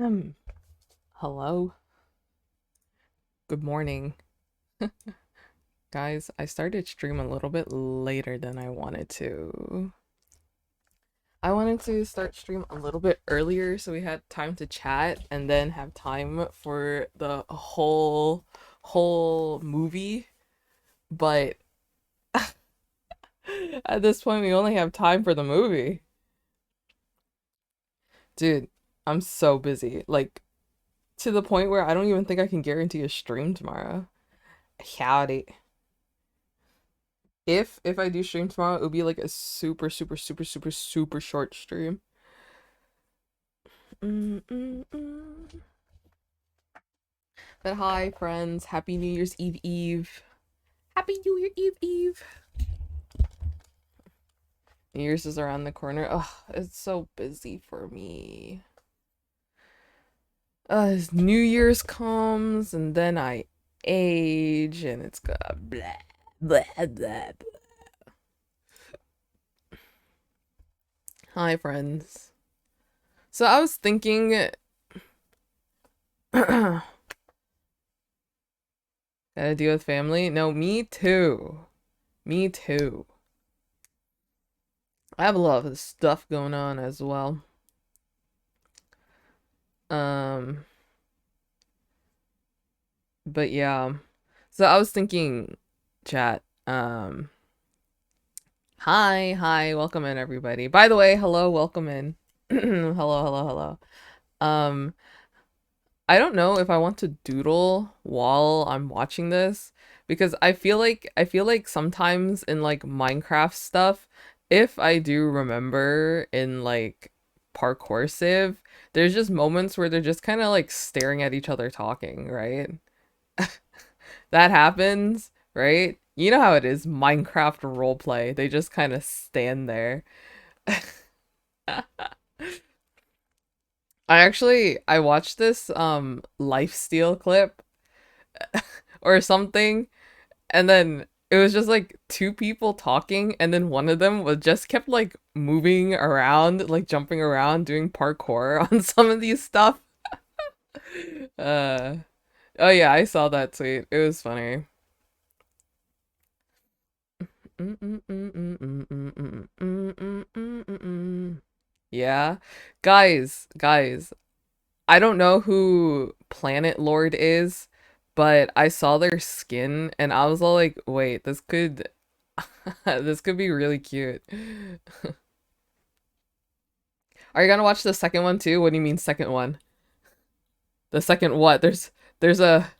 Um, Hello. Good morning. Guys, I started stream a little bit later than I wanted to. I wanted to start stream a little bit earlier so we had time to chat and then have time for the whole movie, but at this point we only have time for the movie. Dude, I'm so busy. Like to the point where I don't even think I can guarantee a stream tomorrow. Howdy. If I do stream tomorrow, it would be like a super short stream. Mm-mm-mm. But hi, friends. Happy New Year's Eve Eve. Happy New Year Eve Eve. New Year's is around the corner. Ugh, it's so busy for me. New Year's comes and then I age and it's got blah blah blah. Blah. Hi, friends. So I was thinking. Gotta deal with family? No, me too. Me too. I have a lot of stuff going on as well. Um, but yeah. So I was thinking, chat. Hi, welcome in everybody. By the way, hello, welcome in. Hello. Um, I don't know if I want to doodle while I'm watching this because I feel like sometimes in like Minecraft stuff, if I do remember in like parkour civ, there's just moments where they're just kind of like staring at each other talking, right? That happens, right? You know how it is, Minecraft roleplay. They just kind of stand there. I watched this lifesteal clip or something, and then it was just like two people talking, and then one of them was just kept like moving around, like jumping around, doing parkour on some of these stuff. Uh oh yeah, I saw that tweet. It was funny. Yeah. Guys, I don't know who Planet Lord is, but I saw their skin and I was all like, wait, this could this could be really cute. Are you gonna watch the second one too? What do you mean second one? The second what? There's a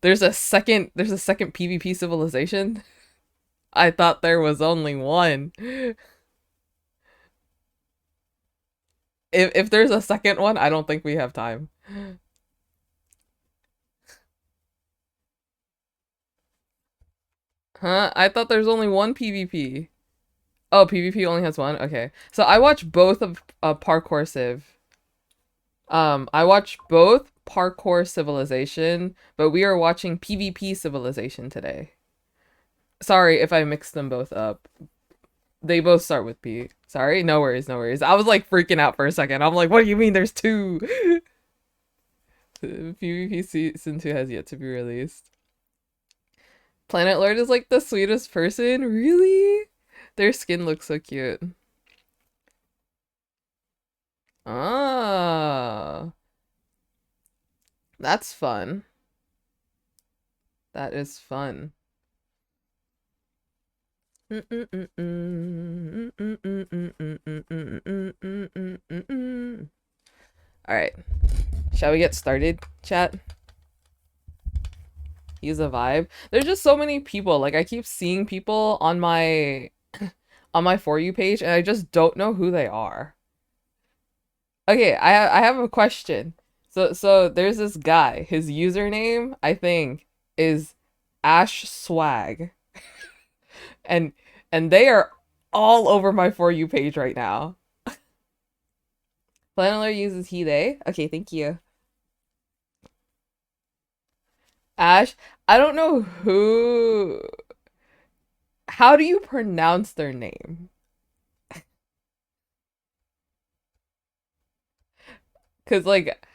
there's a second PvP civilization? I thought there was only one. If there's a second one, I don't think we have time. Huh? I thought there's only one PvP. Oh, PvP only has one? Okay. So I watch both of Parkour Civ. I watch both Parkour Civilization, but we are watching PvP Civilization today. Sorry if I mixed them both up. They both start with P. Sorry, no worries, no worries. I was like freaking out for a second. I'm like, what do you mean there's two? PvP Season 2 has yet to be released. Planet Lord is like the sweetest person. Really? Their skin looks so cute. Ah, that's fun. That is fun. All right. Shall we get started, chat? He's a vibe. There's just so many people. Like I keep seeing people on my on my For You page and I just don't know who they are. Okay, I have a question. So there's this guy. His username, I think, is Ash Swag. And they are all over my For You page right now. Planner uses he they. Okay, thank you. Ash, I don't know who. How do you pronounce their name? Cause like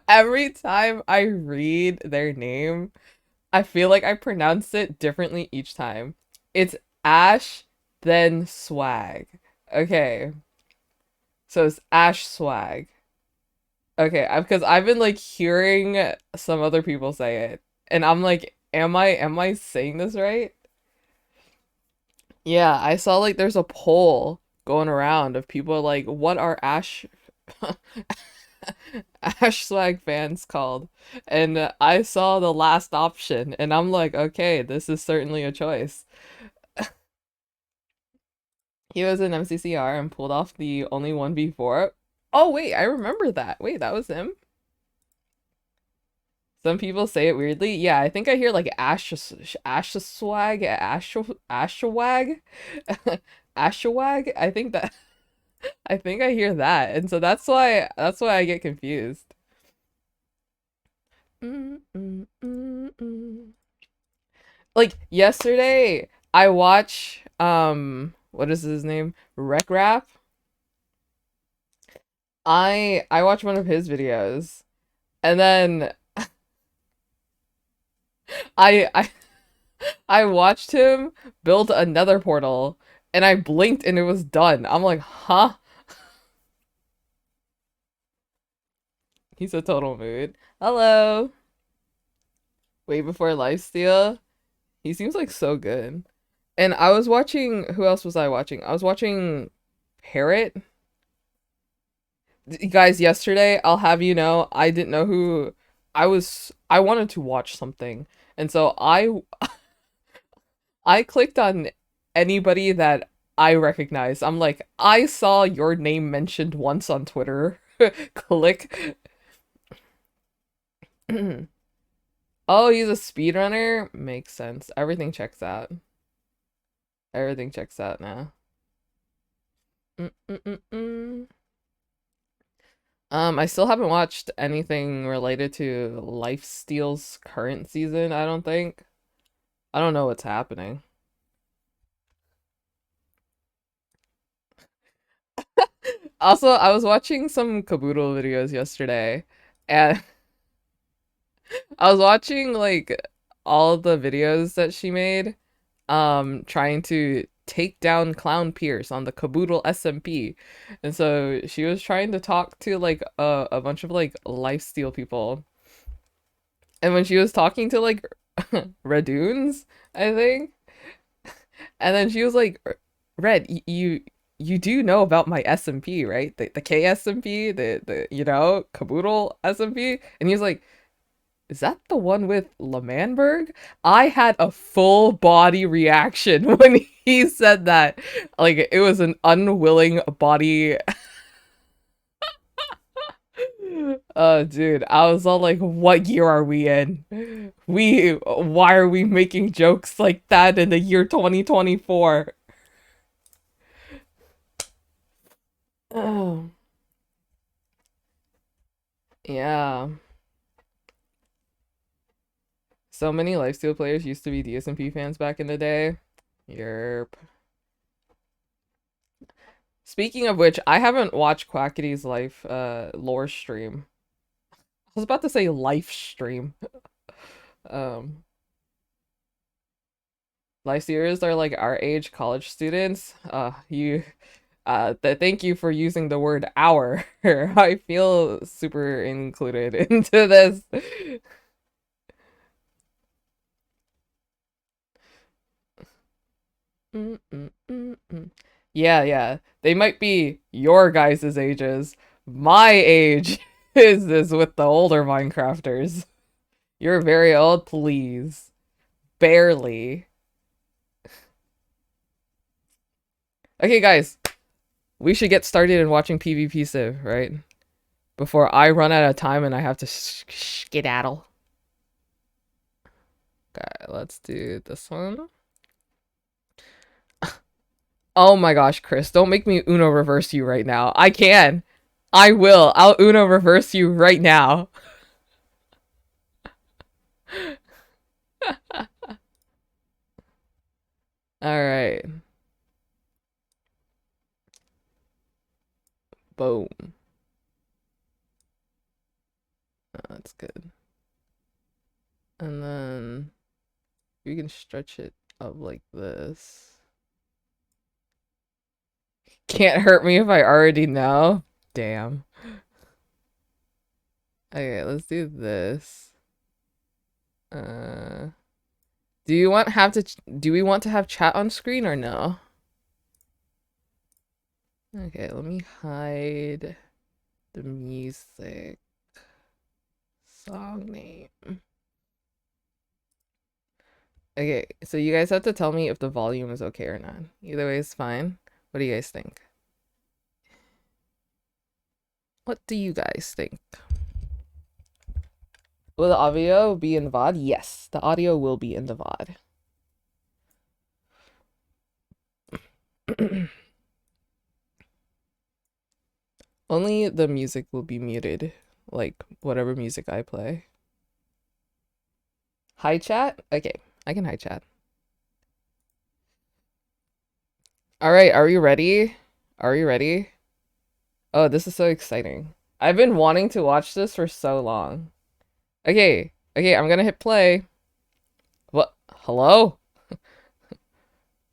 Every time I read their name, I feel like I pronounce it differently each time. It's Ash, then Swag. Okay, so it's Ash Swag. Okay, because I've been like hearing some other people say it, and I'm like, am I saying this right? Yeah, I saw like there's a poll going around of people like, what are Ash Swag fans called? And I saw the last option, and I'm like, okay, this is certainly a choice. He was in MCCR and pulled off the only 1v4. Oh wait, I remember that. Wait, that was him? Some people say it weirdly. Yeah, I think I hear like Ashwag, Ashwag, Ashwag. I think I hear that, and so that's why I get confused. Like yesterday, I watch what is his name? Rec Rap. I watched one of his videos, and then I I watched him build another portal, and I blinked and it was done. I'm like, huh? He's a total mood. Hello. Way before lifesteal. He seems like so good. And I was watching. Who else was I watching? I was watching Parrot. Guys, yesterday, I'll have you know, I didn't know who I was. I wanted to watch something, and so I clicked on anybody that I recognize. I'm like, I saw your name mentioned once on Twitter. Click. Oh, he's a speedrunner? Makes sense. Everything checks out. Everything checks out now. Mm-mm-mm-mm. I still haven't watched anything related to Lifesteal's current season, I don't think. I don't know what's happening. Also, I was watching some Caboodle videos yesterday, and I was watching like all the videos that she made, trying to take down Clown Pierce on the Caboodle SMP. And so she was trying to talk to like a bunch of like lifesteal people. And when she was talking to like Redoons, I think, and then she was like, Red, you do know about my SMP, right? The KSMP, the Caboodle SMP. And he was like, is that the one with Lemanberg? I had a full body reaction when he said that. Like it was an unwilling body. Dude, I was all like, what year are we in? Why are we making jokes like that in the year 2024? Oh, yeah. So many Lifesteal players used to be DSMP fans back in the day. Yerp. Speaking of which, I haven't watched Quackity's life lore stream. I was about to say life stream. Um Lifestealers are like our age college students. You thank you for using the word our. I feel super included into this. Mm, mm, mm, mm. Yeah, yeah. They might be your guys' ages. My age is with the older Minecrafters. You're very old, please. Barely. Okay, guys, we should get started in watching PvP Civ, right? Before I run out of time and I have to skedaddle. Okay, let's do this one. Oh my gosh, Chris, don't make me Uno reverse you right now. I can. I will. I'll Uno reverse you right now. All right. Boom. that's good. And then you can stretch it up like this. Can't hurt me if I already know. Damn. Okay, let's do this. Do you want do we want to have chat on screen or no? Okay, let me hide the music. Song name. Okay, so you guys have to tell me if the volume is okay or not. Either way is fine. What do you guys think? What do you guys think? Will the audio be in VOD? Yes, the audio will be in the VOD. Only the music will be muted, like whatever music I play. Hi chat? Okay, I can hi chat. All right, are we ready? Are we ready? Oh, this is so exciting. I've been wanting to watch this for so long. Okay, I'm gonna hit play. What? Hello?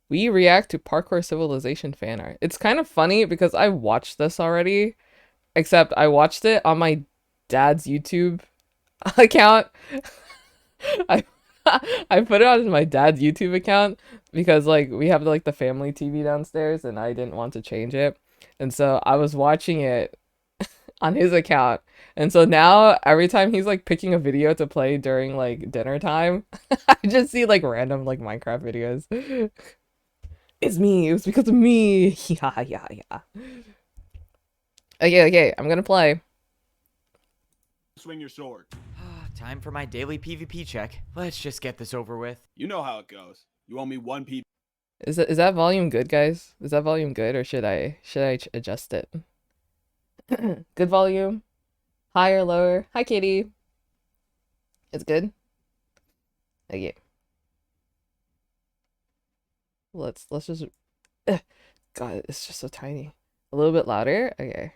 We react to Parkour Civilization fan art. It's kind of funny because I watched this already, except I watched it on my dad's YouTube account. I I put it on my dad's YouTube account because like we have like the family TV downstairs and I didn't want to change it. And so I was watching it on his account. And so now every time he's like picking a video to play during like dinner time, I just see like random like Minecraft videos. It's me. It was because of me. Yeah. Okay, I'm gonna play. Swing your sword. Time for my daily PvP check. Let's just get this over with. You know how it goes. You owe me 1 PvP. Is that volume good, guys? Is that volume good, or should I adjust it? Good volume? Higher, lower? Hi, Katie. It's good? Okay. Let's just God, it's just so tiny. A little bit louder? Okay.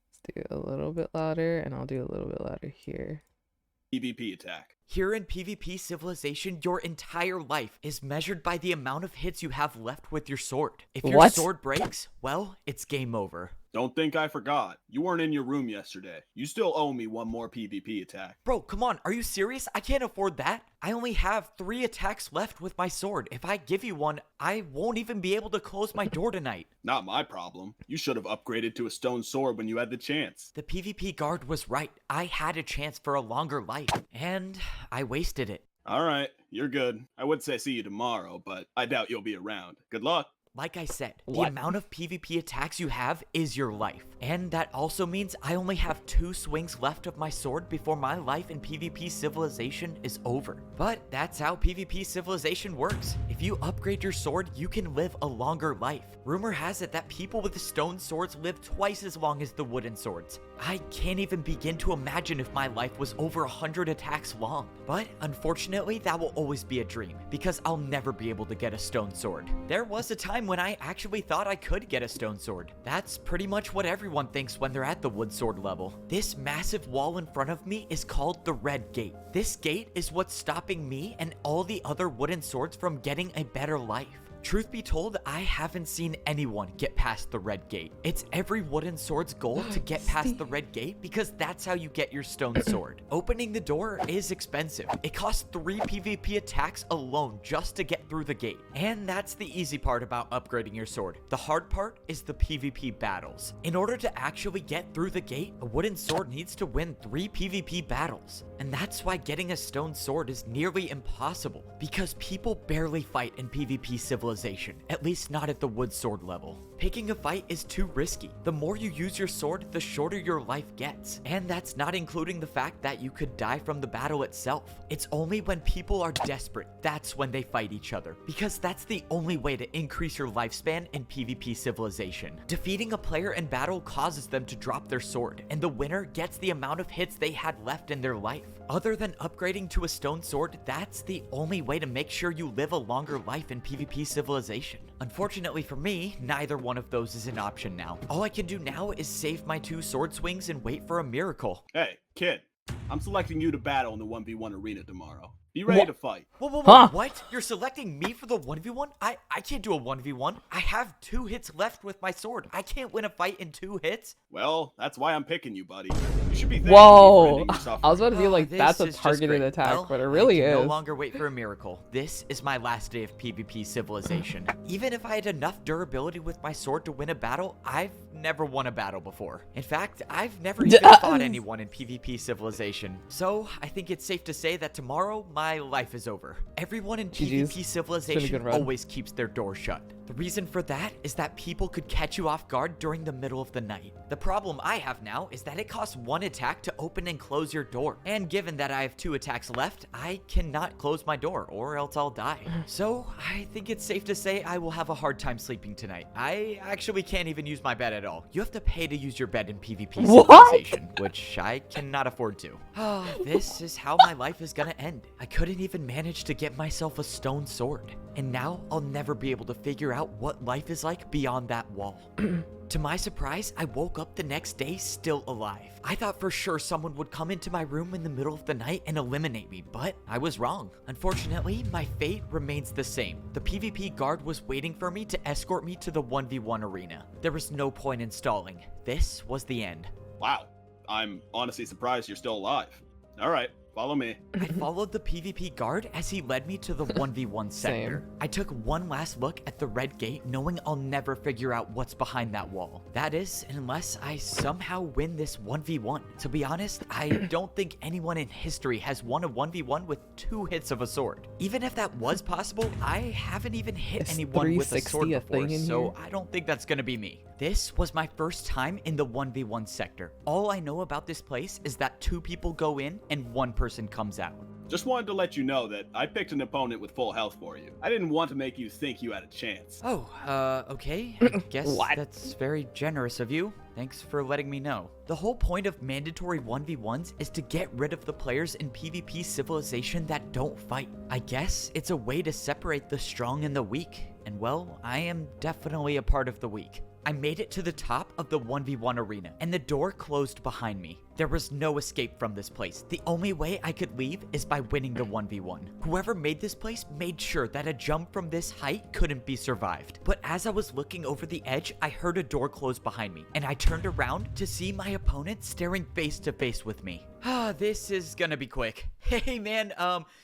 Let's do a little bit louder, and I'll do a little bit louder here. PvP attack. Here in PvP Civilization, your entire life is measured by the amount of hits you have left with your sword. If your sword breaks, well, it's game over. Don't think I forgot. You weren't in your room yesterday. You still owe me 1 more PvP attack. Bro, come on. Are you serious? I can't afford that. I only have 3 attacks left with my sword. If I give you one, I won't even be able to close my door tonight. Not my problem. You should have upgraded to a stone sword when you had the chance. The PvP guard was right. I had a chance for a longer life, and I wasted it. Alright, you're good. I would say see you tomorrow, but I doubt you'll be around. Good luck. Like I said, the amount of PvP attacks you have is your life. And that also means I only have 2 swings left of my sword before my life in PvP Civilization is over. But that's how PvP Civilization works. If you upgrade your sword, you can live a longer life. Rumor has it that people with the stone swords live twice as long as the wooden swords. I can't even begin to imagine if my life was over 100 attacks long. But unfortunately, that will always be a dream, because I'll never be able to get a stone sword. There was a time when I actually thought I could get a stone sword. That's pretty much what everyone thinks when they're at the wood sword level. This massive wall in front of me is called the Red Gate. This gate is what's stopping me and all the other wooden swords from getting a better life. Truth be told, I haven't seen anyone get past the Red Gate. It's every wooden sword's goal to get past the Red Gate because that's how you get your stone sword. Opening the door is expensive. It costs 3 PvP attacks alone just to get through the gate. And that's the easy part about upgrading your sword. The hard part is the PvP battles. In order to actually get through the gate, a wooden sword needs to win 3 PvP battles. And that's why getting a stone sword is nearly impossible, because people barely fight in PvP Civilization, at least not at the wood sword level. Picking a fight is too risky. The more you use your sword, the shorter your life gets. And that's not including the fact that you could die from the battle itself. It's only when people are desperate, that's when they fight each other, because that's the only way to increase your lifespan in PvP Civilization. Defeating a player in battle causes them to drop their sword, and the winner gets the amount of hits they had left in their life. Other than upgrading to a stone sword, that's the only way to make sure you live a longer life in PvP Civilization. Unfortunately for me, neither one of those is an option now. All I can do now is save my 2 sword swings and wait for a miracle. Hey, kid, I'm selecting you to battle in the 1v1 arena tomorrow. Be ready to fight. Whoa, Huh? what? You're selecting me for the 1v1? I can't do a 1v1. I have 2 hits left with my sword. I can't win a fight in 2 hits. Well, that's why I'm picking you, buddy. You should be thanking me for Whoa! ending your I was suffering. about to be like, This that's a is just targeted great. attack, Well, but it really I can is. no longer wait for a miracle. This is my last day of PvP Civilization. Even if I had enough durability with my sword to win a battle, I've never won a battle before. In fact, I've never even fought anyone in PvP Civilization. So, I think it's safe to say that tomorrow, my life is over. Everyone in GG's. PvP good Civilization run. always keeps their door shut. The reason for that is that people could catch you off guard during the middle of the night. The problem I have now is that it costs 1 attack to open and close your door. And given that I have 2 attacks left, I cannot close my door or else I'll die. So I think it's safe to say I will have a hard time sleeping tonight. I actually can't even use my bed at all. You have to pay to use your bed in PvP Civilization, which I cannot afford to. This is how my life is gonna end. I couldn't even manage to get myself a stone sword. And now I'll never be able to figure out what life is like beyond that wall. To my surprise, I woke up the next day still alive. I thought for sure someone would come into my room in the middle of the night and eliminate me, but I was wrong. Unfortunately, my fate remains the same. The PvP guard was waiting for me to escort me to the 1v1 arena. There was no point in stalling. This was the end. Wow. I'm honestly surprised you're still alive. All right. Follow me. I followed the PvP guard as he led me to the 1v1 sector. Same. I took one last look at the red gate, knowing I'll never figure out what's behind that wall. That is, unless I somehow win this 1v1. To be honest, I don't think anyone in history has won a 1v1 with 2 hits of a sword. Even if that was possible, I haven't even hit Is anyone with a 360 sword a before, thing in so here? I don't think that's gonna be me. This was my first time in the 1v1 sector. All I know about this place is that 2 people go in and 1 person comes out. Just wanted to let you know that I picked an opponent with full health for you. I didn't want to make you think you had a chance. Oh, okay. I guess What? that's very generous of you. Thanks for letting me know. The whole point of mandatory 1v1s is to get rid of the players in PvP Civilization that don't fight. I guess it's a way to separate the strong and the weak. And well, I am definitely a part of the weak. I made it to the top of the 1v1 arena, and the door closed behind me. There was no escape from this place. The only way I could leave is by winning the 1v1. Whoever made this place made sure that a jump from this height couldn't be survived. But as I was looking over the edge, I heard a door close behind me, and I turned around to see my opponent staring face to face with me. This is gonna be quick. Hey man,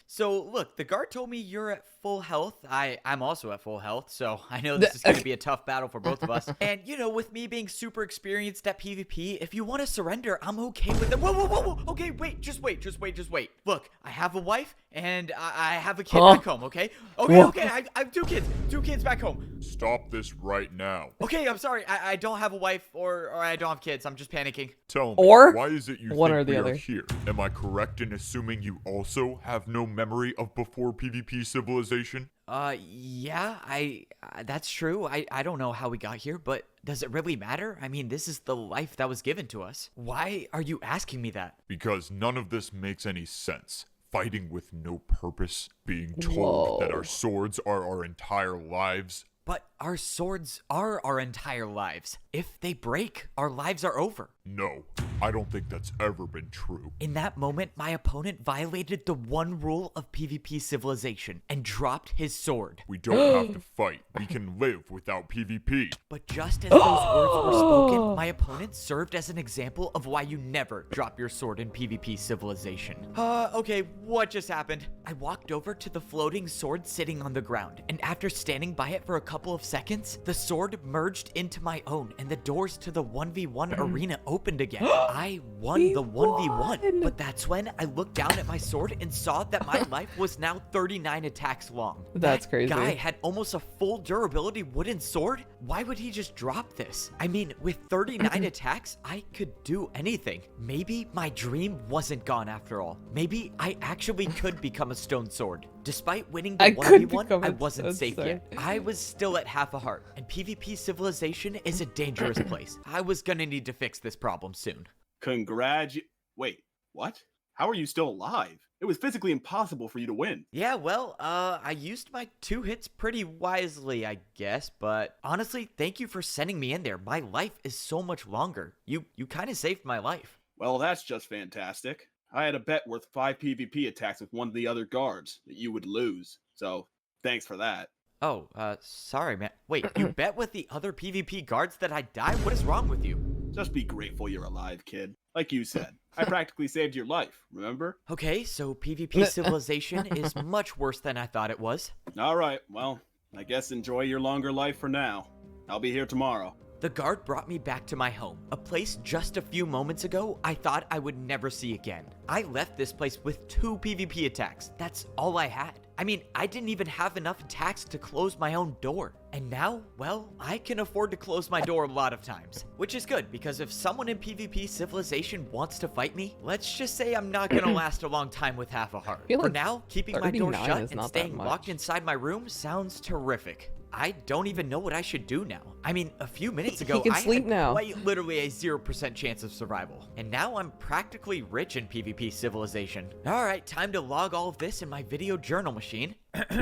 so look, the guard told me you're at full health. I'm also at full health, so I know this is gonna be a tough battle for both of us. And you know, with me being super experienced at PvP, if you want to surrender, I'm okay with it. Whoa. Okay, wait, just wait. Look, I have a wife and I have a kid back home, okay? Okay, I have 2 kids. 2 kids back home. Stop this right now. Okay, I'm sorry. I don't have a wife or I don't have kids. I'm just panicking. Tell me, Or why is it you one think or the we other. are here? Am I correct in assuming you also have no memory of before PvP Civilization? Yeah, that's true. I don't know how we got here, but does it really matter? I mean, this is the life that was given to us. Why are you asking me that? Because none of this makes any sense. Fighting with no purpose, being told that Whoa. our swords are our entire lives. But our swords are our entire lives. If they break, our lives are over. No, I don't think that's ever been true. In that moment, my opponent violated the one rule of PvP Civilization and dropped his sword. We don't have to fight. We can live without PvP. But just as those words were spoken, my opponent served as an example of why you never drop your sword in PvP Civilization. Okay, what just happened? I walked over to the floating sword sitting on the ground, and after standing by it for a couple of seconds, the sword merged into my own, and the doors to the 1v1 arena opened again. I won the 1v1, but that's when I looked down at my sword and saw that my life was now 39 attacks long. That's That crazy. guy had almost a full durability wooden sword. Why would he just drop this? I mean, with 39 attacks, I could do anything. Maybe my dream wasn't gone after all. Maybe I actually could become a stone sword. Despite winning the I could 1v1, become I a wasn't stone safe sword. yet. I was still at half a heart, and PvP Civilization is a dangerous place. I was gonna need to fix this problem soon. Wait, what? How are you still alive? It was physically impossible for you to win. Yeah, well, I used my 2 hits pretty wisely, I guess, but honestly, thank you for sending me in there. My life is so much longer. You kind of saved my life. Well, that's just fantastic. I had a bet worth 5 PvP attacks with one of the other guards that you would lose. So, thanks for that. Oh, sorry, man. Wait, you bet with the other PvP guards that I'd die? What is wrong with you? Just be grateful you're alive, kid. Like you said, I practically saved your life, remember? Okay, so PvP civilization is much worse than I thought it was. Alright, well, I guess enjoy your longer life for now. I'll be here tomorrow. The guard brought me back to my home, a place just a few moments ago I thought I would never see again. I left this place with 2 PvP attacks. That's all I had. I mean, I didn't even have enough attacks to close my own door. And now, well, I can afford to close my door a lot of times. Which is good, because if someone in PvP Civilization wants to fight me, let's just say I'm not gonna last a long time with half a heart. feel For like now, keeping my door 39 shut is and not that staying much. locked inside my room sounds terrific. I don't even know what I should do now. I mean, a few minutes ago, can I sleep had now. quite literally a 0% chance of survival. And now I'm practically rich in PvP Civilization. Alright, time to log all of this in my video journal machine.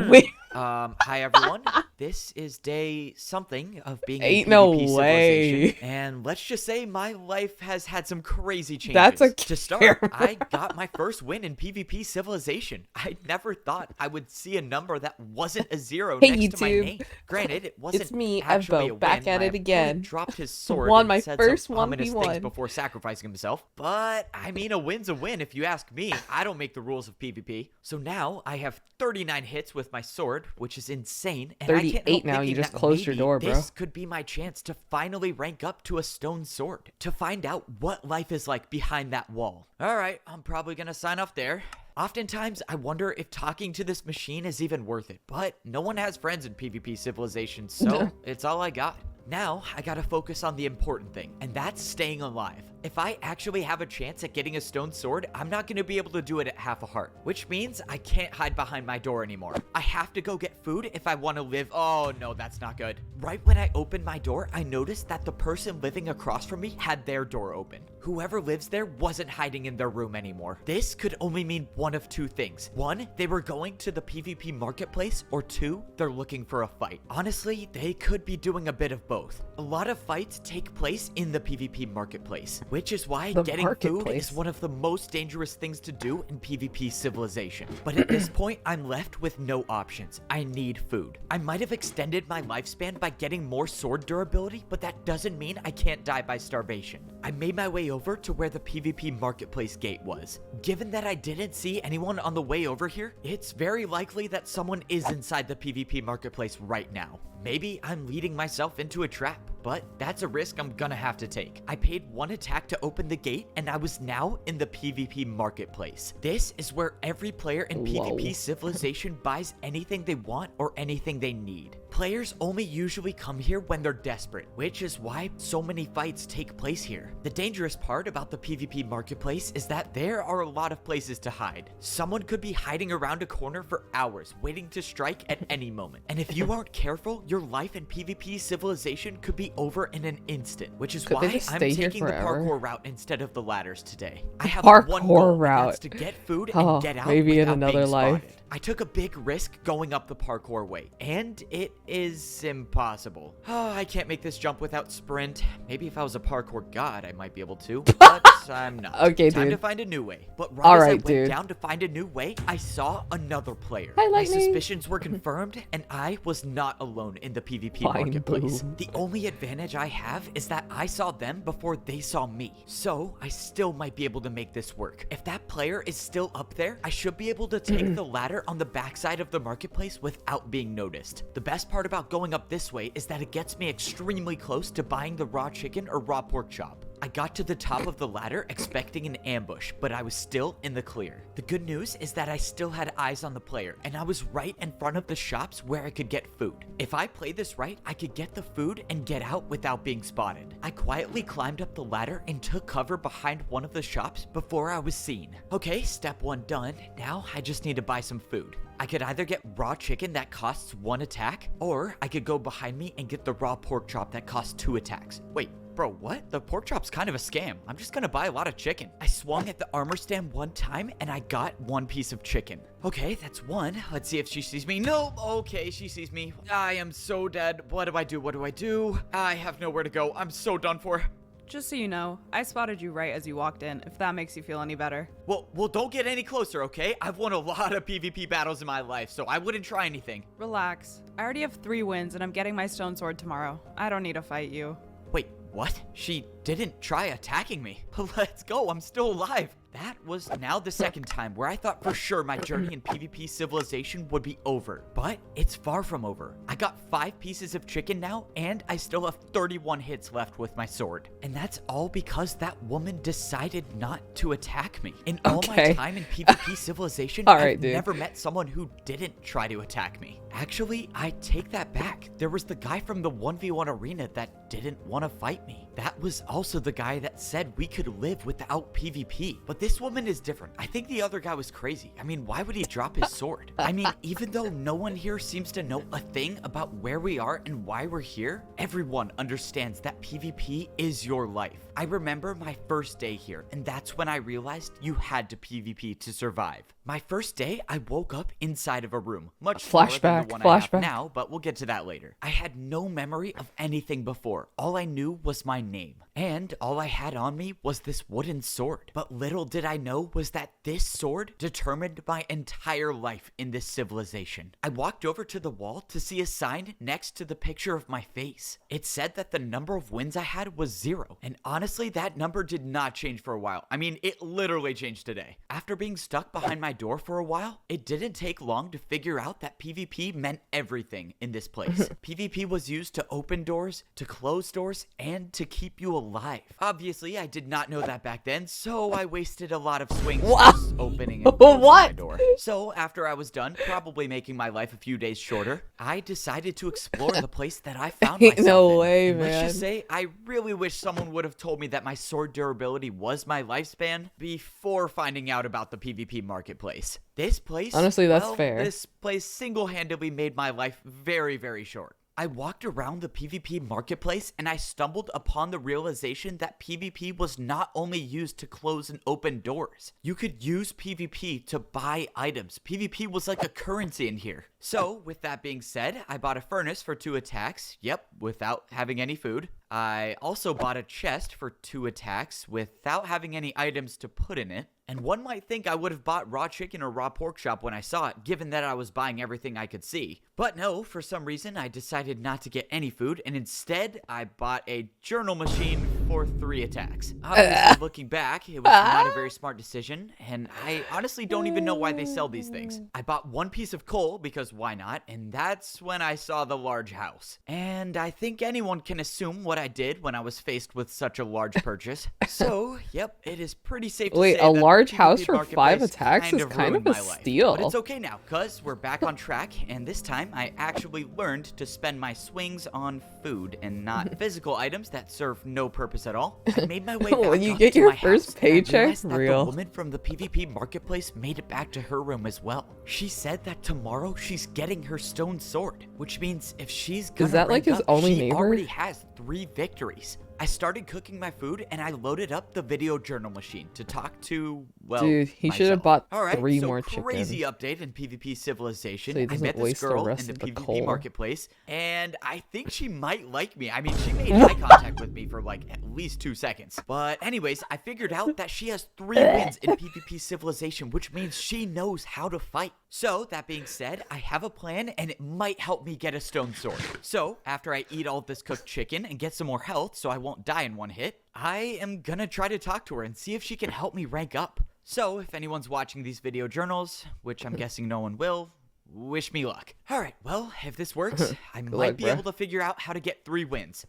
Wait. Hi everyone. This is day something of being in Ain't PvP no Civilization. way. And let's just say my life has had some crazy changes. That's a To start, camera. I got my first win in PvP Civilization. I never thought I would see a number that wasn't a 0 Hey, next to my YouTube. name. Granted, it wasn't It's me, actually Evo, a back win. at My it opponent again. dropped his sword Won and my said first some ominous things 1v1. before sacrificing himself. But, I mean, a win's a win if you ask me. I don't make the rules of PvP. So now, I have 39 hits with my sword, which is insane. And I can't 38 help now, you thinking just that closed your maybe door, bro. This could be my chance to finally rank up to a stone sword. To find out what life is like behind that wall. Alright, I'm probably gonna sign off there. Oftentimes, I wonder if talking to this machine is even worth it, but no one has friends in PvP Civilization, so it's all I got. Now, I gotta focus on the important thing, and that's staying alive. If I actually have a chance at getting a stone sword, I'm not gonna be able to do it at half a heart, which means I can't hide behind my door anymore. I have to go get food if I want to live. Oh no, that's not good. Right when I opened my door, I noticed that the person living across from me had their door open. Whoever lives there wasn't hiding in their room anymore. This could only mean one of two things. One, they were going to the PvP marketplace, or two, they're looking for a fight. Honestly, they could be doing a bit of both. A lot of fights take place in the PvP marketplace, which is why The getting food marketplace. is one of the most dangerous things to do in PvP Civilization. But at this point, I'm left with no options. I need food. I might have extended my lifespan by getting more sword durability, but that doesn't mean I can't die by starvation. I made my way over to where the PvP marketplace gate was. Given that I didn't see anyone on the way over here, it's very likely that someone is inside the PvP marketplace right now. Maybe I'm leading myself into a trap, but that's a risk I'm gonna have to take. I paid 1 attack to open the gate, and I was now in the PvP marketplace. This is where every player in PvP Civilization buys anything they want or anything they need. Players only usually come here when they're desperate, which is why so many fights take place here. The dangerous part about the PvP marketplace is that there are a lot of places to hide. Someone could be hiding around a corner for hours, waiting to strike at any moment. And if you aren't careful, your life in PvP Civilization could be over in an instant, which is Could they why just I'm stay here taking the forever? parkour route instead of the ladders today. I have Parkour one goal, and route. that's to get food Oh, and get out maybe in without another being life. spotted. I took a big risk going up the parkour way, and it is impossible. Oh, I can't make this jump without sprint. Maybe if I was a parkour god, I might be able to, but I'm not. Okay, Time to dude. find a new way. But right All as I right, went dude. down to find a new way, I saw another player. Hi, My Lightning. suspicions were confirmed, and I was not alone in the PvP Fine, marketplace. boo. The only advantage I have is that I saw them before they saw me. So, I still might be able to make this work. If that player is still up there, I should be able to take the ladder on the backside of the marketplace without being noticed. The best part about going up this way is that it gets me extremely close to buying the raw chicken or raw pork chop. I got to the top of the ladder expecting an ambush, but I was still in the clear. The good news is that I still had eyes on the player, and I was right in front of the shops where I could get food. If I play this right, I could get the food and get out without being spotted. I quietly climbed up the ladder and took cover behind one of the shops before I was seen. Okay, step 1 done. Now I just need to buy some food. I could either get raw chicken that costs 1 attack, or I could go behind me and get the raw pork chop that costs 2 attacks. Wait, bro, what? The pork chop's kind of a scam. I'm just gonna buy a lot of chicken. I swung at the armor stand 1 time and I got 1 piece of chicken. Okay, that's 1. Let's see if she sees me. No, okay, she sees me. I am so dead. What do I do? What do I do? I have nowhere to go. I'm so done for. Just so you know, I spotted you right as you walked in, if that makes you feel any better. Well, don't get any closer, okay? I've won a lot of PvP battles in my life, so I wouldn't try anything. Relax. I already have 3 wins and I'm getting my stone sword tomorrow. I don't need to fight you. Wait, what? She didn't try attacking me. Let's go, I'm still alive. That was now the second time where I thought for sure my journey in PvP Civilization would be over. But it's far from over. I got 5 pieces of chicken now, and I still have 31 hits left with my sword. And that's all because that woman decided not to attack me. In all my time in PvP Civilization, I've never met someone who didn't try to attack me. Actually, I take that back. There was the guy from the 1v1 arena that didn't want to fight me. That was also the guy that said we could live without PvP. But this woman is different. I think the other guy was crazy. I mean, why would he drop his sword? I mean, even though no one here seems to know a thing about where we are and why we're here, everyone understands that PvP is your life. I remember my first day here, and that's when I realized you had to PvP to survive. My first day, I woke up inside of a room, much smaller than the one I have now, but we'll get to that later. I had no memory of anything before. All I knew was my name, and all I had on me was this wooden sword. But little did I know was that this sword determined my entire life in this civilization. I walked over to the wall to see a sign next to the picture of my face. It said that the number of wins I had was 0, and honestly, that number did not change for a while. I mean, it literally changed today. After being stuck behind my door for a while, it didn't take long to figure out that PvP meant everything in this place. PvP was used to open doors, to close doors, and to keep you alive. Obviously, I did not know that back then, so I wasted a lot of swings just opening and closing my door. So after I was done, probably making my life a few days shorter, I decided to explore the place that I found myself no in. way, And man. let's just say, I really wish someone would have told me that my sword durability was my lifespan before finding out about the PvP marketplace. This place, honestly, that's fair. This place single-handedly made my life very, very short. I walked around the PvP marketplace and I stumbled upon the realization that PvP was not only used to close and open doors. You could use PvP to buy items. PvP was like a currency in here. So, with that being said, I bought a furnace for 2 attacks. Yep, without having any food. I also bought a chest for 2 attacks without having any items to put in it. And one might think I would have bought raw chicken or raw pork chop when I saw it, given that I was buying everything I could see. But no, for some reason, I decided not to get any food, and instead, I bought a journal machine for 3 attacks. Obviously, looking back, it was not a very smart decision, and I honestly don't even know why they sell these things. I bought 1 piece of coal, because why not, and that's when I saw the large house. And I think anyone can assume what I did when I was faced with such a large purchase. So, yep, it is pretty safe to say Wait, that a large PvP house for 5 Marketplace attacks is kind ruined of a my life. steal. But it's okay now, cuz we're back on track, and this time I actually learned to spend my swings on food and not physical items that serve no purpose at all. I made my way back When you up get to your my first house, and I paycheck, realized that real. the woman from the PvP Marketplace made it back to her room as well. She said that tomorrow she's getting her stone sword, which means if she's gonna that like rank his up, only she neighbor? already has 3 victories. I started cooking my food and I loaded up the video journal machine to talk to, well, Dude, he should have myself. bought All right, 3 so more crazy chicken. update in PvP Civilization. So he I doesn't met this waste the girl rest in the of the PvP coal. marketplace, and I think she might like me. I mean, she made eye contact with me for like at least 2 seconds. But anyways, I figured out that she has 3 wins in PvP Civilization, which means she knows how to fight. So, that being said, I have a plan, and it might help me get a stone sword. So, after I eat all this cooked chicken and get some more health so I won't die in one hit, I am gonna try to talk to her and see if she can help me rank up. So, if anyone's watching these video journals, which I'm guessing no one will, wish me luck. Alright, well, if this works, I might luck, be bruh. able to figure out how to get 3 wins.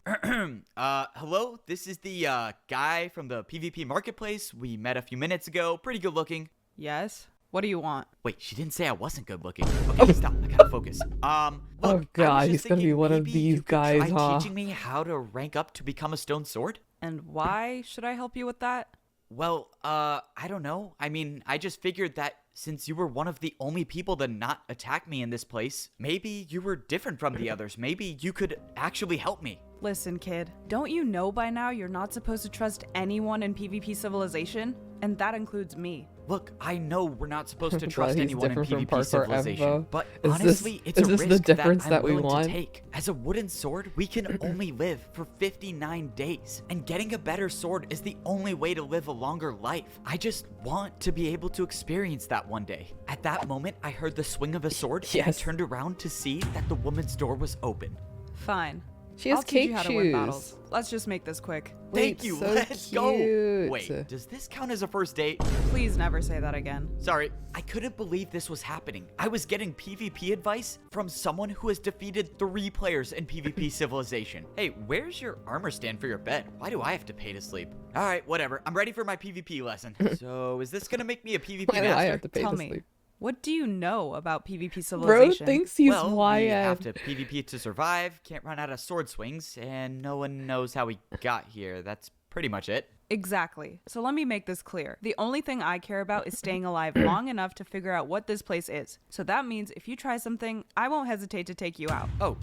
Hello? This is the, guy from the PvP Marketplace. We met a few minutes ago. Pretty good looking. Yes? What do you want? Wait, she didn't say I wasn't good looking. Okay, stop. I gotta focus. Look, Oh I was god, just he's gonna be thinking one of maybe these you could guys, try huh? teaching me how to rank up to become a stone sword? And why should I help you with that? Well, I don't know. I mean, I just figured that since you were one of the only people to not attack me in this place, maybe you were different from the others. Maybe you could actually help me. Listen, kid, don't you know by now you're not supposed to trust anyone in PvP Civilization? And that includes me. Look, I know we're not supposed to Well, trust he's anyone in different from PvP Parkour Civilization, Evo. but Is honestly, this- it's is a this the risk difference that that I'm we willing want? to take. As a wooden sword, we can only live for 59 days, and getting a better sword is the only way to live a longer life. I just want to be able to experience that one day. At that moment, I heard the swing of a sword, and I Yes. turned around to see that the woman's door was open. Fine. She has I'll teach cake you how to win shoes. battles. Let's just make this quick. Thank Wait, you, so let's go! cute. Wait, does this count as a first date? Please never say that again. Sorry, I couldn't believe this was happening. I was getting PvP advice from someone who has defeated 3 players in PvP Civilization. Hey, where's your armor stand for your bed? Why do I have to pay to sleep? All right, whatever. I'm ready for my PvP lesson. So, is this gonna make me a PvP Why do master? I have to pay Tell to me, sleep? what do you know about PvP Bro Civilization? thinks he's Well, we have YN. to PvP to survive, can't run out of sword swings, and no one knows how we got here. That's pretty much it. Exactly. So let me make this clear. The only thing I care about is staying alive long enough to figure out what this place is. So that means if you try something, I won't hesitate to take you out. Oh,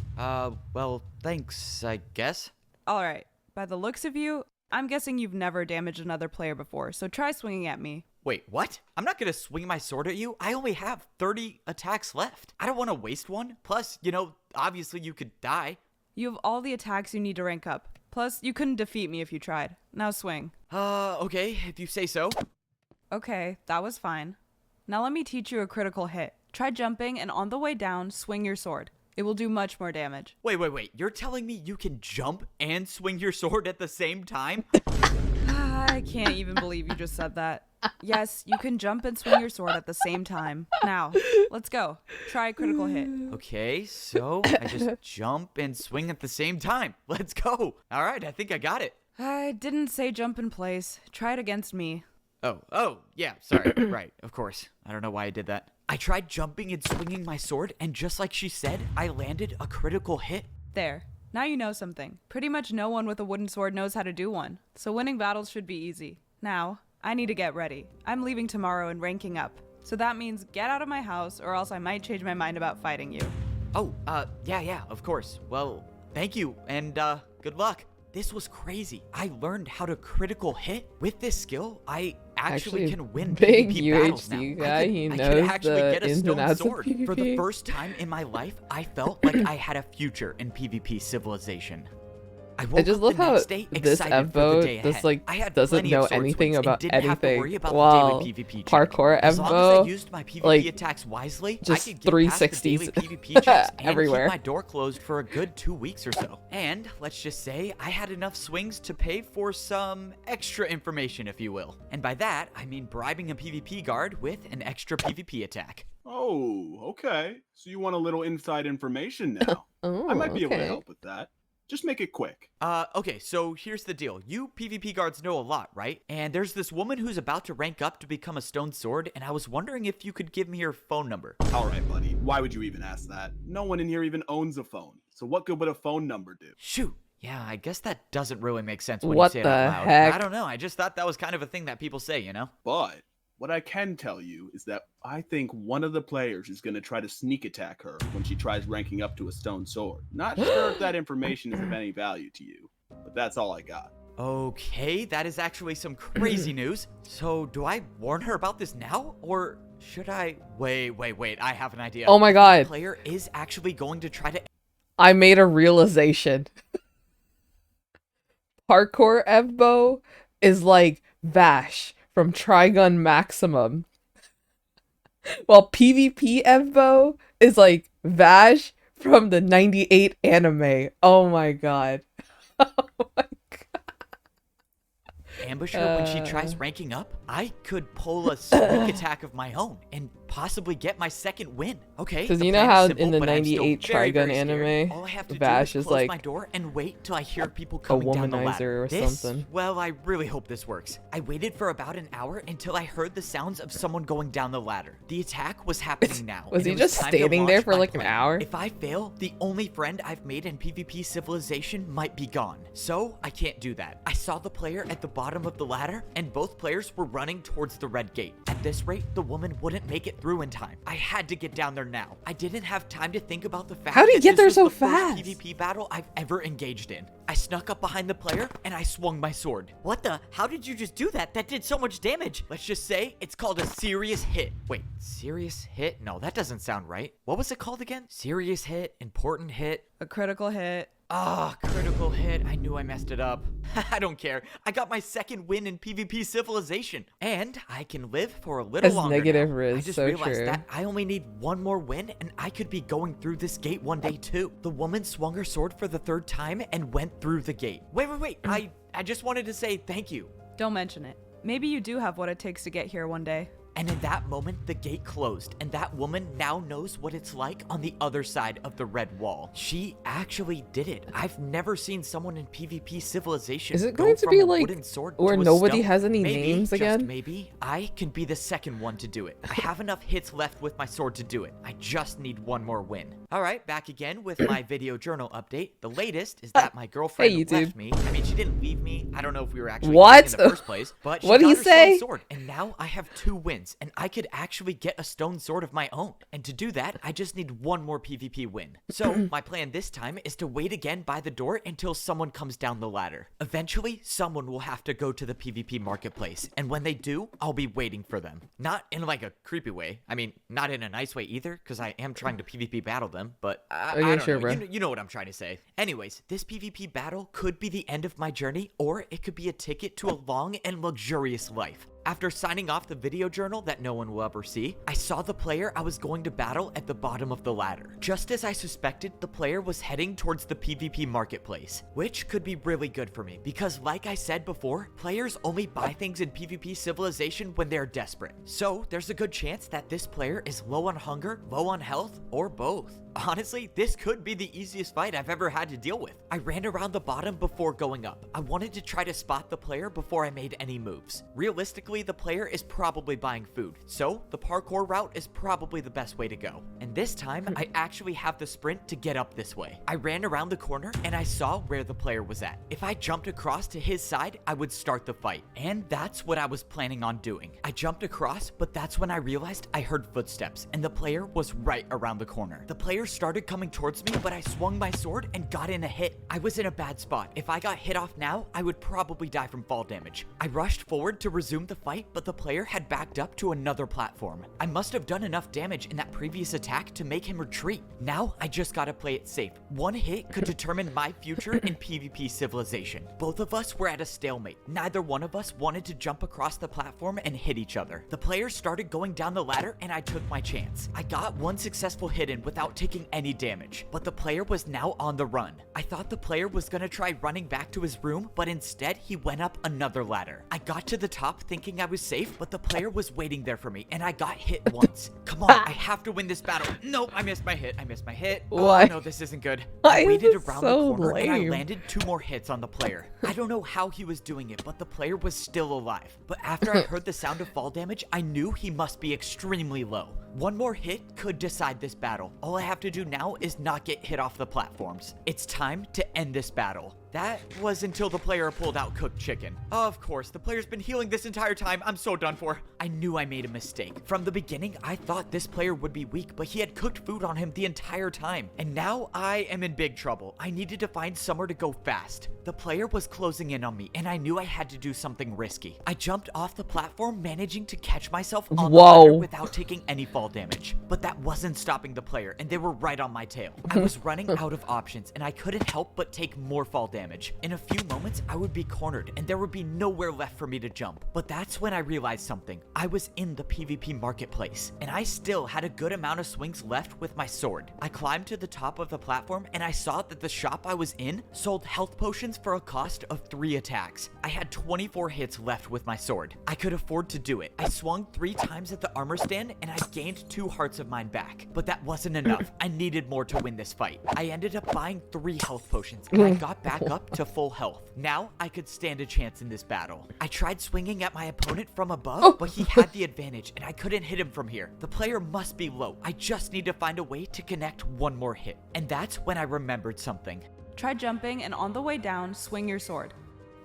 well, thanks, I guess. All right. By the looks of you, I'm guessing you've never damaged another player before, so try swinging at me. Wait, what? I'm not gonna swing my sword at you. I only have 30 attacks left. I don't want to waste one. Plus, obviously you could die. You have all the attacks you need to rank up. Plus, you couldn't defeat me if you tried. Now swing. Okay, if you say so. Okay, that was fine. Now let me teach you a critical hit. Try jumping and on the way down, swing your sword. It will do much more damage. Wait. You're telling me you can jump and swing your sword at the same time? I can't even believe you just said that. Yes, you can jump and swing your sword at the same time. Now, let's go. Try a critical hit. Okay, so I just jump and swing at the same time. Let's go. All right, I think I got it. I didn't say jump in place. Try it against me. Oh, yeah, sorry. Right, of course. I don't know why I did that. I tried jumping and swinging my sword, and just like she said, I landed a critical hit. There. Now you know something. Pretty much no one with a wooden sword knows how to do one. So winning battles should be easy. Now, I need to get ready. I'm leaving tomorrow and ranking up. So that means get out of my house or else I might change my mind about fighting you. Oh, yeah, of course. Well, thank you, and, good luck. This was crazy. I learned how to critical hit. With this skill, I actually can win big PvP battles now. UHC guy, he I could knows actually the get a ins and stone outs of sword. For the PvP. first time in my life, I felt like I had a future in PvP Civilization. I woke just up love the how next day this excited for the day Evo just ahead. like I had doesn't plenty of know sword anything swings and about didn't have to anything, worry about the while daily PvP check. Parkour As long as I Evo, used my PvP like, attacks wisely, just I could get past the 360s daily PvP checks and everywhere. keep my door closed for a good 2 weeks or so. And let's just say I had enough swings to pay for some extra information, if you will. And by that, I mean bribing a PvP guard with an extra PvP attack. Oh, okay. So you want a little inside information now. Oh, I might be able to okay. help with that. Just make it quick. Okay, so here's the deal. You PvP guards know a lot, right? And there's this woman who's about to rank up to become a stone sword, and I was wondering if you could give me her phone number. All right, buddy. Why would you even ask that? No one in here even owns a phone. So what good would a phone number do? Shoot. Yeah, I guess that doesn't really make sense when What you say it out the loud. heck? I don't know. I just thought that was kind of a thing that people say, you know? But what I can tell you is that I think one of the players is going to try to sneak attack her when she tries ranking up to a stone sword. Not sure if that information is of any value to you, but that's all I got. Okay, that is actually some crazy news. So, do I warn her about this now? Or should I... Wait. I have an idea. Oh my god. The player is actually going to try to... I made a realization. Parkour Evo is like Vash from Trigun Maximum. While PvP Evo is like Vash from the 98 anime. Oh my god. Oh my ambush her when she tries ranking up, I could pull a sneak attack of my own and possibly get my second win. Okay. Because the you know plan is how simple, in the but I'm still 98 very, Trigun very scared. anime, All I have to Vash do is is close like my door and wait till I hear people a coming down the ladder. womanizer or This, something. well, I really hope this works. I waited for about an hour until I heard the sounds of someone going down the ladder. The attack was happening now. Was and he it just time to standing there launch for my like an plan. hour? If I fail, the only friend I've made in PvP Civilization might be gone. So, I can't do that. I saw the player at the bottom of the ladder, and both players were running towards the red gate. At this rate, the woman wouldn't make it through in time. I had to get down there now. I didn't have time to think about the fact How'd he that get this there was so the first fast? PvP battle I've ever engaged in. I snuck up behind the player and I swung my sword. What the? How did you just do that? That did so much damage. Let's just say it's called a serious hit. Wait, serious hit? No, that doesn't sound right. What was it called again? Serious hit, important hit. A critical hit. Ah, critical hit. I knew I messed it up. I don't care. I got my second win in PvP Civilization. And I can live for a little His longer negative now. riz, I just so realized true. that I only need one more win and I could be going through this gate one day too. The woman swung her sword for the third time and went through the gate. Wait. I just wanted to say thank you. Don't mention it. Maybe you do have what it takes to get here one day. And in that moment, the gate closed, and that woman now knows what it's like on the other side of the red wall. She actually did it. I've never seen someone in PvP Civilization Is it go going to from be a like wooden sword where to a nobody stone. has any Maybe, names just again? maybe, I can be the second one to do it. I have enough hits left with my sword to do it. I just need one more win. All right, back again with my video journal update. The latest is that my girlfriend Hey, YouTube. left me. I mean, she didn't leave me. I don't know if we were actually What? dating in the first place, but she What'd got he her say? stone sword, and now I have 2 wins, and I could actually get a stone sword of my own. And to do that, I just need one more PvP win. So my plan this time is to wait again by the door until someone comes down the ladder. Eventually, someone will have to go to the PvP marketplace, and when they do, I'll be waiting for them. Not in like a creepy way. I mean, not in a nice way either, because I am trying to PvP battle them, but I don't sure, know. bro. You know what I'm trying to say. Anyways, this PvP battle could be the end of my journey, or it could be a ticket to a long and luxurious life. After signing off the video journal that no one will ever see, I saw the player I was going to battle at the bottom of the ladder. Just as I suspected, the player was heading towards the PvP marketplace, which could be really good for me because like I said before, players only buy things in PvP Civilization when they're desperate. So there's a good chance that this player is low on hunger, low on health, or both. Honestly, this could be the easiest fight I've ever had to deal with. I ran around the bottom before going up. I wanted to try to spot the player before I made any moves. Realistically, the player is probably buying food, so the parkour route is probably the best way to go. And this time, I actually have the sprint to get up this way. I ran around the corner and I saw where the player was at. If I jumped across to his side, I would start the fight. And that's what I was planning on doing. I jumped across, but that's when I realized I heard footsteps and the player was right around the corner. The player started coming towards me, but I swung my sword and got in a hit. I was in a bad spot. If I got hit off now, I would probably die from fall damage. I rushed forward to resume the fight, but the player had backed up to another platform. I must have done enough damage in that previous attack to make him retreat. Now I just gotta play it safe. One hit could determine my future in PvP Civilization. Both of us were at a stalemate. Neither one of us wanted to jump across the platform and hit each other. The player started going down the ladder and I took my chance. I got one successful hit in without taking any damage, but the player was now on the run. I thought the player was gonna try running back to his room, but instead he went up another ladder. I got to the top thinking I was safe, but the player was waiting there for me and I got hit once. Come on, I have to win this battle. Nope, I missed my hit. Why? Oh, no, this isn't good. Why I is waited this around so the corner and I lame? landed 2 more hits on the player. I don't know how he was doing it, but the player was still alive. But after I heard the sound of fall damage, I knew he must be extremely low. One more hit could decide this battle. All I have to do now is not get hit off the platforms. It's time to end this battle. That was until the player pulled out cooked chicken. Of course, the player's been healing this entire time. I'm so done for. I knew I made a mistake. From the beginning, I thought this player would be weak, but he had cooked food on him the entire time. And now I am in big trouble. I needed to find somewhere to go fast. The player was closing in on me, and I knew I had to do something risky. I jumped off the platform, managing to catch myself on the ladder without taking any fall damage. But that wasn't stopping the player, and they were right on my tail. I was running out of options, and I couldn't help but take more fall damage. In a few moments, I would be cornered, and there would be nowhere left for me to jump. But that's when I realized something. I was in the PvP marketplace, and I still had a good amount of swings left with my sword. I climbed to the top of the platform, and I saw that the shop I was in sold health potions for a cost of 3 attacks. I had 24 hits left with my sword. I could afford to do it. I swung 3 times at the armor stand, and I gained 2 hearts of mine back. But that wasn't enough. I needed more to win this fight. I ended up buying 3 health potions, and I got back up to full health. Now I could stand a chance in this battle. I tried swinging at my opponent from above, but he had the advantage, and I couldn't hit him from here. The player must be low. I just need to find a way to connect one more hit. And that's when I remembered something. Try jumping and on the way down, swing your sword.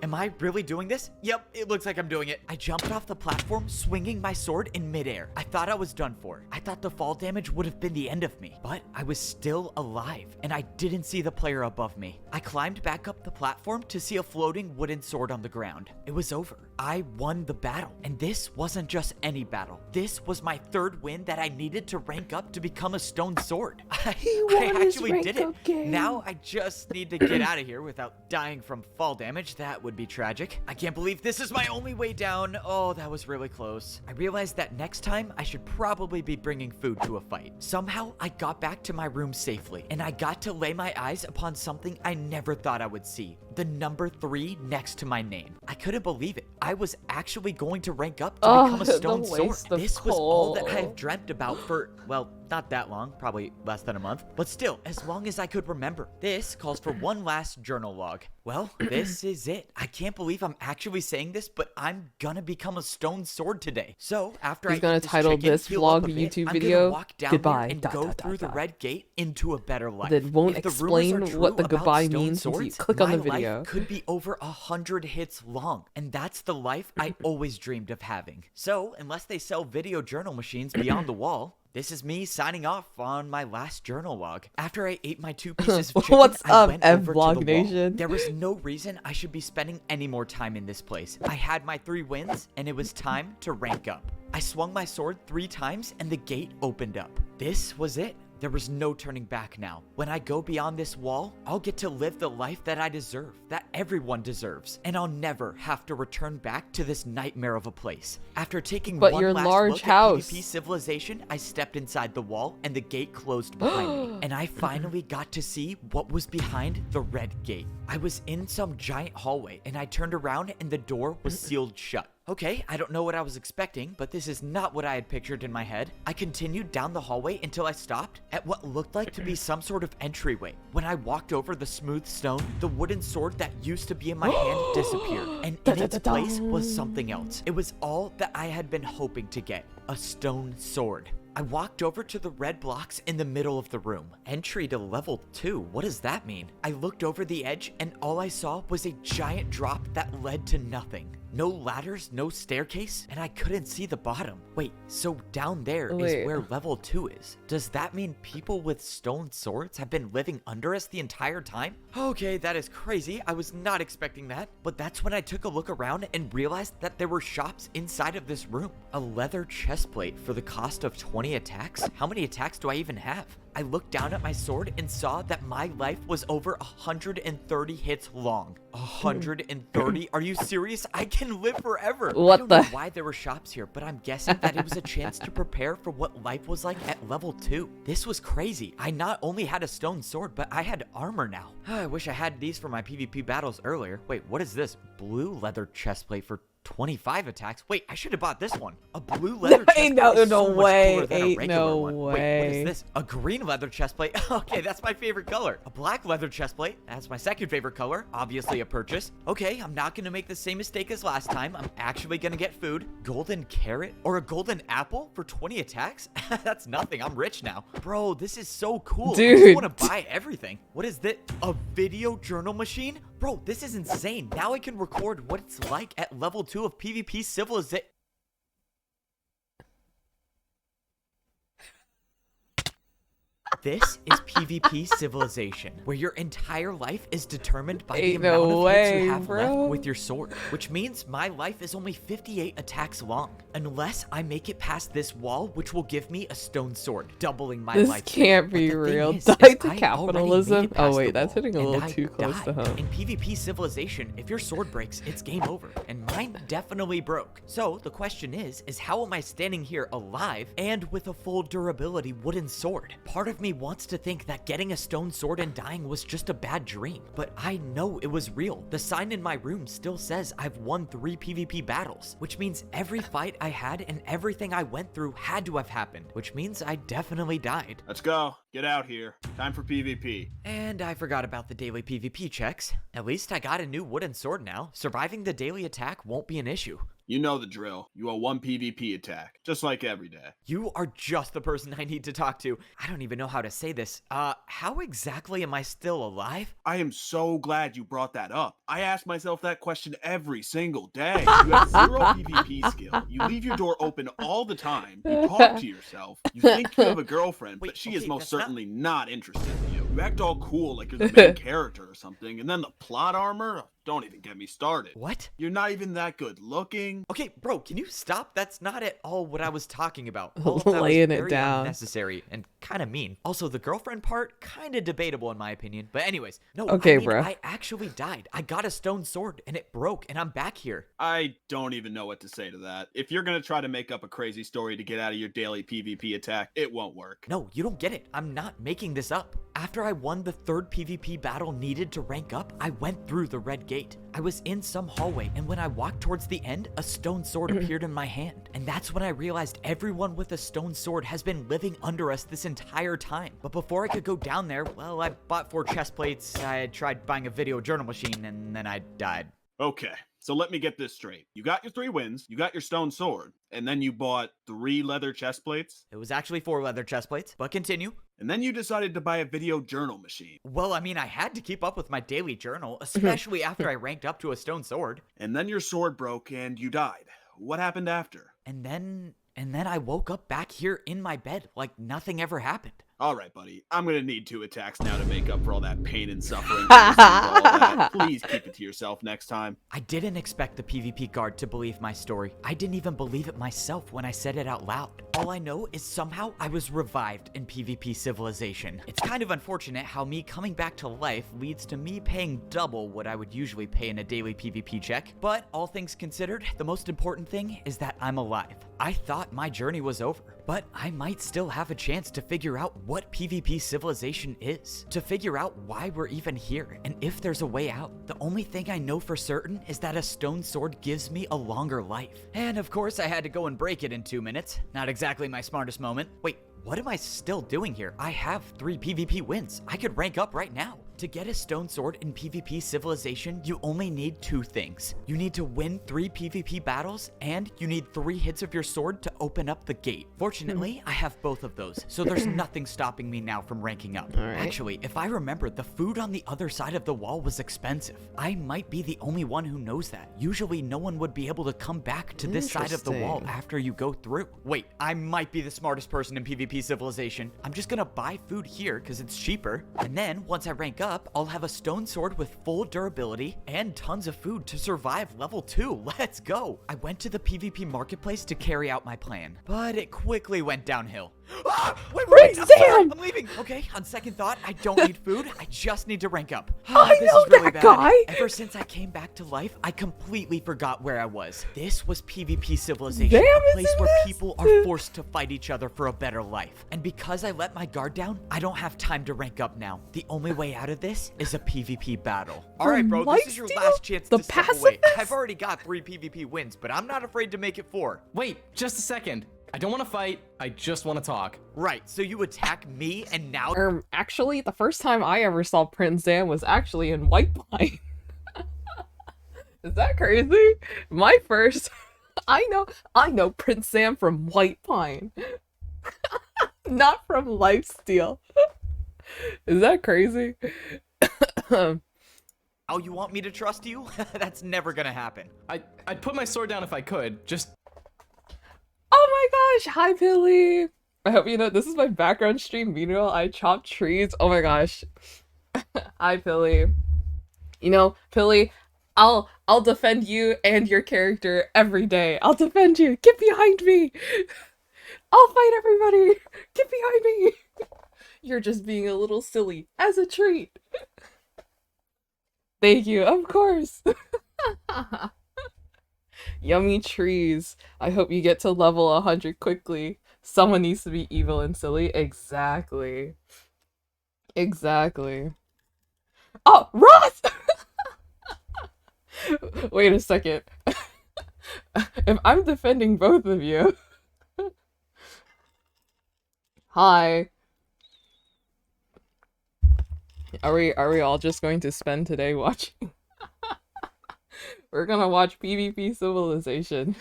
Am I really doing this? Yep, it looks like I'm doing it. I jumped off the platform, swinging my sword in midair. I thought I was done for. I thought the fall damage would have been the end of me, but I was still alive, and I didn't see the player above me. I climbed back up the platform to see a floating wooden sword on the ground. It was over. I won the battle, and this wasn't just any battle. This was my third win that I needed to rank up to become a stone sword. I actually did it. Now I just need to get out of here without dying from fall damage. That would be tragic. I can't believe this is my only way down. Oh, that was really close. I realized that next time I should probably be bringing food to a fight. Somehow I got back to my room safely, and I got to lay my eyes upon something I never thought I would see. The number 3 next to my name. I couldn't believe it. I was actually going to rank up to become a stone sword. This was all that I have dreamt about for, well, not that long, probably less than a month, but still, as long as I could remember. This calls for one last journal log. Well, this is it. I can't believe I'm actually saying this, but I'm gonna become a stone sword today. So after He's gonna title this vlog YouTube video, walk down goodbye, and go through the red gate into a better life. That won't If the rumors are explain true what the about goodbye stone means until you swords, click on the my video. life could be over 100 hits long, and that's the life I always dreamed of having. So unless they sell video journal machines beyond the wall, this is me signing off on my last journal log. After I ate my 2 pieces of chicken, What's I up, went over to the Vlog wall. Nation? There was no reason I should be spending any more time in this place. I had my 3 wins, and it was time to rank up. I swung my sword 3 times, and the gate opened up. This was it. There was no turning back now. When I go beyond this wall, I'll get to live the life that I deserve, that everyone deserves, and I'll never have to return back to this nightmare of a place. After taking one your last large look house. at PvP Civilization, I stepped inside the wall and the gate closed behind me, and I finally got to see what was behind the red gate. I was in some giant hallway, and I turned around and the door was sealed shut. Okay, I don't know what I was expecting, but this is not what I had pictured in my head. I continued down the hallway until I stopped at what looked like to be some sort of entryway. When I walked over the smooth stone, the wooden sword that used to be in my hand disappeared, and in its place was something else. It was all that I had been hoping to get, a stone sword. I walked over to the red blocks in the middle of the room. Entry to level 2, what does that mean? I looked over the edge and all I saw was a giant drop that led to nothing. No ladders, no staircase, and I couldn't see the bottom. Wait, so down there is where level 2 is. Does that mean people with stone swords have been living under us the entire time? Okay, that is crazy. I was not expecting that. But that's when I took a look around and realized that there were shops inside of this room. A leather chest plate for the cost of 20 attacks? How many attacks do I even have? I looked down at my sword and saw that my life was over 130 hits long. 130? Are you serious? I can live forever. I don't know why there were shops here, but I'm guessing that it was a chance to prepare for what life was like at level 2. This was crazy. I not only had a stone sword, but I had armor now. I wish I had these for my PvP battles earlier. Wait, what is this? Blue leather chestplate for 25 attacks. Wait, I should have bought this one. A blue leather chestplate is so much cooler than a regular one. Wait, what is this? A green leather chestplate. Okay, that's my favorite color. A black leather chestplate. That's my second favorite color. Obviously a purchase. Okay, I'm not gonna make the same mistake as last time. I'm actually gonna get food. Golden carrot or a golden apple for 20 attacks? That's nothing. I'm rich now. Bro, this is so cool. Dude. I just want to buy everything. What is this? A video journal machine? Bro, this is insane. Now I can record what it's like at level 2 of PvP Civilization. This is PvP Civilization, where your entire life is determined by the amount of hits you have left with your sword, which means my life is only 58 attacks long, unless I make it past this wall, which will give me a stone sword, doubling my life. This can't be real. Die to capitalism. Oh wait, that's hitting a little too close to home. In PvP Civilization, if your sword breaks, it's game over, and mine definitely broke. So the question is how am I standing here alive and with a full durability wooden sword? Part of me wants to think that getting a stone sword and dying was just a bad dream, but I know it was real. The sign in my room still says I've won 3 PvP battles, which means every fight I had and everything I went through had to have happened, which means I definitely died. Let's go. Get out here. Time for PvP. And I forgot about the daily PvP checks. At least I got a new wooden sword now. Surviving the daily attack won't be an issue. You know the drill. You owe 1 PvP attack, just like every day. You are just the person I need to talk to. I don't even know how to say this. How exactly am I still alive? I am so glad you brought that up. I ask myself that question every single day. You have 0 PvP skill. You leave your door open all the time. You talk to yourself. You think you have a girlfriend, Wait, but she okay, is most that's not- certainly not interested in you. You act all cool like you're the main character or something, and then the plot armor? Don't even get me started. What? You're not even that good looking. Okay, bro, can you stop? That's not at all what I was talking about. All of that was Laying it very down. unnecessary and kind of mean. Also, the girlfriend part, kind of debatable in my opinion. But anyways, no, Okay, I mean, bruh. I actually died. I got a stone sword and it broke and I'm back here. I don't even know what to say to that. If you're gonna try to make up a crazy story to get out of your daily PvP attack, it won't work. No, you don't get it. I'm not making this up. After I won the 3rd PvP battle needed to rank up, I went through the red gate. I was in some hallway, and when I walked towards the end, a stone sword appeared in my hand. And that's when I realized everyone with a stone sword has been living under us this entire time. But before I could go down there, well, I bought 4 chest plates, I tried buying a video journal machine, and then I died. Okay, so let me get this straight. You got your 3 wins, you got your stone sword, and then you bought 3 leather chest plates, It was actually 4 leather chest plates, but continue. and then you decided to buy a video journal machine. Well, I mean, I had to keep up with my daily journal, especially after I ranked up to a stone sword. And then your sword broke and you died. What happened after? And then I woke up back here in my bed like nothing ever happened. Alright, buddy. I'm gonna need 2 attacks now to make up for all that pain and suffering. That you received all that. Please keep it to yourself next time. I didn't expect the PvP guard to believe my story. I didn't even believe it myself when I said it out loud. All I know is somehow I was revived in PvP Civilization. It's kind of unfortunate how me coming back to life leads to me paying double what I would usually pay in a daily PvP check. But all things considered, the most important thing is that I'm alive. I thought my journey was over, but I might still have a chance to figure out what PvP Civilization is, to figure out why we're even here, and if there's a way out. The only thing I know for certain is that a stone sword gives me a longer life. And of course I had to go and break it in 2 minutes. Not exactly my smartest moment. Wait, what am I still doing here? I have 3 PvP wins. I could rank up right now. To get a stone sword in PvP Civilization, you only need 2 things. You need to win 3 PvP battles, and you need 3 hits of your sword to open up the gate. Fortunately, I have both of those, so there's nothing stopping me now from ranking up. All right. Actually, if I remember, the food on the other side of the wall was expensive. I might be the only one who knows that. Usually, no one would be able to come back to this side of the wall Interesting. after you go through. Wait, I might be the smartest person in PvP Civilization. I'm just gonna buy food here because it's cheaper, and then once I rank up, I'll have a stone sword with full durability and tons of food to survive level 2. Let's go! I went to the PvP marketplace to carry out my plan, but it quickly went downhill. Ah! Wait, Prince I'm sorry, Sam! I'm leaving. Okay, on second thought, I don't need food. I just need to rank up. I This know is really that bad. guy. Ever since I came back to life, I completely forgot where I was. This was PvP Civilization, Damn, a place isn't where this? people are forced to fight each other for a better life. And because I let my guard down, I don't have time to rank up now. The only way out of this is a PvP battle. All right, bro, this is your lifesteal? last chance The to step away. pacifist? I've already got 3 PvP wins, but I'm not afraid to make it 4. Wait, just a second. I don't want to fight. I just want to talk. Right, so you attack me and now Actually, the first time I ever saw Prince Sam was actually in White Pine. Is that crazy? My first... I know Prince Sam from White Pine. Not from Lifesteal. Is that crazy? Oh, you want me to trust you? That's never gonna happen. I'd put my sword down if I could. Just Oh my gosh, hi Billy. I hope you know this is my background stream. Meanwhile, I chop trees. Oh my gosh. Hi Billy. You know, Billy, I'll defend you and your character every day. I'll defend you. Get behind me. I'll fight everybody. Get behind me. You're just being a little silly as a treat. Thank you. Of course. Yummy trees. I hope you get to level 100 quickly. Someone needs to be evil and silly. Exactly. Exactly. Oh, Ross! Wait a second. If I'm defending both of you... Hi. Are we all just going to spend today watching? We're gonna watch PvP Civilization.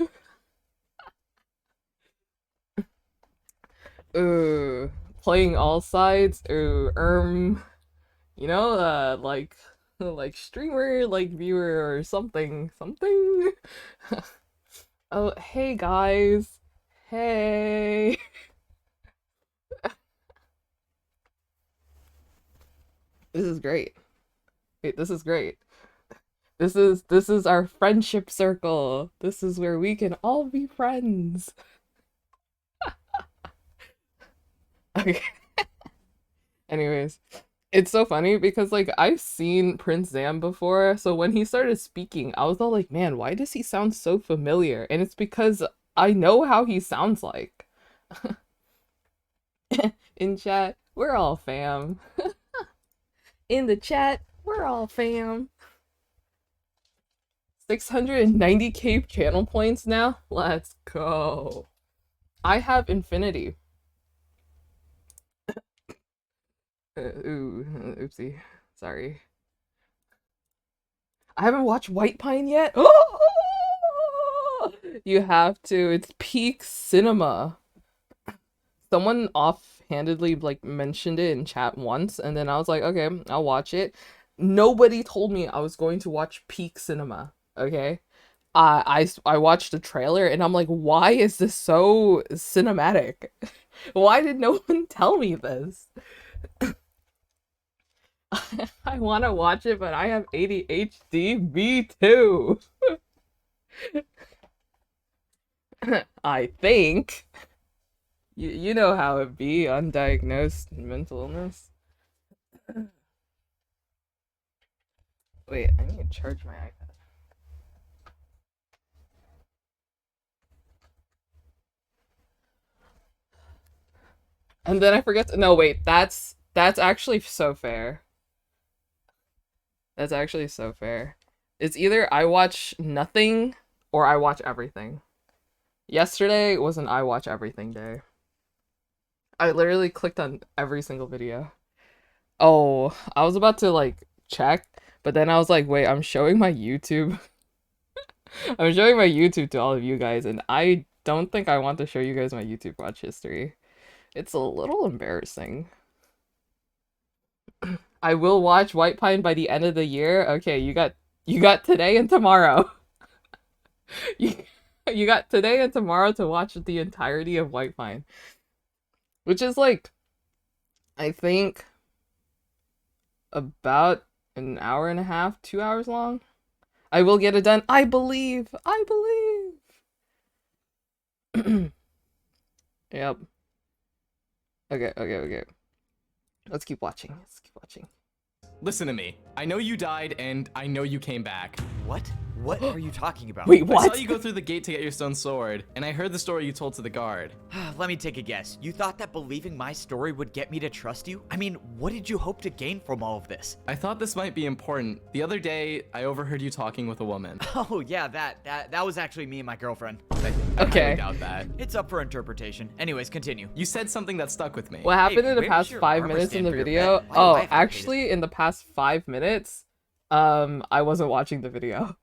Ooh, playing all sides. Ooh, you know, like streamer, like viewer or something, something. Oh, hey guys. Hey. This is great. Wait, this is great. This is our friendship circle. This is where we can all be friends. Okay. Anyways, it's so funny because like I've seen Prince Zam before, so when he started speaking, I was all like, man, why does he sound so familiar? And it's because I know how he sounds like. In chat, we're all fam. In the chat, we're all fam. 690k channel points now. Let's go. I have infinity. Oopsie. Sorry. I haven't watched White Pine yet. You have to. It's peak cinema. Someone offhandedly like mentioned it in chat once, and then I was like, okay, I'll watch it. Nobody told me I was going to watch peak cinema. Okay, I watched the trailer and I'm like, why is this so cinematic? Why did no one tell me this? I want to watch it, but I have ADHD. Me too. I think. You know how it be, undiagnosed mental illness. Wait, I need to charge my iPad. And then I forget to, no wait, that's actually so fair. That's actually so fair. It's either I watch nothing or I watch everything. Yesterday was an I watch everything day. I literally clicked on every single video. Oh, I was about to like check, but then I was like, wait, I'm showing my YouTube. I'm showing my YouTube to all of you guys, and I don't think I want to show you guys my YouTube watch history. It's a little embarrassing. I will watch White Pine by the end of the year. Okay, you got today and tomorrow. You got today and tomorrow to watch the entirety of White Pine. Which is like, I think, about an hour and a half, 2 hours long. I will get it done. I believe. I believe. Yep. Okay. Let's keep watching. Listen to me. I know you died, and I know you came back. What? What are you talking about? Wait, I what? saw you go through the gate to get your stone sword, and I heard the story you told to the guard. Let me take a guess. You thought that believing my story would get me to trust you? I mean, what did you hope to gain from all of this? I thought this might be important. The other day, I overheard you talking with a woman. Oh yeah, that was actually me and my girlfriend. I Okay. highly doubt that. It's up for interpretation. Anyways, continue. You said something that stuck with me. What happened in the where past does your 5 armor minutes in stand the for your video? bed? Why do I Oh, have to pay actually, in the past 5 minutes, I wasn't watching the video.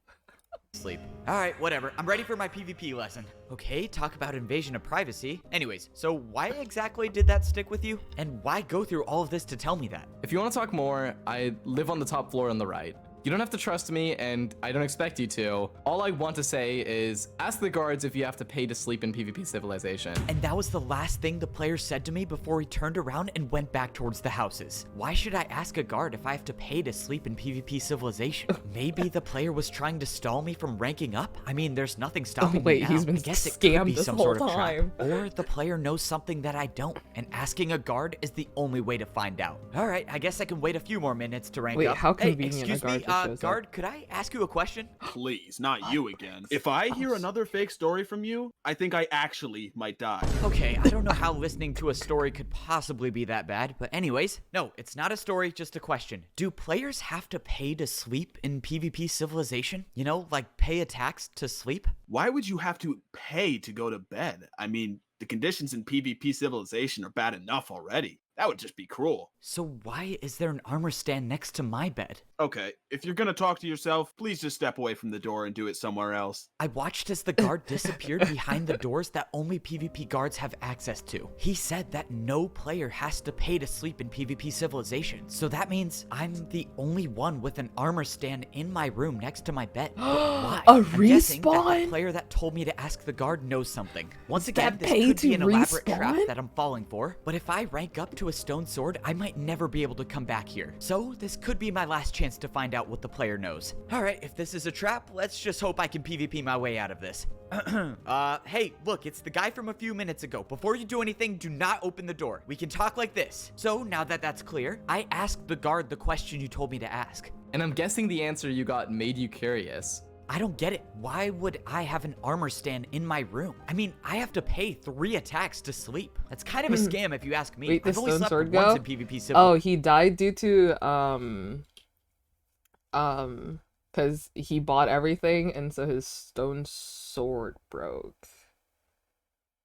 Sleep. Alright, whatever. I'm ready for my PvP lesson. Okay, talk about invasion of privacy. Anyways, so why exactly did that stick with you? And why go through all of this to tell me that? If you want to talk more, I live on the top floor on the right. You don't have to trust me, and I don't expect you to. All I want to say is, ask the guards if you have to pay to sleep in PvP Civilization. And that was the last thing the player said to me before he turned around and went back towards the houses. Why should I ask a guard if I have to pay to sleep in PvP Civilization? Maybe the player was trying to stall me from ranking up? I mean, there's nothing stopping Wait, me now. he's been I guess it could scammed be this some whole sort of trap. time. Or the player knows something that I don't, and asking a guard is the only way to find out. Alright, I guess I can wait a few more minutes to rank Wait, up. how Hey, convenient a excuse guard me, just shows up. guard, could I ask you a question? Please, not you again. If I hear another fake story from you, I think I actually might die. Okay, I don't know how listening to a story could possibly be that bad, but anyways, no, it's not a story, just a question. Do players have to pay to sleep in PvP Civilization? You know, like pay a tax to sleep? Why would you have to pay to go to bed? I mean, the conditions in PvP Civilization are bad enough already. That would just be cruel. So why is there an armor stand next to my bed? Okay, if you're gonna talk to yourself, please just step away from the door and do it somewhere else. I watched as the guard disappeared behind the doors that only PvP guards have access to. He said that no player has to pay to sleep in PvP Civilization. So that means I'm the only one with an armor stand in my room next to my bed. But why? A I'm guessing that the respawn? player that told me to ask the guard knows something. Once again, that this pay could to be an elaborate respawn? trap that I'm falling for. But if I rank up to a stone sword, I might never be able to come back here. So this could be my last chance to find out what the player knows. Alright, if this is a trap, let's just hope I can PvP my way out of this. Hey, look, it's the guy from a few minutes ago. Before you do anything, do not open the door. We can talk like this. So, now that that's clear, I asked the guard the question you told me to ask. And I'm guessing the answer you got made you curious. I don't get it. Why would I have an armor stand in my room? I mean, I have to pay 3 attacks to sleep. That's kind of a scam if you ask me. Wait, the I've only stone slept sword once go? in PvP Civil. Oh, he died due to because he bought everything and so his stone sword broke.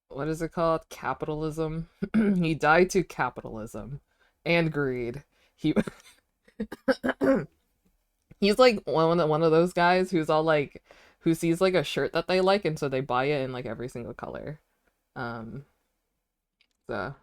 What is it called? Capitalism. He died to capitalism and greed. He he's like one of those guys who's all like who sees like a shirt that they like and so they buy it in like every single color. So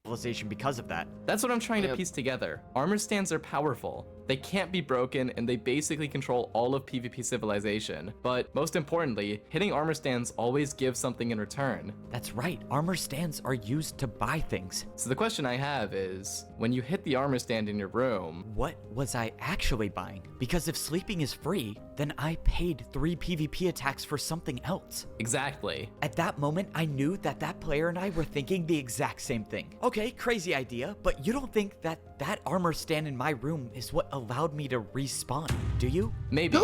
Civilization because of that. That's what I'm trying to Yep. piece together. Armor stands are powerful. They can't be broken, and they basically control all of PvP Civilization. But most importantly, hitting armor stands always gives something in return. That's right. Armor stands are used to buy things. So the question I have is, when you hit the armor stand in your room, What was I actually buying? Because if sleeping is free, then I paid 3 PvP attacks for something else. exactly. At that moment, I knew that that player and I were thinking the exact same thing. Okay, crazy idea, but you don't think that that armor stand in my room is what allowed me to respawn, do you? Maybe.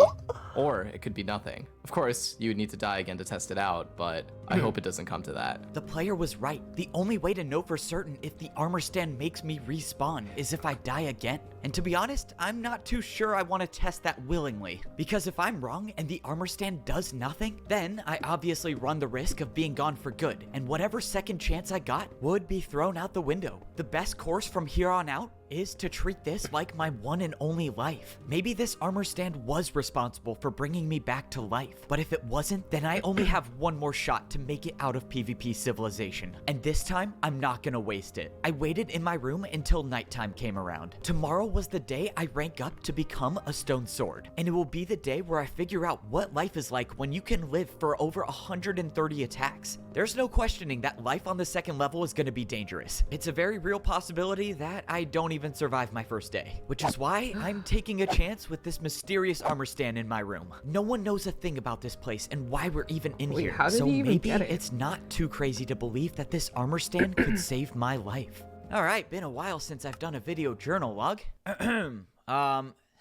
Or it could be nothing. Of course, you would need to die again to test it out, but I hope it doesn't come to that. The player was right. The only way to know for certain if the armor stand makes me respawn is if I die again. And to be honest, I'm not too sure I want to test that willingly. Because if I'm wrong and the armor stand does nothing, then I obviously run the risk of being gone for good, and whatever second chance I got would be thrown out the window. The best course from here on out is to treat this like my one and only life. Maybe this armor stand was responsible for bringing me back to life, but if it wasn't, then I only have one more shot to make it out of PvP Civilization. And this time, I'm not gonna waste it. I waited in my room until nighttime came around. Tomorrow was the day I rank up to become a stone sword, and it will be the day where I figure out what life is like when you can live for over 130 attacks. There's no questioning that life on the second level is gonna be dangerous. It's a very real possibility that I don't even survive my first day, which is why I'm taking a chance with this mysterious armor stand in my room. No one knows a thing about this place and why we're even in Wait, here, how did so he even maybe get it? it's not too crazy to believe that this armor stand could save my life. Alright, been a while since I've done a video journal log.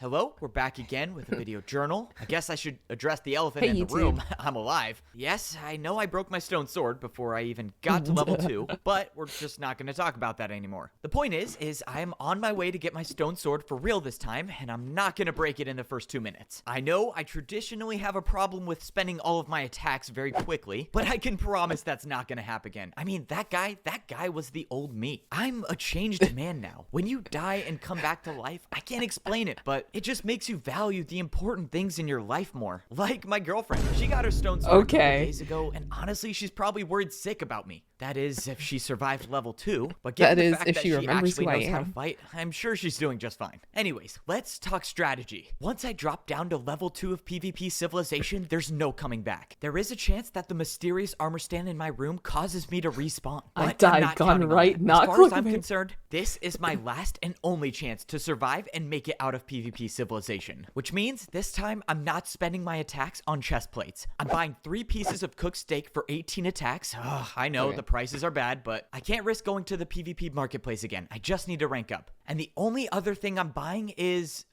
Hello, we're back again with a video journal. I guess I should address the elephant Hey, in the YouTube. room. I'm alive. Yes, I know I broke my stone sword before I even got to level 2, but we're just not going to talk about that anymore. The point is I'm on my way to get my stone sword for real this time, and I'm not going to break it in the first 2 minutes. I know I traditionally have a problem with spending all of my attacks very quickly, but I can promise that's not going to happen again. I mean, that guy was the old me. I'm a changed man now. When you die and come back to life, I can't explain it, but it just makes you value the important things in your life more. Like my girlfriend. She got her stone sword a couple Okay. days ago, and honestly, she's probably worried sick about me. That is, if she survived level 2. But given That the is, fact if that she remembers actually who I knows how to am. fight, I'm sure she's doing just fine. Anyways, let's talk strategy. Once I drop down to level 2 of PvP Civilization, there's no coming back. There is a chance that the mysterious armor stand in my room causes me to respawn. I But died, I'm not gone counting on right, that. not As far as I'm clickbait. concerned, this is my last and only chance to survive and make it out of PvP Civilization. Which means this time I'm not spending my attacks on chest plates. I'm buying 3 pieces of cooked steak for 18 attacks. Ugh, I know Okay. the prices are bad, but I can't risk going to the PvP marketplace again. I just need to rank up. And the only other thing I'm buying is,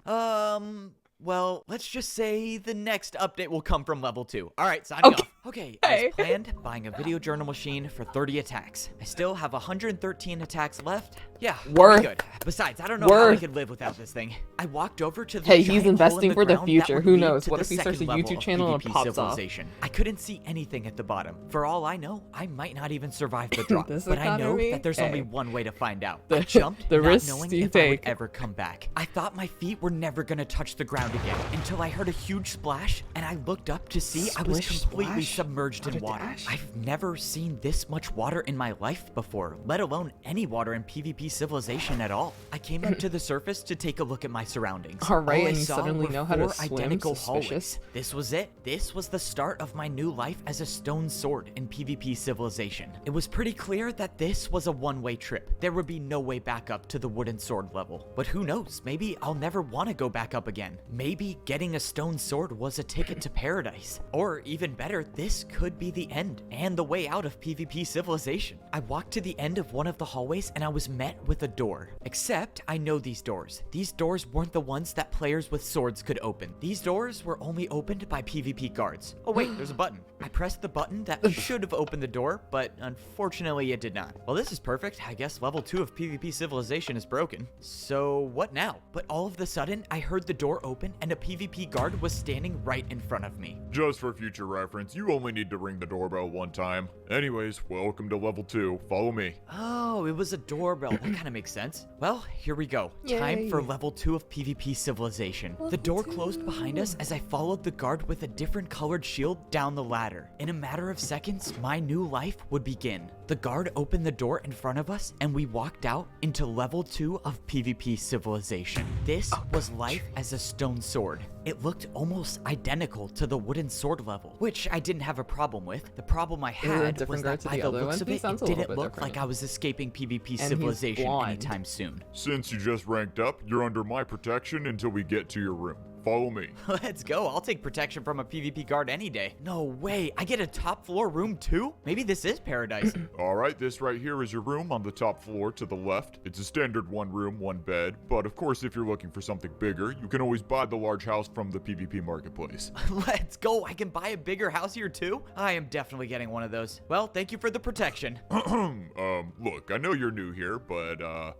well, let's just say the next update will come from level 2. All right, signing off. Okay, as planned, buying a video journal machine for 30 attacks. I still have 113 attacks left. Yeah, Worth. good. Besides, I don't know how I could live without this thing. I walked over to the Hey, giant he's hole in investing for the ground that future. would Who lead knows? to What the if he starts a second level YouTube of channel and PvP pops off? civilization. I couldn't see anything at the bottom. For all I know, I might not even survive the drop. This But I know economy? that there's only Hey. one way to find out. The- I jumped, the not risks knowing you if I would take. ever come back. I thought my feet were never gonna touch the ground again until I heard a huge splash, and I looked up to see I was Splish, completely splash? submerged in Not a water. dash? I've never seen this much water in my life before, let alone any water in PvP civilization at all. I came up to the surface to take a look at my surroundings. All right, I and you saw suddenly were know how to 4 swim? identical Suspicious. hallways. This was it. This was the start of my new life as a stone sword in PvP civilization. It was pretty clear that this was a one-way trip. There would be no way back up to the wooden sword level. But who knows? Maybe I'll never want to go back up again. Maybe getting a stone sword was a ticket to paradise. Or even better, this could be the end and the way out of PvP civilization. I walked to the end of one of the hallways and I was met with a door. Except I know these doors. These doors weren't the ones that players with swords could open. These doors were only opened by PvP guards. Oh wait, there's a button. I pressed the button that should have opened the door, but unfortunately it did not. Well, this is perfect. I guess level 2 of PvP civilization is broken. So what now? But all of a sudden, I heard the door open and a PvP guard was standing right in front of me. Just for future reference, you only need to ring the doorbell one time. Anyways, welcome to level 2. Follow me. Oh, it was a doorbell. That kind of makes sense. Well, here we go. Time for Yay. level 2 of PvP civilization. The door closed behind us as I followed the guard with a different colored shield down the ladder. In a matter of seconds, my new life would begin. The guard opened the door in front of us and we walked out into level 2 of PvP civilization. This was life as a stone sword. It looked almost identical to the wooden sword level, which I didn't have a problem with. The problem I it a had was different guard that to by the the other looks one? of He it, sounds it a little didn't bit look different. like I was escaping PvP he's civilization blonde. anytime soon. Since you just ranked up, you're under my protection until we get to your room. Follow me. Let's go. I'll take protection from a PvP guard any day. No way. I get a top floor room too? Maybe this is paradise. Alright, this right here is your room on the top floor to the left. It's a standard 1 room, 1 bed, but of course if you're looking for something bigger, you can always buy the large house from the PvP marketplace. Let's go. I can buy a bigger house here too? I am definitely getting one of those. Well, thank you for the protection. Look, I know you're new here, but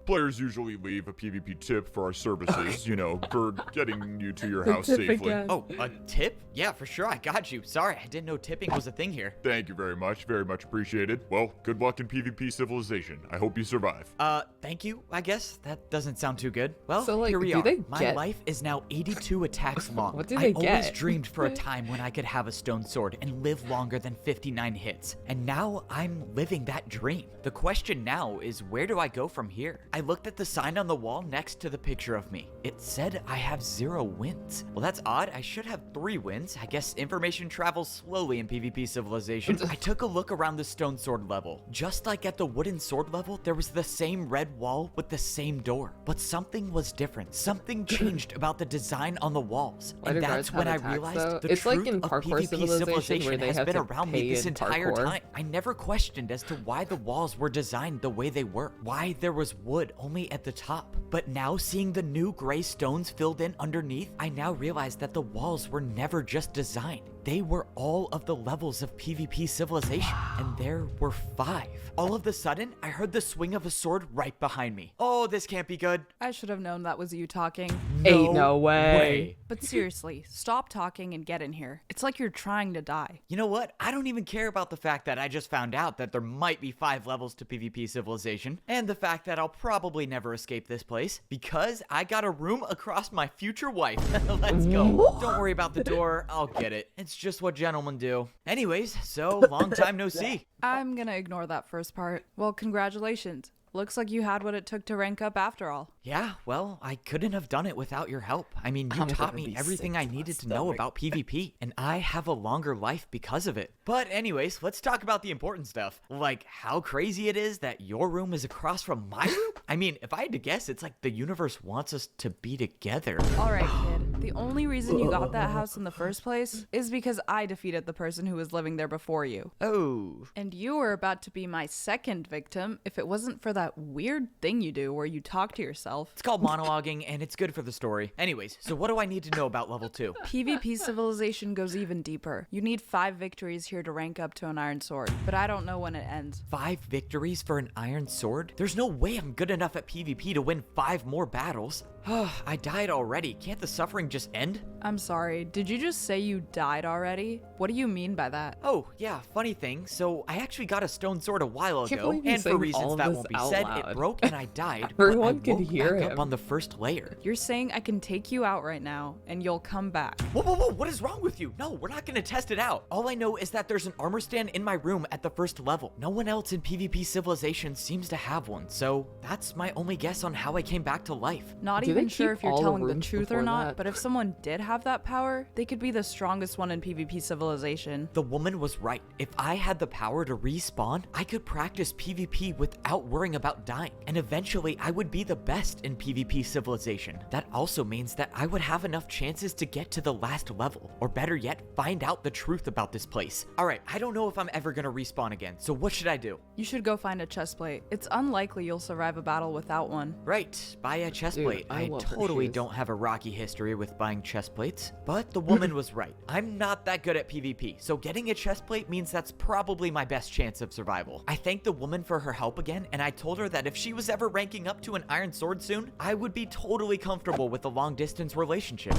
players usually leave a PvP tip for our services, you know, for getting you to your house tip safely. again. Oh, a tip? Yeah, for sure. I got you. Sorry, I didn't know tipping was a thing here. Thank you very much appreciated. Well, good luck in PvP civilization. I hope you survive. Thank you, I guess. That doesn't sound too good. Well, So, like, here we do are. they My get- life is now 82 attacks long. What do I they always get? dreamed for a time when I could have a stone sword and live longer than 59 hits. And now I'm living that dream. The question now is, where do I go from here? I looked at the sign on the wall next to the picture of me. It said I have 0 wins. Well, that's odd. I should have 3 wins. I guess information travels slowly in PvP civilization. I took a look around the stone sword level. Just like at the wooden sword level, there was the same red wall with the same door. But something was different. Something changed about the design on the walls. Why And do that's guards when I have attacks, realized though? the It's truth like in of parkour PvP civilization where civilization they has have been to around me pay this in entire parkour. time. I never questioned as to why the walls were designed the way they were. Why there was wood only at the top. But now seeing the new gray stones filled in underneath, I now realize that the walls were never just designed. They were all of the levels of PvP civilization, and there were 5. All of a sudden, I heard the swing of a sword right behind me. Oh, this can't be good. I should have known that was you talking. Ain't no way. But seriously, stop talking and get in here. It's like you're trying to die. You know what? I don't even care about the fact that I just found out that there might be 5 levels to PvP civilization, and the fact that I'll probably never escape this place, because I got a room across my future wife. Let's go. Don't worry about the door. I'll get it. It's just what gentlemen do. Anyways, so long time no see. I'm gonna ignore that first part. Well, congratulations. Looks like you had what it took to rank up after all. Yeah, well, I couldn't have done it without your help. I mean, you I'm taught gonna me be everything sick I to my needed to know stomach. about PvP, and I have a longer life because of it. But anyways, let's talk about the important stuff. Like how crazy it is that your room is across from my room? I mean, if I had to guess, it's like the universe wants us to be together. All right, kid. The only reason you got that house in the first place is because I defeated the person who was living there before you. Oh. And you were about to be my second victim if it wasn't for that that weird thing you do where you talk to yourself. It's called monologuing, and it's good for the story. Anyways, so what do I need to know about level 2? PvP Civilization goes even deeper. You need 5 victories here to rank up to an Iron Sword, but I don't know when it ends. 5 victories for an Iron Sword? There's no way I'm good enough at PvP to win 5 more battles. I died already. Can't the suffering just end? I'm sorry, did you just say you died already? What do you mean by that? Oh, yeah, funny thing. So, I actually got a stone sword a while Can't ago, believe he's and for saying all reasons of that this won't be out said, loud. it broke and I died. Everyone but I could woke hear back him. up on the first layer. You're saying I can take you out right now, and you'll come back. Whoa, what is wrong with you? No, we're not gonna test it out. All I know is that there's an armor stand in my room at the first level. No one else in PvP Civilization seems to have one, so that's my only guess on how I came back to life. Not Do even they sure keep if you're all the telling the rooms truth or before not, that? but if someone did have that power, they could be the strongest one in PvP Civilization. The woman was right. If I had the power to respawn, I could practice PvP without worrying about dying, and eventually I would be the best in PvP Civilization. That also means that I would have enough chances to get to the last level, or better yet, find out the truth about this place. Alright, I don't know if I'm ever gonna respawn again, so what should I do? You should go find a chestplate. It's unlikely you'll survive a battle without one. Right, buy a chestplate. I I love her totally shoes. don't have a rocky history with buying chestplates, but the woman was right. I'm not that good at PvP, so getting a chestplate means that's probably my best chance of survival. I thanked the woman for her help again, and I told her that if she was ever ranking up to an Iron Sword soon, I would be totally comfortable with a long-distance relationship.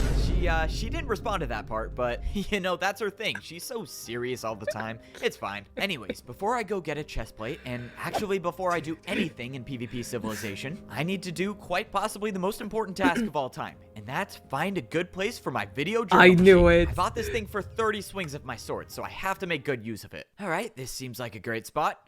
She didn't respond to that part, but, you know, that's her thing. She's so serious all the time. It's fine. Anyways, before I go get a chestplate, and actually before I do anything in PvP Civilization, I need to do quite possibly the most important task of all time, and that's find a good place for my video journal I knew machine. it. I bought this thing for 30 swings of my sword, so I have to make good use of it. Alright, this seems like a great spot.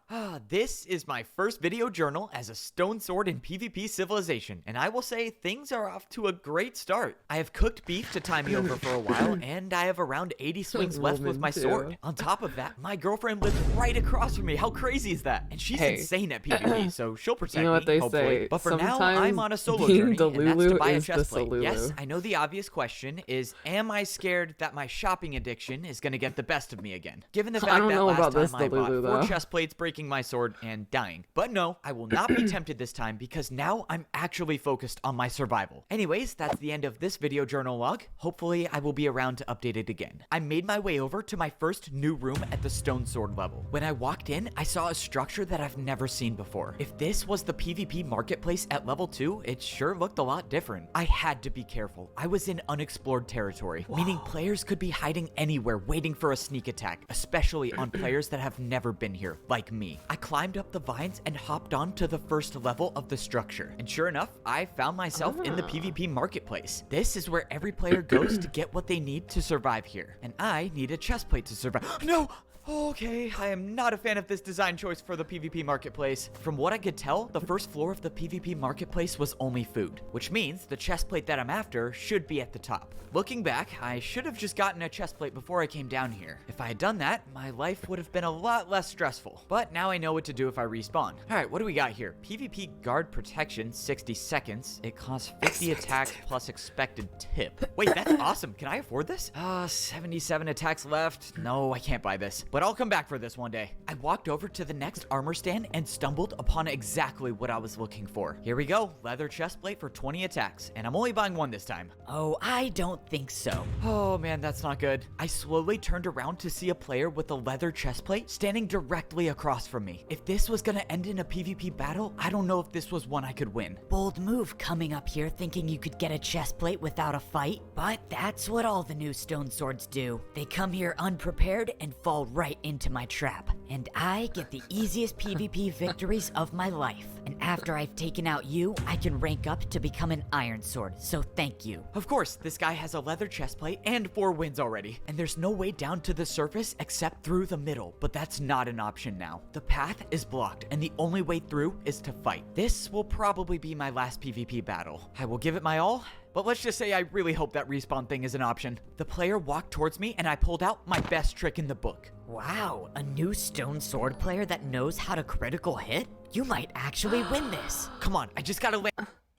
This is my first video journal as a stone sword in PvP Civilization, and I will say things are off to a great start. I have cooked beef to tie me over for a while, and I have around 80 swings left with my Woman, too. sword. On top of that, my girlfriend lives right across from me. How crazy is that? And she's Hey. insane at PvP, so she'll protect You know what me, they hopefully. say, But for now, sometimes I'm on a solo being journey, and that's to Delulu buy a is the chestplate. Yes, Salulu. I know the obvious question is, am I scared that my shopping addiction is going to get the best of me again? Given the I fact don't that know last about time this I bought Delulu, 4 though. chest plates, breaking my sword, and dying. But no, I will not be tempted this time because now I'm actually focused on my survival. Anyways, that's the end of this video journal log. Hopefully, I will be around to update it again. I made my way over to my first new room at the stone sword level. When I walked in, I saw a structure that I've never seen before. If this was the PvP marketplace at level 2, it sure looked a lot different. I had to be careful. I was in unexplored territory, meaning players could be hiding anywhere waiting for a sneak attack, especially on players that have never been here, like me. I climbed up the vines and hopped on to the first level of the structure, and sure enough, I found myself in the PvP marketplace. This is where every player goes to get what they need to survive here, and I need a chestplate to survive. No! Okay, I am not a fan of this design choice for the PvP marketplace. From what I could tell, the first floor of the PvP marketplace was only food, which means the chestplate that I'm after should be at the top. Looking back, I should have just gotten a chestplate before I came down here. If I had done that, my life would have been a lot less stressful. But now I know what to do if I respawn. Alright, what do we got here? PvP guard protection, 60 seconds. It costs 50 attacks plus expected tip. Wait, that's awesome. Can I afford this? 77 attacks left. No, I can't buy this. But I'll come back for this one day. I walked over to the next armor stand and stumbled upon exactly what I was looking for. Here we go, leather chestplate for 20 attacks, and I'm only buying one this time. Oh, I don't think so. Oh man, that's not good. I slowly turned around to see a player with a leather chestplate standing directly across from me. If this was gonna end in a PvP battle, I don't know if this was one I could win. Bold move coming up here thinking you could get a chestplate without a fight, but that's what all the new stone swords do. They come here unprepared and fall right into my trap, and I get the easiest PvP victories of my life. And after I've taken out you, I can rank up to become an iron sword, so thank you. Of course, this guy has a leather chestplate and 4 wins already, and there's no way down to the surface except through the middle, but that's not an option now. The path is blocked, and the only way through is to fight. This will probably be my last PvP battle. I will give it my all, but let's just say I really hope that respawn thing is an option. The player walked towards me, and I pulled out my best trick in the book. Wow, a new stone sword player that knows how to critical hit? You might actually win this. Come on, I just gotta land.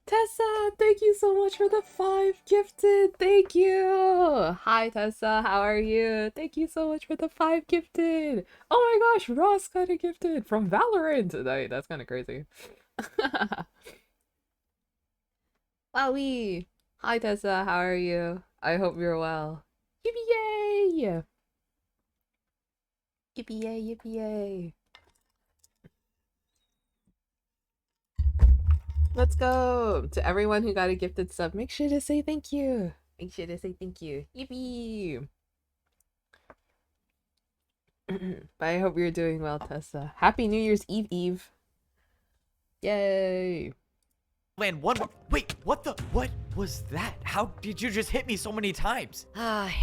Tessa, thank you so much for the 5 gifted. Thank you. Hi, Tessa. How are you? Thank you so much for the 5 gifted. Oh my gosh, Ross got a gifted from Valorant tonight. That's kind of crazy. Wowie! Hi Tessa, how are you? I hope you're well. Yippee yay! Yippee yay, yippee yay. Let's go! To everyone who got a gifted sub, make sure to say thank you. Make sure to say thank you. Yippee! But I hope you're doing well, Tessa. Happy New Year's Eve Eve. Yay! Land one more. Wait, what was that? How did you just hit me so many times?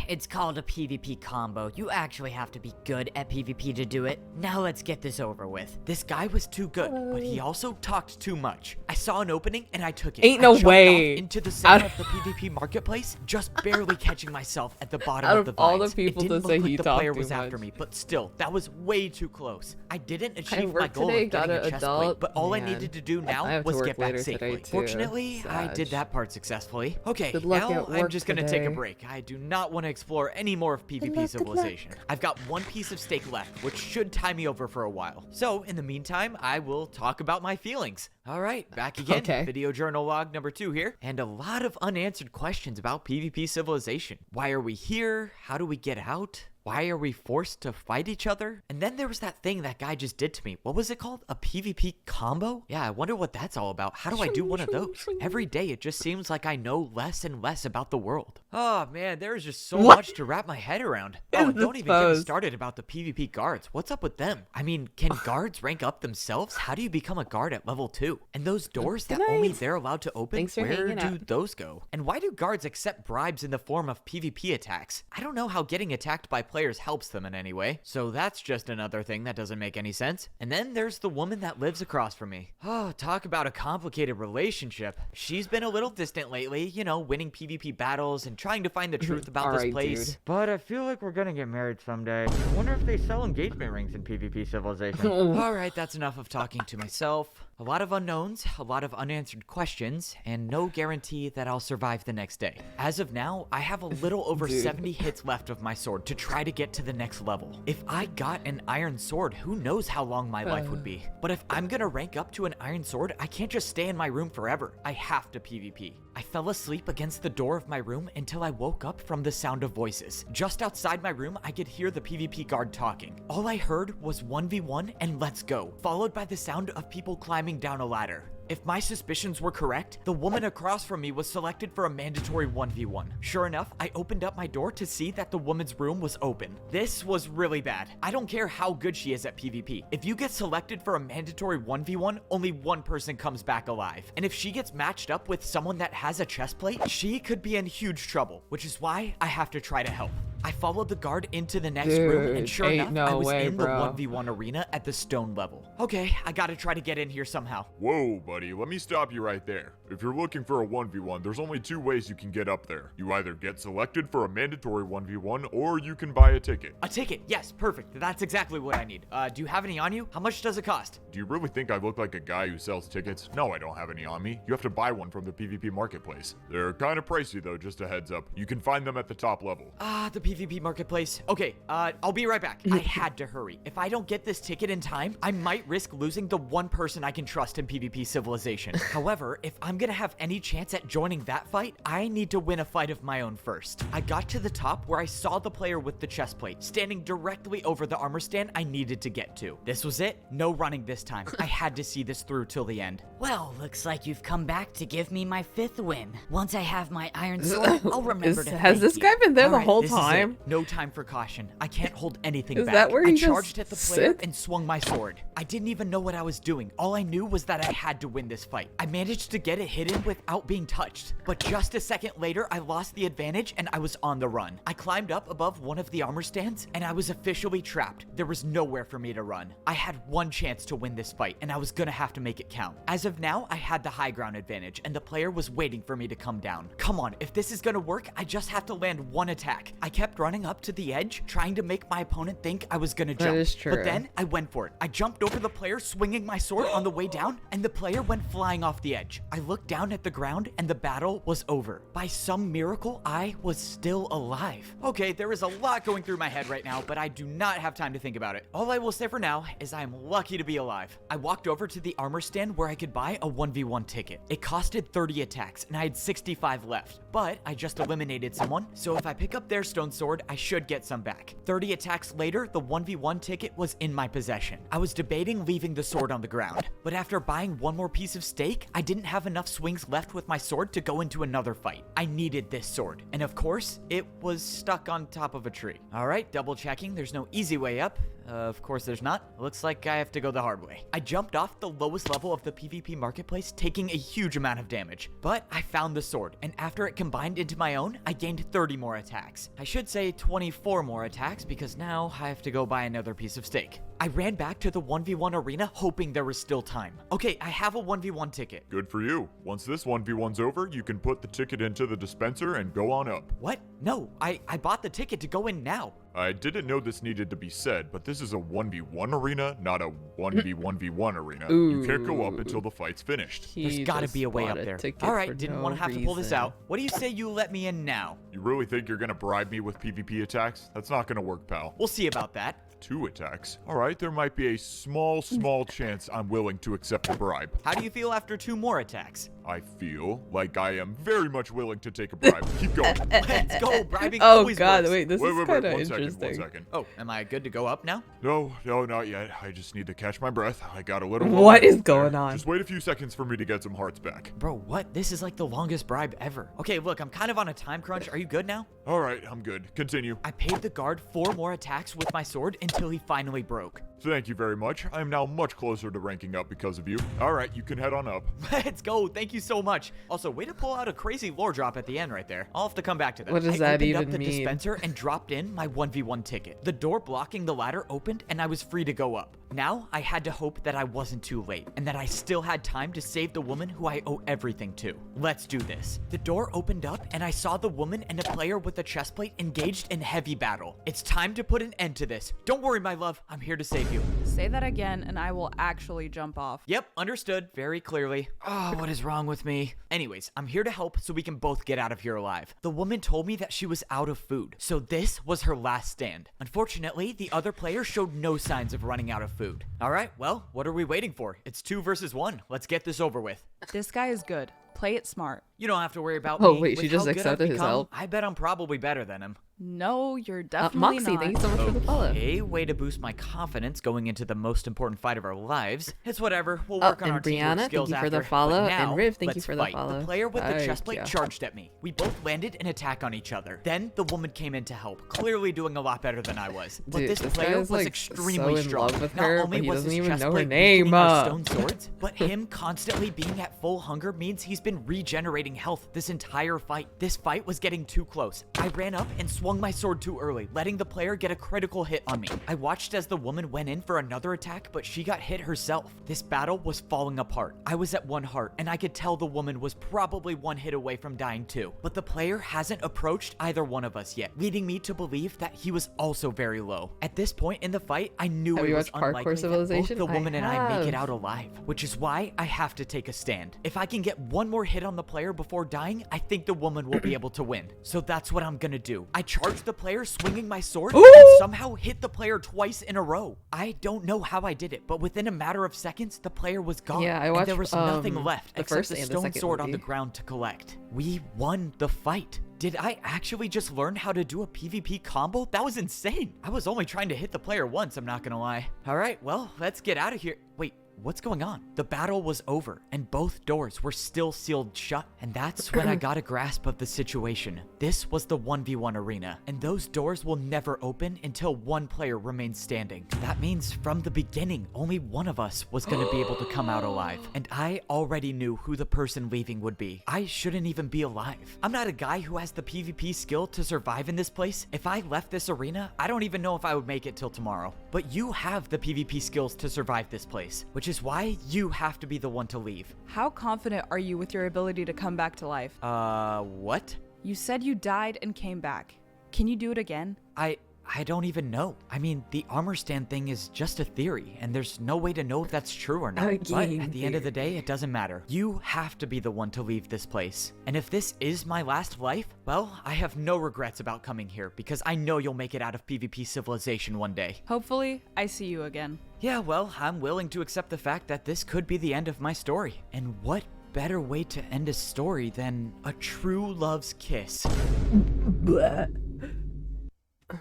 It's called a PvP combo. You actually have to be good at PvP to do it. Now let's get this over with. This guy was too good, but he also talked too much. I saw an opening and I took it. Ain't I no jumped way. off into the center of the PvP marketplace, just barely catching myself at the bottom Out of the of all the vines. people it to didn't say look like he the talked player too was after much. me, but still, that was way too close. I didn't achieve my work goal today, of getting got a an chest adult, plate, but all I man. needed to do I now have to was work get back later today, safely. too. Fortunately, I did Sag. that part successfully. Okay, Good luck now at I'm work just gonna take a today. break. I do not want to explore any more of PvP luck, good Civilization. I've got one piece of steak left, which should tie me over for a while. So, in the meantime, I will talk about my feelings. All right, back again. Okay. Video journal log number 2 here. And a lot of unanswered questions about PvP Civilization. Why are we here? How do we get out? Why are we forced to fight each other? And then there was that thing that guy just did to me. What was it called? A PvP combo? Yeah, I wonder what that's all about. How do I do one of those? Every day it just seems like I know less and less about the world. Oh man, there is just so much to wrap my head around. Oh, and don't even get me started about the PvP guards. What's up with them? I mean, can guards rank up themselves? How do you become a guard at level 2? And those doors that only they're allowed to open, Thanks for where hanging do out. those go? And why do guards accept bribes in the form of PvP attacks? I don't know how getting attacked by players helps them in any way, so that's just another thing that doesn't make any sense. And then there's the woman that lives across from me. Oh, talk about a complicated relationship. She's been a little distant lately, you know, winning PvP battles and trying to find the truth about this Alright, place. dude. But I feel like we're gonna get married someday. I wonder if they sell engagement rings in PvP Civilization. Alright, that's enough of talking to myself. A lot of unknowns, a lot of unanswered questions, and no guarantee that I'll survive the next day. As of now, I have a little over 70 hits left of my sword to try to get to the next level. If I got an iron sword, who knows how long my life would be. But if I'm gonna rank up to an iron sword, I can't just stay in my room forever. I have to PvP. I fell asleep against the door of my room until I woke up from the sound of voices. Just outside my room, I could hear the PvP guard talking. All I heard was 1v1 and let's go, followed by the sound of people climbing down a ladder. If my suspicions were correct, the woman across from me was selected for a mandatory 1v1. Sure enough, I opened up my door to see that the woman's room was open. This was really bad. I don't care how good she is at PvP. If you get selected for a mandatory 1v1, only one person comes back alive. And if she gets matched up with someone that has a chest plate, she could be in huge trouble, which is why I have to try to help. I followed the guard into the next room, and Dude, sure ain't enough, no I was way, in bro. the 1v1 arena at the stone level. Okay, I gotta try to get in here somehow. Whoa, buddy, let me stop you right there. If you're looking for a 1v1, there's only 2 ways you can get up there. You either get selected for a mandatory 1v1, or you can buy a ticket. A ticket, yes, perfect. That's exactly what I need. Do you have any on you? How much does it cost? Do you really think I look like a guy who sells tickets? No, I don't have any on me. You have to buy one from the PvP marketplace. They're kind of pricey though, just a heads up. You can find them at the top level. The PvP marketplace. Okay, I'll be right back. I had to hurry. If I don't get this ticket in time, I might risk losing the one person I can trust in PvP Civilization. However, if I'm gonna have any chance at joining that fight, I need to win a fight of my own first. I got to the top where I saw the player with the chest plate standing directly over the armor stand I needed to get to. This was it. No running this time. I had to see this through till the end. Well, looks like you've come back to give me my 5th win. Once I have my iron sword, I'll remember to Has thank this you. guy been there the Alright, whole this is it. time? No time for caution. I can't hold anything Is back. that where I he just charged at the player sit? and swung my sword. I didn't even know what I was doing. All I knew was that I had to win this fight. I managed to get it hidden without being touched. But just a second later, I lost the advantage and I was on the run. I climbed up above one of the armor stands and I was officially trapped. There was nowhere for me to run. I had one chance to win this fight and I was gonna have to make it count. As of now, I had the high ground advantage and the player was waiting for me to come down. Come on, if this is gonna work, I just have to land one attack. I kept kept running up to the edge, trying to make my opponent think I was gonna jump. That is true. But then I went for it. I jumped over the player, swinging my sword on the way down, and the player went flying off the edge. I looked down at the ground, and the battle was over. By some miracle, I was still alive. Okay, there is a lot going through my head right now, but I do not have time to think about it. All I will say for now is I am lucky to be alive. I walked over to the armor stand where I could buy a 1v1 ticket. It costed 30 attacks, and I had 65 left, but I just eliminated someone, so if I pick up their stone sword, I should get some back. 30 attacks later, the 1v1 ticket was in my possession. I was debating leaving the sword on the ground, but after buying one more piece of steak, I didn't have enough swings left with my sword to go into another fight. I needed this sword, and of course, it was stuck on top of a tree. All right, double checking, there's no easy way up. Of course there's not. Looks like I have to go the hard way. I jumped off the lowest level of the PvP marketplace, taking a huge amount of damage. But I found the sword, and after it combined into my own, I gained 30 more attacks. I should say 24 more attacks, because now I have to go buy another piece of steak. I ran back to the 1v1 arena, hoping there was still time. Okay, I have a 1v1 ticket. Good for you. Once this 1v1's over, you can put the ticket into the dispenser and go on up. What? No, I bought the ticket to go in now. I didn't know this needed to be said, but this is a 1v1 arena, not a 1v1v1 arena. You can't go up until the fight's finished. There's gotta be a way up there. Alright, didn't want to have to pull this out. What do you say you let me in now? You really think you're gonna bribe me with PvP attacks? That's not gonna work, pal. We'll see about that. 2 attacks? Alright, there might be a small chance I'm willing to accept a bribe. How do you feel after 2 more attacks? I feel like I am very much willing to take a bribe. Keep going. Let's go, bribing Oh always god, works. wait, this is kind of interesting. One second. Oh, am I good to go up now? No, not yet. I just need to catch my breath. I got a little... What is there. going on? Just wait a few seconds for me to get some hearts back. Bro, what? This is like the longest bribe ever. Okay, look, I'm kind of on a time crunch. Are you good now? Alright, I'm good. Continue. I paid the guard 4 more attacks with my sword until he finally broke. Thank you very much. I am now much closer to ranking up because of you. Alright, you can head on up. Let's go. Thank you so much. Also, way to pull out a crazy lore drop at the end right there. I'll have to come back to that. What does I that opened even up the mean? dispenser and dropped in my 1v1 ticket. The door blocking the ladder opened and I was free to go up. Now, I had to hope that I wasn't too late and that I still had time to save the woman who I owe everything to. Let's do this. The door opened up and I saw the woman and a player with a chestplate engaged in heavy battle. It's time to put an end to this. Don't worry, my love. I'm here to save you. Say that again and I will actually jump off. Yep, understood very clearly. Oh, what is wrong with me? Anyways, I'm here to help so we can both get out of here alive. The woman told me that she was out of food, so this was her last stand. Unfortunately, the other player showed no signs of running out of food. All right, well, what are we waiting for? It's 2 versus 1. Let's get this over with. This guy is good. Play it smart. You don't have to worry about Oh, me. wait, With she just how good I've accepted his become, help. I bet I'm probably better than him. No, you're definitely Moxie, not. thank you so much for the follow. Okay, way to boost my confidence going into the most important fight of our lives. It's whatever. We'll work on and our teamwork Brianna, skills thank you for after. the follow, But now, and Riv, thank you let's for the fight. follow. The player with the Ay, chestplate yeah. charged at me. We both landed an attack on each other. Then the woman came in to help, clearly doing a lot better than I was. But Dude, this this player guy was is, like, extremely so in strong. love with Not her, only but he was doesn't his even know her chestplate name. weakening our stone swords, but him constantly being at full hunger means he's been regenerating health this entire fight. This fight was getting too close. I ran up and swung my sword too early, letting the player get a critical hit on me. I watched as the woman went in for another attack, but she got hit herself. This battle was falling apart. I was at 1 heart, and I could tell the woman was probably 1 hit away from dying too. But the player hasn't approached either one of us yet, leading me to believe that he was also very low. At this point in the fight, I knew Have it you was watched Parkour unlikely that both Civilization? the woman and I make it have. out alive, which is why I have to take a stand. If I can get 1 more hit on the player before dying, I think the woman will be able to win. So that's what I'm gonna do. I charged the player swinging my sword and somehow hit the player twice in a row. I don't know how I did it, but within a matter of seconds, the player was gone. Yeah, I and watched there was nothing left the except first the and the stone second sword on the movie. ground to collect. We won the fight. Did I actually just learn how to do a PvP combo? That was insane. I was only trying to hit the player once, I'm not gonna lie. All right, well, let's get out of here. Wait, what's going on? The battle was over, and both doors were still sealed shut. And that's when I got a grasp of the situation. This was the 1v1 arena, and those doors will never open until 1 player remains standing. That means from the beginning, only one of us was gonna be able to come out alive. And I already knew who the person leaving would be. I shouldn't even be alive. I'm not a guy who has the PvP skill to survive in this place. If I left this arena, I don't even know if I would make it till tomorrow. But you have the PvP skills to survive this place, which is why you have to be the one to leave. How confident are you with your ability to come back to life? What? You said you died and came back. Can you do it again? I don't even know. I mean, the armor stand thing is just a theory, and there's no way to know if that's true or not. But at the end of the day, it doesn't matter. You have to be the one to leave this place. And if this is my last life, well, I have no regrets about coming here, because I know you'll make it out of PvP Civilization one day. Hopefully, I see you again. Yeah, well, I'm willing to accept the fact that this could be the end of my story. And what better way to end a story than a true love's kiss?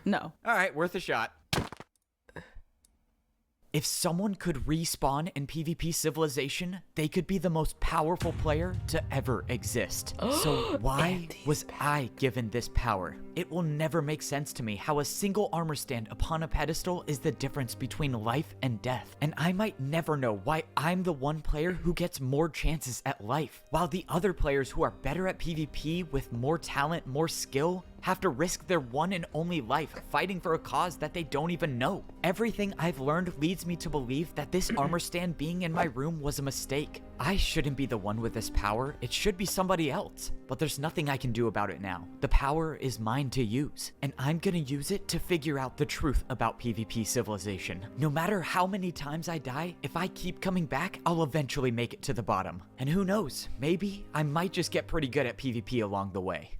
No. All right, worth a shot. If someone could respawn in PvP Civilization, they could be the most powerful player to ever exist. So why was I given this power? It will never make sense to me how a single armor stand upon a pedestal is the difference between life and death. And I might never know why I'm the one player who gets more chances at life, while the other players who are better at PvP with more talent, more skill, have to risk their one and only life fighting for a cause that they don't even know. Everything I've learned leads me to believe that this armor stand being in my room was a mistake. I shouldn't be the one with this power, it should be somebody else. But there's nothing I can do about it now. The power is mine to use, and I'm gonna use it to figure out the truth about PvP Civilization. No matter how many times I die, if I keep coming back, I'll eventually make it to the bottom. And who knows, maybe I might just get pretty good at PvP along the way.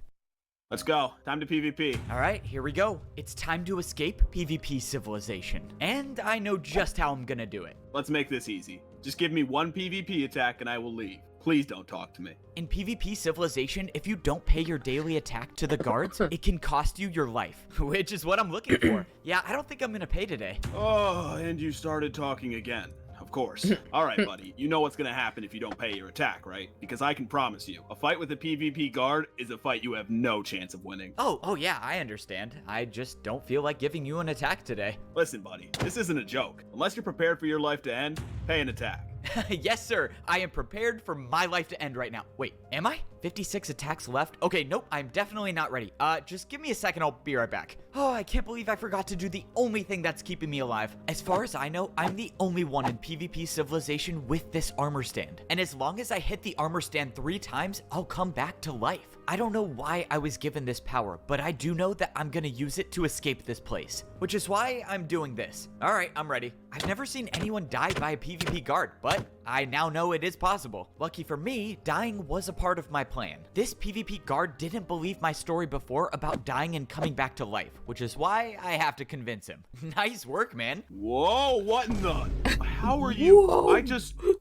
Let's go. Time to PvP. All right, here we go. It's time to escape PvP Civilization. And I know just how I'm gonna do it. Let's make this easy. Just give me one PvP attack and I will leave. Please don't talk to me. In PvP Civilization, if you don't pay your daily attack to the guards, it can cost you your life, which is what I'm looking for. Yeah, I don't think I'm gonna pay today. Oh, and you started talking again. Of course. All right, buddy. You know what's going to happen if you don't pay your attack, right? Because I can promise you, a fight with a PvP guard is a fight you have no chance of winning. Oh yeah, I understand. I just don't feel like giving you an attack today. Listen, buddy, this isn't a joke. Unless you're prepared for your life to end, pay an attack. Yes, sir. I am prepared for my life to end right now. Wait, am I? 56 attacks left? Okay, nope, I'm definitely not ready. Just give me a second, I'll be right back. Oh, I can't believe I forgot to do the only thing that's keeping me alive. As far as I know, I'm the only one in PvP Civilization with this armor stand. And as long as I hit the armor stand 3 times, I'll come back to life. I don't know why I was given this power, but I do know that I'm gonna use it to escape this place, which is why I'm doing this. All right, I'm ready. I've never seen anyone die by a PvP guard, but I now know it is possible. Lucky for me, dying was a part of my plan. This PvP guard didn't believe my story before about dying and coming back to life, which is why I have to convince him. Nice work, man. Whoa, what in the? How are you? Whoa.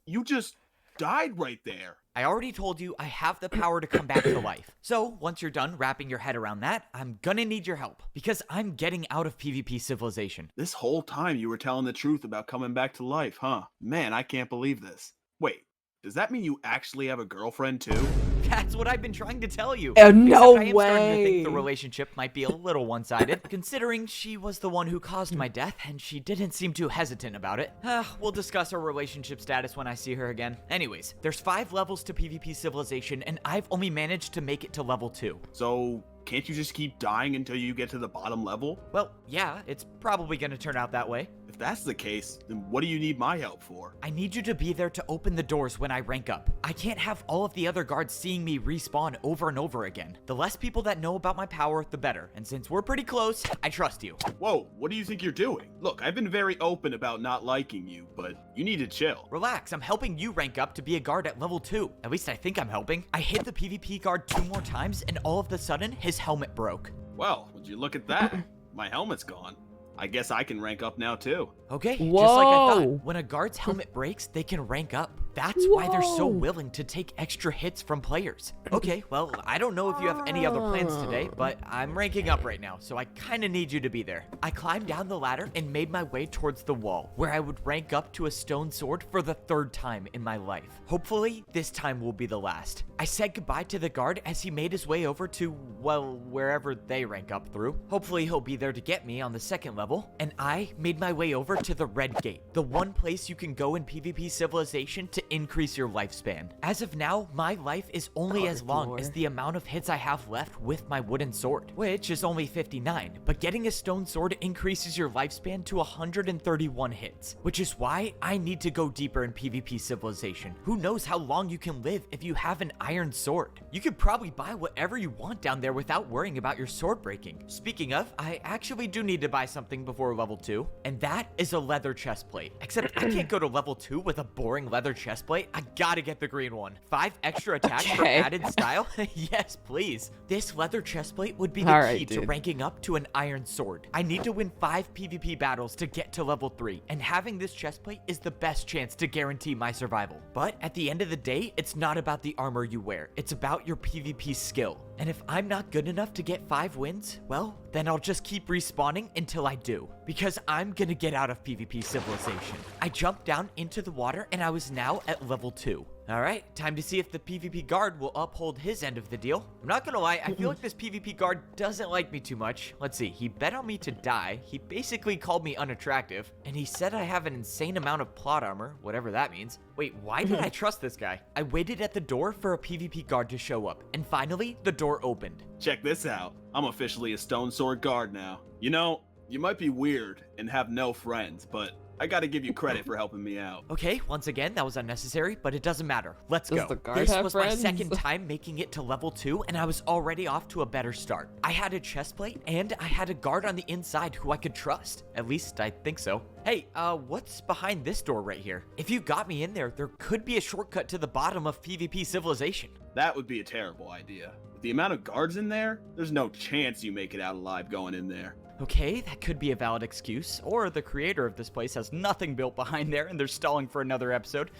You just died right there. I already told you I have the power to come back to life. So once you're done wrapping your head around that, I'm gonna need your help because I'm getting out of PvP Civilization. This whole time you were telling the truth about coming back to life, huh? Man, I can't believe this. Wait, does that mean you actually have a girlfriend too? That's what I've been trying to tell you. Oh, no Except I am starting to think the way. relationship might be a little one-sided, considering she was the one who caused my death, and she didn't seem too hesitant about it. We'll discuss our relationship status when I see her again. Anyways, there's 5 levels to PvP Civilization, and I've only managed to make it to level 2. So, can't you just keep dying until you get to the bottom level? Well, yeah, it's probably gonna turn out that way. If that's the case, then what do you need my help for? I need you to be there to open the doors when I rank up. I can't have all of the other guards seeing me respawn over and over again. The less people that know about my power, the better. And since we're pretty close, I trust you. Whoa, what do you think you're doing? Look, I've been very open about not liking you, but you need to chill. Relax, I'm helping you rank up to be a guard at level 2. At least I think I'm helping. I hit the PvP guard 2 more times, and all of a sudden, his helmet broke. Well, would you look at that? My helmet's gone. I guess I can rank up now too. Okay, just like I thought. Whoa. When a guard's helmet breaks, they can rank up. That's why they're so Whoa. willing to take extra hits from players. Okay, well, I don't know if you have any other plans today, but I'm ranking up right now, so I kinda need you to be there. I climbed down the ladder and made my way towards the wall, where I would rank up to a stone sword for the 3rd time in my life. Hopefully, this time will be the last. I said goodbye to the guard as he made his way over to, well, wherever they rank up through. Hopefully, he'll be there to get me on the 2nd level, and I made my way over over to the red gate, the one place you can go in PvP Civilization to increase your lifespan. As of now, my life is only as long as the amount of hits I have left with my wooden sword, which is only 59, but getting a stone sword increases your lifespan to 131 hits, which is why I need to go deeper in PvP Civilization. Who knows how long you can live if you have an iron sword? You could probably buy whatever you want down there without worrying about your sword breaking. Speaking of, I actually do need to buy something before level 2, and that is a leather chest plate. Except I can't go to level 2 with a boring leather chest plate. I gotta get the green one. 5 extra attacks for added style? Yes, please. This leather chest plate would be the key to ranking up to an iron sword. I need to win 5 PvP battles to get to level 3, and having this chest plate is the best chance to guarantee my survival. But at the end of the day, it's not about the armor you wear. It's about your PvP skill. And if I'm not good enough to get 5 wins, well, then I'll just keep respawning until I do. Because I'm gonna get out of PvP Civilization. I jumped down into the water and I was now at level 2. Alright, time to see if the PvP guard will uphold his end of the deal. I'm not gonna lie, I feel like this PvP guard doesn't like me too much. Let's see, he bet on me to die, he basically called me unattractive, and he said I have an insane amount of plot armor, whatever that means. Wait, why did I trust this guy? I waited at the door for a PvP guard to show up, and finally, the door opened. Check this out. I'm officially a stone sword guard now. You know, you might be weird and have no friends, but I gotta give you credit for helping me out. Okay, once again, that was unnecessary, but it doesn't matter. Let's go. This was my second time making it to level 2, and I was already off to a better start. I had a chest plate, and I had a guard on the inside who I could trust. At least, I think so. Hey, what's behind this door right here? If you got me in there, there could be a shortcut to the bottom of PvP Civilization. That would be a terrible idea. With the amount of guards in there, there's no chance you make it out alive going in there. Okay, that could be a valid excuse, or the creator of this place has nothing built behind there and they're stalling for another episode.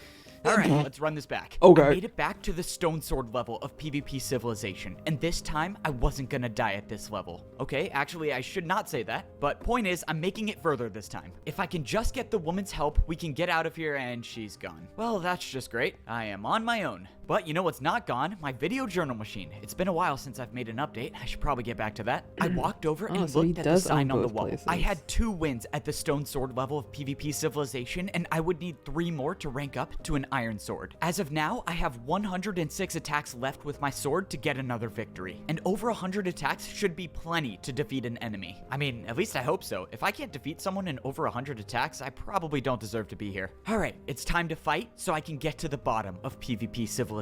Alright, let's run this back. I made it back to the stone sword level of PvP Civilization, and this time I wasn't gonna die at this level. Okay, actually I should not say that, but point is I'm making it further this time. If I can just get the woman's help, we can get out of here and she's gone. Well, that's just great. I am on my own. But you know what's not gone? My video journal machine. It's been a while since I've made an update. I should probably get back to that. I walked over and looked at the sign on the wall. I had 2 wins at the stone sword level of PvP Civilization, and I would need 3 more to rank up to an iron sword. As of now, I have 106 attacks left with my sword to get another victory. And over 100 attacks should be plenty to defeat an enemy. I mean, at least I hope so. If I can't defeat someone in over 100 attacks, I probably don't deserve to be here. Alright, it's time to fight so I can get to the bottom of PvP Civilization.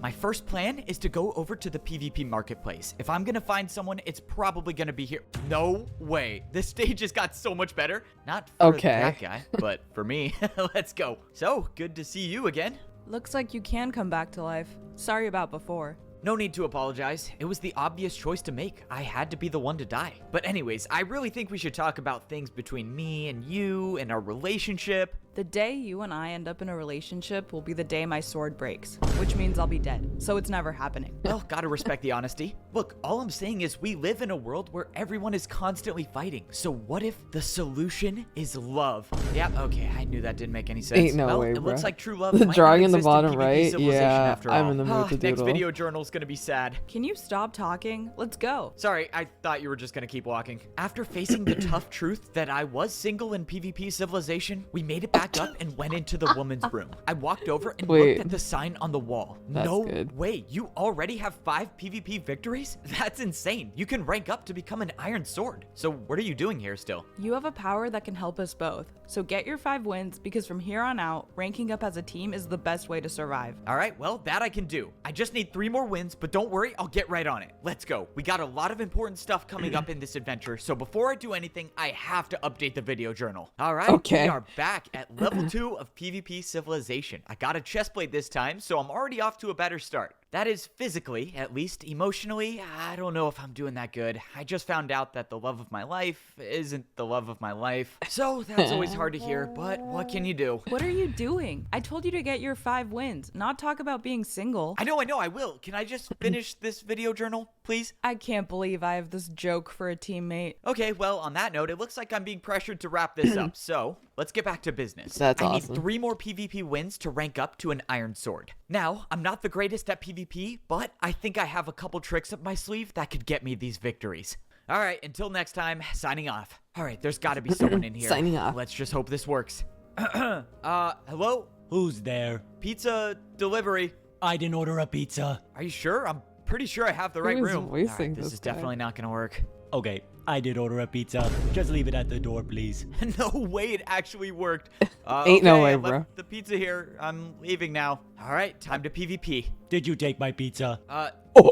My first plan is to go over to the PvP marketplace. If I'm gonna find someone, it's probably gonna be here. No way. This stage just got so much better. Not for that guy, but for me. Let's go. So, good to see you again. Looks like you can come back to life. Sorry about before. No need to apologize. It was the obvious choice to make. I had to be the one to die. But anyways, I really think we should talk about things between me and you and our relationship. The day you and I end up in a relationship will be the day my sword breaks, which means I'll be dead, so it's never happening. Well, gotta respect the honesty. Look, all I'm saying is we live in a world where everyone is constantly fighting. So what if the solution is love? Yep, okay, I knew that didn't make any sense. Ain't no well, way, it bro. looks like true love The might drawing not in the exist bottom PvP right, Civilization yeah, after I'm all. in the mood to Next doodle. video journal's gonna be sad. Can you stop talking? Let's go. Sorry, I thought you were just gonna keep walking. After facing the tough truth that I was single in PvP Civilization, we made it back up and went into the woman's room. I walked over and looked at the sign on the wall. No way, you already have 5 PvP victories? That's insane. You can rank up to become an iron sword. So what are you doing here still? You have a power that can help us both. So get your 5 wins, because from here on out, ranking up as a team is the best way to survive. Alright, well, that I can do. I just need 3 more wins, but don't worry, I'll get right on it. Let's go. We got a lot of important stuff coming up in this adventure, so before I do anything, I have to update the video journal. Alright, we are back at level 2 of PvP Civilization. I got a chestplate this time, so I'm already off to a better start. That is physically, at least. Emotionally, I don't know if I'm doing that good. I just found out that the love of my life isn't the love of my life. So that's always hard to hear, but what can you do? What are you doing? I told you to get your 5 wins, not talk about being single. I know, I will. Can I just finish this video journal, please? I can't believe I have this joke for a teammate. Okay, well, on that note, it looks like I'm being pressured to wrap this up, so let's get back to business. That's I awesome. need 3 more PvP wins to rank up to an iron sword. Now, I'm not the greatest at PvP, but I think I have a couple tricks up my sleeve that could get me these victories. All right, until next time, signing off. All right, there's got to be someone in here. Signing off. Let's just hope this works. Hello? Who's there? Pizza delivery. I didn't order a pizza. Are you sure? I'm pretty sure I have the right Who is room. voicing This this is guy? definitely not going to work. Okay, I did order a pizza. Just leave it at the door, please. No way it actually worked. Ain't no okay, way, I left bro. the pizza here. I'm leaving now. All right, time to PvP. Did you take my pizza?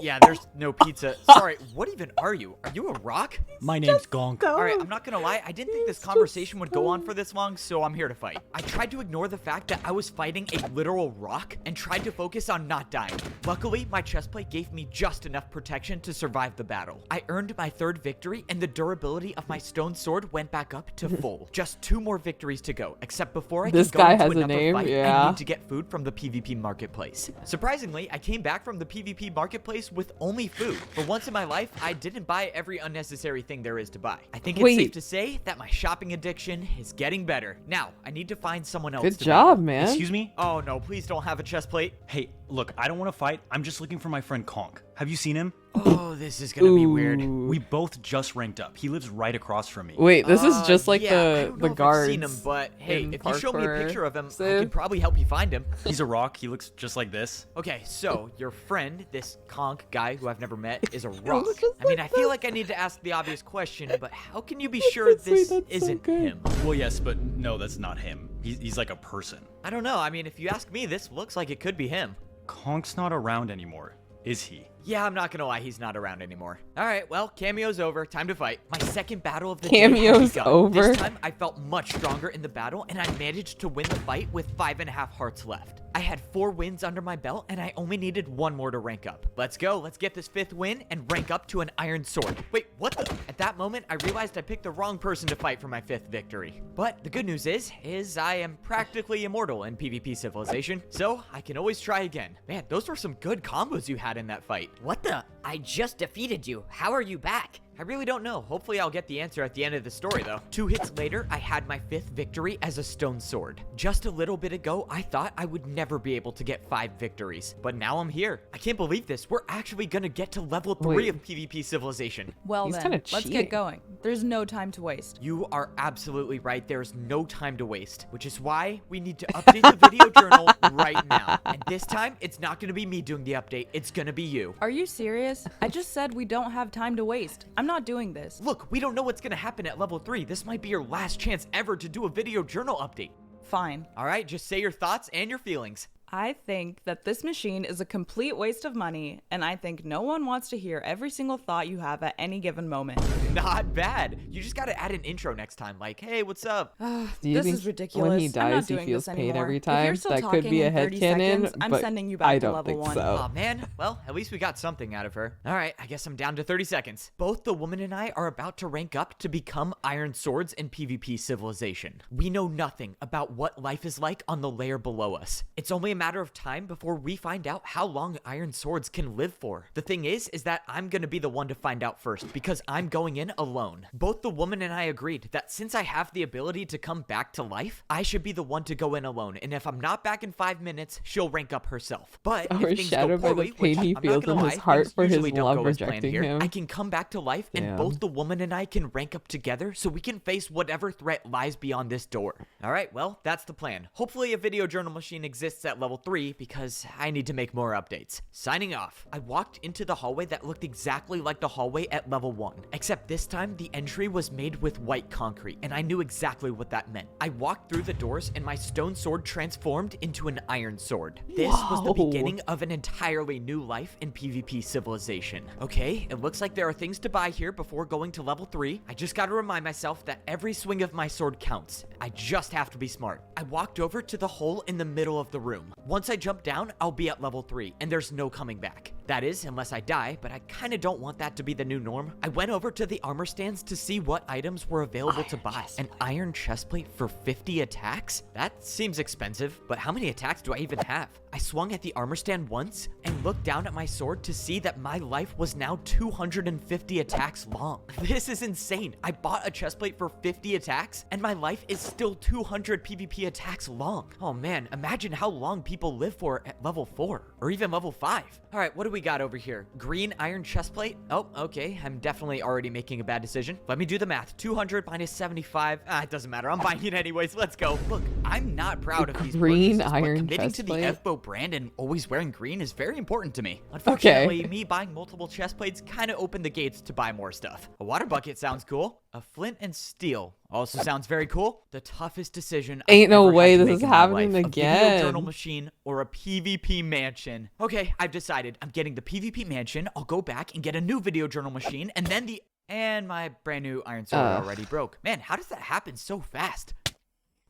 Yeah, there's no pizza. Sorry, what even are you? Are you a rock? My name's Gonk. All right, I'm not gonna lie. I didn't think this conversation would go on for this long, so I'm here to fight. I tried to ignore the fact that I was fighting a literal rock and tried to focus on not dying. Luckily, my chestplate gave me just enough protection to survive the battle. I earned my 3rd victory, and the durability of my stone sword went back up to full. Just 2 more victories to go, except before I This can go guy into has a another name, fight, I yeah. need to get food from the PvP marketplace. Surprisingly, I came back from the PvP marketplace with only food. For once in my life, I didn't buy every unnecessary thing there is to buy. I think it's Wait. safe to say that my shopping addiction is getting better. Now, I need to find someone else Good to job, battle. man. Excuse me? Oh no, please don't have a chest plate. Hey, look, I don't want to fight. I'm just looking for my friend Conk. Have you seen him? Oh, this is gonna be weird. Ooh. We both just ranked up. He lives right across from me. Wait, this is just like yeah, I the don't know if guards. I've seen him, but hey, in if you show me a parkour, picture of him, I Sid. can probably help you find him. He's a rock. He looks just like this. Okay, so your friend, this conch guy who I've never met, is a rock. looks just I mean, like I feel that. like I need to ask the obvious question, but how can you be sure Sweet, this that's so isn't good. him? Well, yes, but no, that's not him. He's like a person. I don't know. I mean, if you ask me, this looks like it could be him. Conk's not around anymore, is he? Yeah, I'm not gonna lie, he's not around anymore. All right, well, cameo's over. Time to fight. My second battle of the day Cameo's had begun. over? This time, I felt much stronger in the battle, and I managed to win the fight with 5.5 hearts left. I had 4 wins under my belt, and I only needed 1 more to rank up. Let's go. Let's get this 5th win and rank up to an iron sword. Wait, what the? At that moment, I realized I picked the wrong person to fight for my 5th victory. But the good news is I am practically immortal in PvP Civilization, so I can always try again. Man, those were some good combos you had in that fight. What the? I just defeated you. How are you back? I really don't know. Hopefully I'll get the answer at the end of the story, though. 2 hits later, I had my 5th victory as a stone sword. Just a little bit ago, I thought I would never be able to get 5 victories. But now I'm here. I can't believe this. We're actually gonna get to level 3 Wait. of PvP Civilization. Well He's then, kinda let's cheating. get going. There's no time to waste. You are absolutely right. There's no time to waste, which is why we need to update the video journal right now. And this time, it's not gonna be me doing the update. It's gonna be you. Are you serious? I just said we don't have time to waste. I'm not doing this. Look, we don't know what's gonna happen at level 3. This might be your last chance ever to do a video journal update. Fine. All right, just say your thoughts and your feelings. I think that this machine is a complete waste of money, and I think no one wants to hear every single thought you have at any given moment. Not bad. You just gotta add an intro next time, like, hey, what's up? Do you This think is ridiculous. when he I'm dies, not he doing feels this paid anymore. every If you're time? still That could talking be a in 30 headcanon, seconds, I'm but sending you back I to don't level think 1. so. Aw, man. Well, at least we got something out of her. All right, I guess I'm down to 30 seconds. Both the woman and I are about to rank up to become iron swords in PvP Civilization. We know nothing about what life is like on the layer below us. It's only a matter of time before we find out how long iron swords can live for. The thing is that I'm gonna be the one to find out first because I'm going in alone. Both the woman and I agreed that since I have the ability to come back to life, I should be the one to go in alone. And if I'm not back in 5 minutes, she'll rank up herself. But if things go Overshadowed by the poorly, pain which he I'm feels not gonna in his lie, heart things for his usually don't love go as planned rejecting here, him. I can come back to life and Damn. both the woman and I can rank up together so we can face whatever threat lies beyond this door. All right, well, that's the plan. Hopefully a video journal machine exists at level 3 because I need to make more updates. Signing off. I walked into the hallway that looked exactly like the hallway at level 1, except this time the entry was made with white concrete, and I knew exactly what that meant. I walked through the doors and my stone sword transformed into an iron sword. This was the Whoa. beginning of an entirely new life in PvP Civilization. Okay, it looks like there are things to buy here before going to level 3. I just gotta remind myself that every swing of my sword counts. I just have to be smart. I walked over to the hole in the middle of the room. Once I jump down, I'll be at level 3, and there's no coming back. That is, unless I die, but I kinda don't want that to be the new norm. I went over to the armor stands to see what items were available to buy. An iron chestplate for 50 attacks? That seems expensive, but how many attacks do I even have? I swung at the armor stand once and looked down at my sword to see that my life was now 250 attacks long. This is insane. I bought a chestplate for 50 attacks and my life is still 200 PvP attacks long. Oh man, imagine how long people live for at level 4 or even level 5. All right, what do we we got over here? Green iron chestplate? Oh, okay. I'm definitely already making a bad decision. Let me do the math. 200 minus 75. It doesn't matter. I'm buying it anyways. Let's go. Look, I'm not proud of these Green purchases, but iron committing to the chestplate? FBO brand and always wearing green is very important to me. Unfortunately, me buying multiple chest plates kind of opened the gates to buy more stuff. A water bucket sounds cool. A flint and steel also sounds very cool. The toughest decision Ain't I've no ever way had to this make is in my happening life. A again. video journal machine or a PvP mansion. Okay, I've decided. I'm getting the PvP mansion. I'll go back and get a new video journal machine, and then and my brand new iron sword already broke. Man, how does that happen so fast?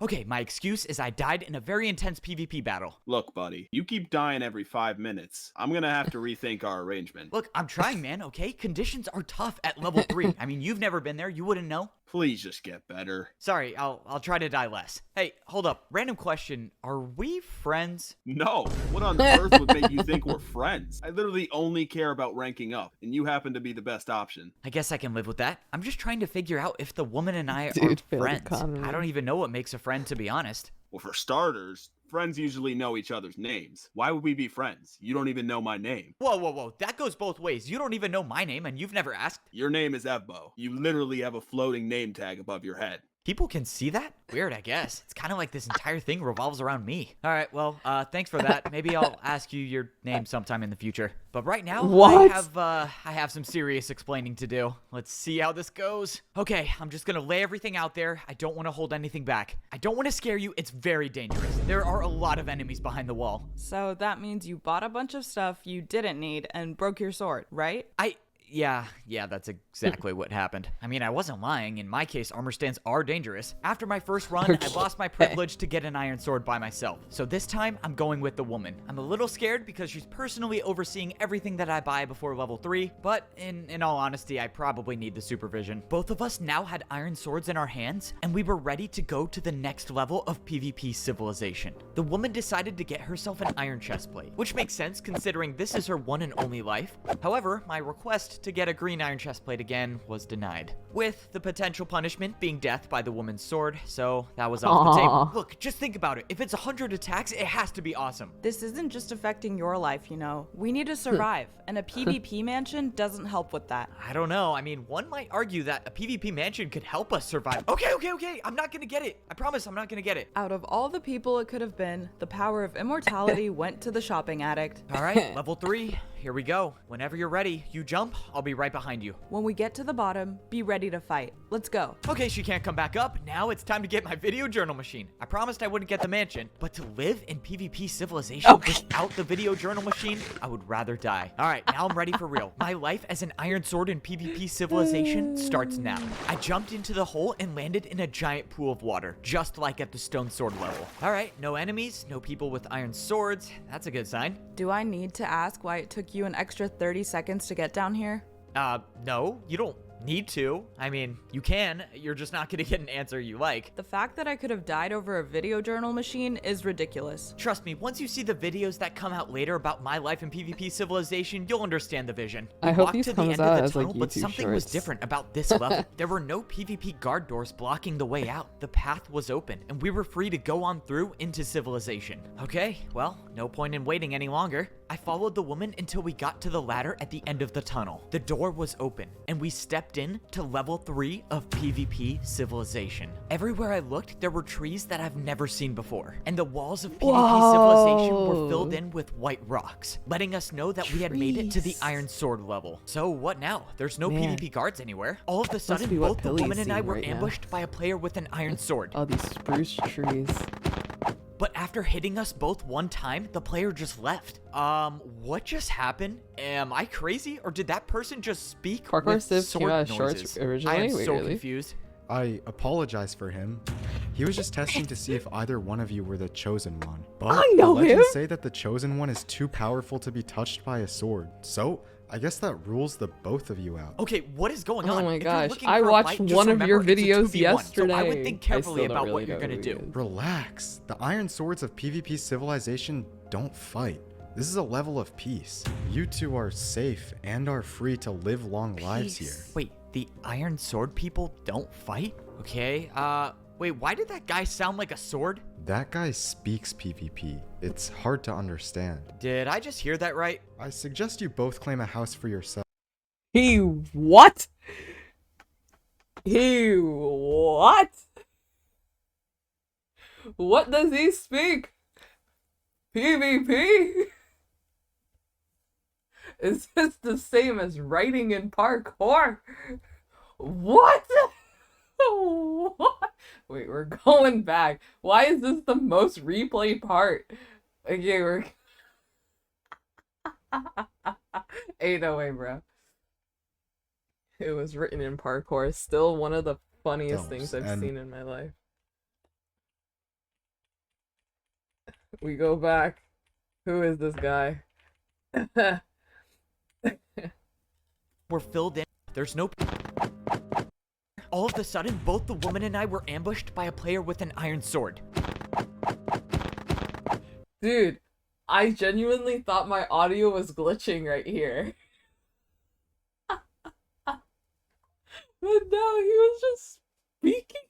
Okay, my excuse is I died in a very intense PvP battle. Look, buddy, you keep dying every 5 minutes. I'm gonna have to rethink our arrangement. Look, I'm trying, man, okay? Conditions are tough at level 3. I mean, you've never been there. You wouldn't know. Please just get better. Sorry, I'll try to die less. Hey, hold up. Random question. Are we friends? No, what on earth would make you think we're friends? I literally only care about ranking up, and you happen to be the best option. I guess I can live with that. I'm just trying to figure out if the woman and I Dude, are failed friends. economy. I don't even know what makes a friend, to be honest. Well, for starters, friends usually know each other's names. Why would we be friends? You don't even know my name. Whoa, whoa, whoa. That goes both ways. You don't even know my name, and you've never asked. Your name is Evbo. You literally have a floating name tag above your head. People can see that? Weird, I guess. It's kind of like this entire thing revolves around me. All right, well, thanks for that. Maybe I'll ask you your name sometime in the future. But right now, What? I have some serious explaining to do. Let's see how this goes. Okay, I'm just gonna lay everything out there. I don't want to hold anything back. I don't want to scare you. It's very dangerous. There are a lot of enemies behind the wall. So that means you bought a bunch of stuff you didn't need and broke your sword, right? Yeah, that's exactly what happened. I mean, I wasn't lying. In my case, armor stands are dangerous. After my first run, I lost my privilege to get an iron sword by myself. So this time, I'm going with the woman. I'm a little scared because she's personally overseeing everything that I buy before level 3, but in all honesty, I probably need the supervision. Both of us now had iron swords in our hands, and we were ready to go to the next level of PvP civilization. The woman decided to get herself an iron chestplate, which makes sense considering this is her one and only life. However, my request to get a green iron chestplate again was denied, with the potential punishment being death by the woman's sword, so that was off the table. Look, just think about it. If it's 100 attacks, it has to be awesome. This isn't just affecting your life, you know. We need to survive, and a PvP mansion doesn't help with that. I don't know. I mean, one might argue that a PvP mansion could help us survive. Okay. I'm not gonna get it. I promise I'm not gonna get it. Out of all the people it could have been, the power of immortality went to the shopping addict. All right, level 3. Here we go. Whenever you're ready, you jump. I'll be right behind you. When we get to the bottom, be ready to fight. Let's go. Okay, she can't come back up. Now it's time to get my video journal machine. I promised I wouldn't get the mansion, but to live in PvP civilization without the video journal machine, I would rather die. All right, now I'm ready for real. My life as an iron sword in PvP civilization starts now. I jumped into the hole and landed in a giant pool of water, just like at the stone sword level. All right, no enemies, no people with iron swords. That's a good sign. Do I need to ask why it took you an extra 30 seconds to get down here? No, you don't need to. I mean, you can. You're just not gonna get an answer you like. The fact that I could have died over a video journal machine is ridiculous. Trust me, once you see the videos that come out later about my life in PvP civilization, you'll understand the vision. I We hope walked these to the comes end out of the as, like, tunnel, but YouTube something was shorts. different about this level. There were no PvP guard doors blocking the way out. The path was open, and we were free to go on through into civilization. Okay, well, no point in waiting any longer. I followed the woman until we got to the ladder at the end of the tunnel. The door was open, and we stepped in to level 3 of PvP civilization. Everywhere I looked, there were trees that I've never seen before, and the walls of PvP civilization were filled in with white rocks, letting us know that we had made it to the iron sword level. So what now? There's no Man. PvP guards anywhere. All of a sudden, be what both the Billy's woman and I seeing were right now. ambushed by a player with an iron sword. All these spruce trees. But after hitting us both one time, the player just left. What just happened? Am I crazy, or did that person just speak Parkour with Civ came sword out of shorts noises? originally? I am Wait, so really? confused. I apologize for him. He was just testing to see if either one of you were the chosen one. But I know the legends him. say that the chosen one is too powerful to be touched by a sword. So, I guess that rules the both of you out. Okay, what is going Oh on? my If you're gosh, looking I for a watched fight, just one of your remember it's a videos 2v1, yesterday. So I would think I carefully still don't about really what you're know gonna who do. he is. Relax. The Iron Swords of PvP civilization don't fight. This is a level of peace. You two are safe and are free to live long lives here. Wait, the Iron Sword people don't fight? Okay, wait, why did that guy sound like a sword? That guy speaks PvP. It's hard to understand. Did I just hear that right? I suggest you both claim a house for yourself. He what? He what? What does he speak? PvP? Is this the same as writing in parkour? What? What? Wait, we're going back. Why is this the most replayed part? Okay, we're... Ain't no way, bro. It was written in parkour. Still one of the funniest things I've seen in my life. We go back. Who is this guy? We're filled in. There's no... All of a sudden, both the woman and I were ambushed by a player with an iron sword. Dude, I genuinely thought my audio was glitching right here. But no, he was just speaking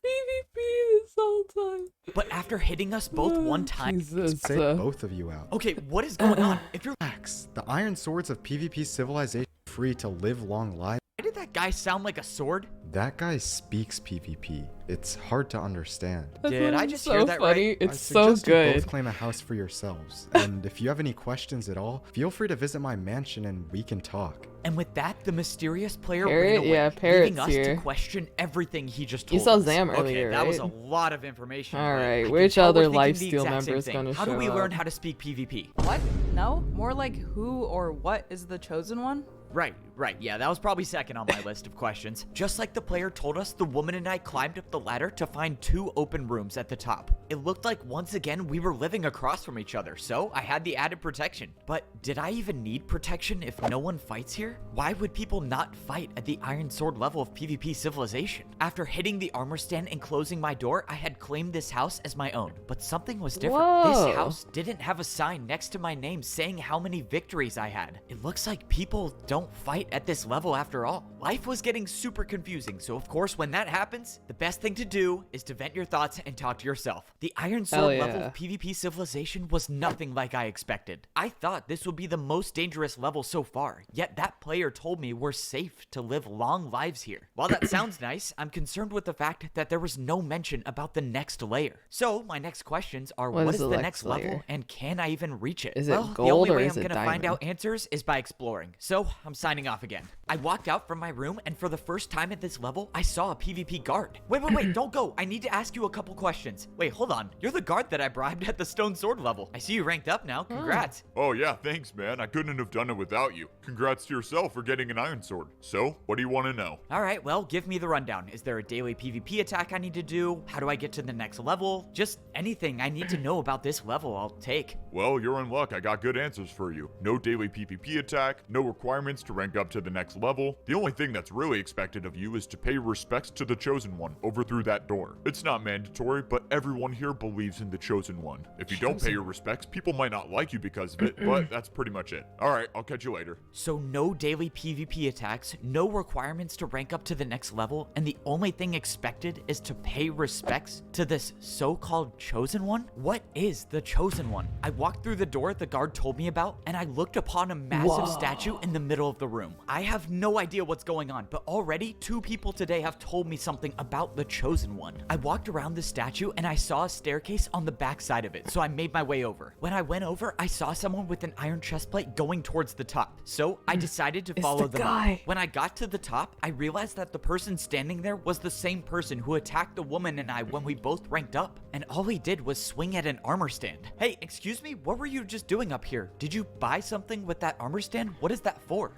PvP this whole time. But after hitting us both one time... Jesus. Take both of you out. Okay, what is going on? If you're... Relax. The iron swords of PvP civilization are free to live long lives. Why did that guy sound like a sword? That guy speaks PvP. It's hard to understand. Did I just so hear that funny. right? It's I so suggest you good. both claim a house for yourselves. And if you have any questions at all, feel free to visit my mansion and we can talk. And with that, the mysterious player Parrot? ran away, Yeah, Parrot's leaving us here. to question everything he just You told saw us. Zam Okay, earlier, that was a right? lot of information. All but right, I can which tell other we're thinking the Lifesteal exact member is same gonna thing. How do show we learn up? how to speak PvP? What? No? More like who or what is the chosen one? Right, yeah, that was probably second on my list of questions. Just like the player told us, the woman and I climbed up the ladder to find 2 open rooms at the top. It looked like once again we were living across from each other, so I had the added protection. But did I even need protection if no one fights here? Why would people not fight at the Iron Sword level of PvP civilization? After hitting the armor stand and closing my door, I had claimed this house as my own. But something was different. Whoa. This house didn't have a sign next to my name saying how many victories I had. It looks like people don't fight at this level after all. Life was getting super confusing, so of course when that happens, the best thing to do is to vent your thoughts and talk to yourself. The Iron Sword level yeah. of PvP civilization was nothing like I expected. I thought this would be the most dangerous level so far, yet that player told me we're safe to live long lives here. While that sounds nice, I'm concerned with the fact that there was no mention about the next layer. So my next questions are what is the next level layer? and can I even reach it? Is it Well, the gold only or way is I'm it gonna find diamond? out answers is by exploring. So I'm signing off again. I walked out from my room and for the first time at this level, I saw a PvP guard. Wait, don't go. I need to ask you a couple questions. Wait, hold on. You're the guard that I bribed at the stone sword level. I see you ranked up now. Congrats. Oh yeah, thanks man. I couldn't have done it without you. Congrats to yourself for getting an iron sword. So, what do you want to know? All right, well, give me the rundown. Is there a daily PvP attack I need to do? How do I get to the next level? Just anything I need to know about this level, I'll take. Well, you're in luck. I got good answers for you. No daily PvP attack, no requirements to rank up to the next level. The only thing that's really expected of you is to pay respects to the Chosen One over through that door. It's not mandatory, but everyone here believes in the Chosen One. If you don't pay your respects, people might not like you because of it, but that's pretty much it. Alright, I'll catch you later. So no daily PvP attacks, no requirements to rank up to the next level, and the only thing expected is to pay respects to this so-called Chosen One? What is the Chosen One? I walked through the door the guard told me about, and I looked upon a massive statue in the middle of the room. I have no idea what's going on, but already 2 people today have told me something about the Chosen One. I walked around the statue and I saw a staircase on the back side of it, so I made my way over. When I went over, I saw someone with an iron chestplate going towards the top, so I decided to follow them up. When I got to the top, I realized that the person standing there was the same person who attacked the woman and I when we both ranked up, and all he did was swing at an armor stand. Hey, excuse me, what were you just doing up here? Did you buy something with that armor stand? What is that for?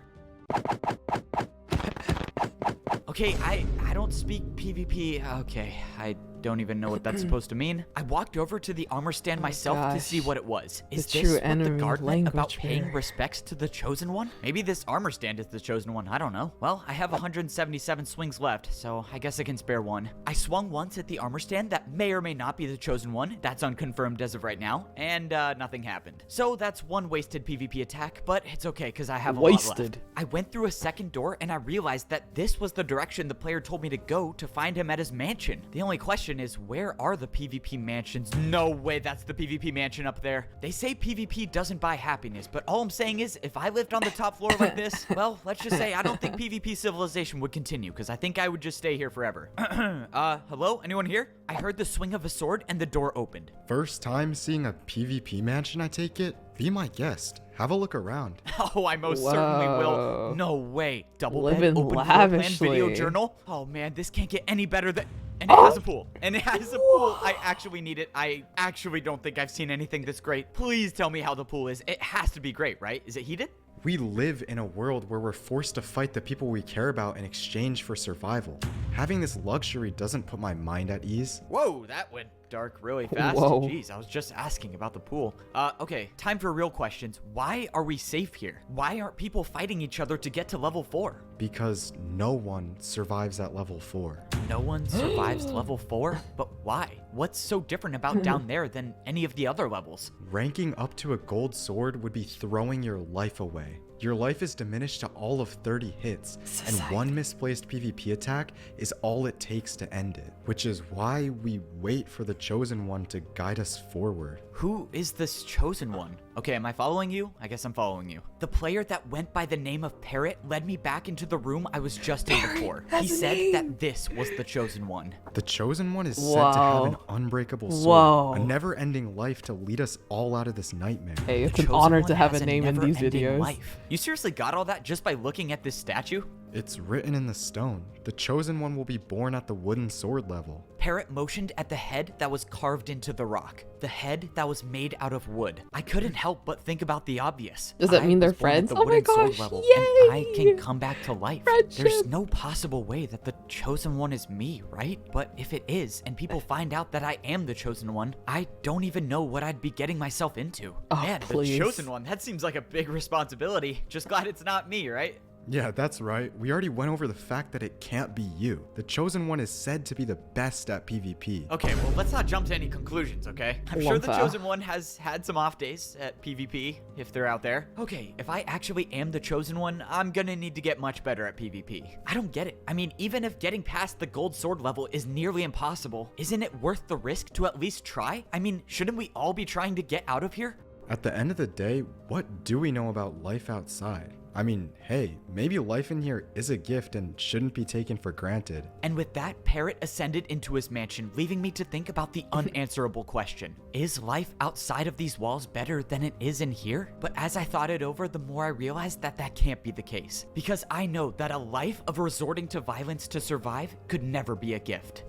Okay, I don't speak PvP. Okay, I don't even know what that's supposed to mean. I walked over to the armor stand myself to see what it was. Is The this true what enemy the guard meant about language paying barrier. respects to the Chosen One? Maybe this armor stand is the Chosen One, I don't know. Well, I have 177 swings left, so I guess I can spare one. I swung once at the armor stand that may or may not be the Chosen One. That's unconfirmed as of right now, and nothing happened. So that's one wasted PvP attack, but it's okay because I have a lot left. I went through a second door and I realized that this was the direction the player told me to go to find him at his mansion. The only question question is, where are the PvP mansions? No way, that's the PvP mansion up there. They say PvP doesn't buy happiness, but all I'm saying is, if I lived on the top floor like this, well, let's just say I don't think PvP civilization would continue, because I think I would just stay here forever. Hello? Anyone here? I heard the swing of a sword and the door opened. First time seeing a PvP mansion, I take it? Be my guest. Have a look around. Oh, I most certainly will. No way. Double bed, Living open floor plan, lavishly. video journal. Oh man, this can't get any better than... And it has a pool. And it has a pool. I actually need it. I actually don't think I've seen anything this great. Please tell me how the pool is. It has to be great, right? Is it heated? We live in a world where we're forced to fight the people we care about in exchange for survival. Having this luxury doesn't put my mind at ease. Whoa, that went dark really fast. Whoa. Jeez, I was just asking about the pool. Okay, time for real questions. Why are we safe here? Why aren't people fighting each other to get to level 4? Because no one survives at level 4. No one survives level 4? But why? What's so different about down there than any of the other levels? Ranking up to a gold sword would be throwing your life away. Your life is diminished to all of 30 hits, and one misplaced PvP attack is all it takes to end it, which is why we wait for the Chosen One to guide us forward. Who is this Chosen One? Okay, am I following you? I guess I'm following you. The player that went by the name of Parrot led me back into the room I was just in before. He said that this was the Chosen One. The Chosen One is said to have an unbreakable sword, Whoa. a never-ending life to lead us all out of this nightmare. Hey, it's The an Chosen honor One to have has a name in these never-ending videos. life. You seriously got all that just by looking at this statue? It's written in the stone. The Chosen One will be born at the wooden sword level. Parrot motioned at the head that was carved into the rock. The head that was made out of wood. I couldn't help but think about the obvious. Does that I mean they're was born at friends? the Oh my wooden sword gosh, level, yay! and I can come back to life. There's Friendship. no possible way that the Chosen One is me, right? But if it is, and people find out that I am the Chosen One, I don't even know what I'd be getting myself into. Oh, Man, please. the Chosen One, that seems like a big responsibility. Just glad it's not me, right? Yeah, that's right. We already went over the fact that it can't be you. The Chosen One is said to be the best at PvP. Okay, well, let's not jump to any conclusions, okay? I'm sure the Wampa. Chosen One has had some off days at PvP, if they're out there. Okay, if I actually am the Chosen One, I'm gonna need to get much better at PvP. I don't get it. I mean, even if getting past the gold sword level is nearly impossible, isn't it worth the risk to at least try? I mean, shouldn't we all be trying to get out of here? At the end of the day, what do we know about life outside? I mean, hey, maybe life in here is a gift and shouldn't be taken for granted. And with that, Parrot ascended into his mansion, leaving me to think about the unanswerable question. Is life outside of these walls better than it is in here? But as I thought it over, the more I realized that that can't be the case. Because I know that a life of resorting to violence to survive could never be a gift.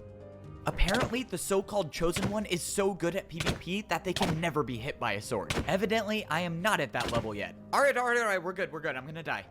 Apparently, the so-called Chosen One is so good at PvP that they can never be hit by a sword. Evidently, I am not at that level yet. All right, we're good, I'm gonna die.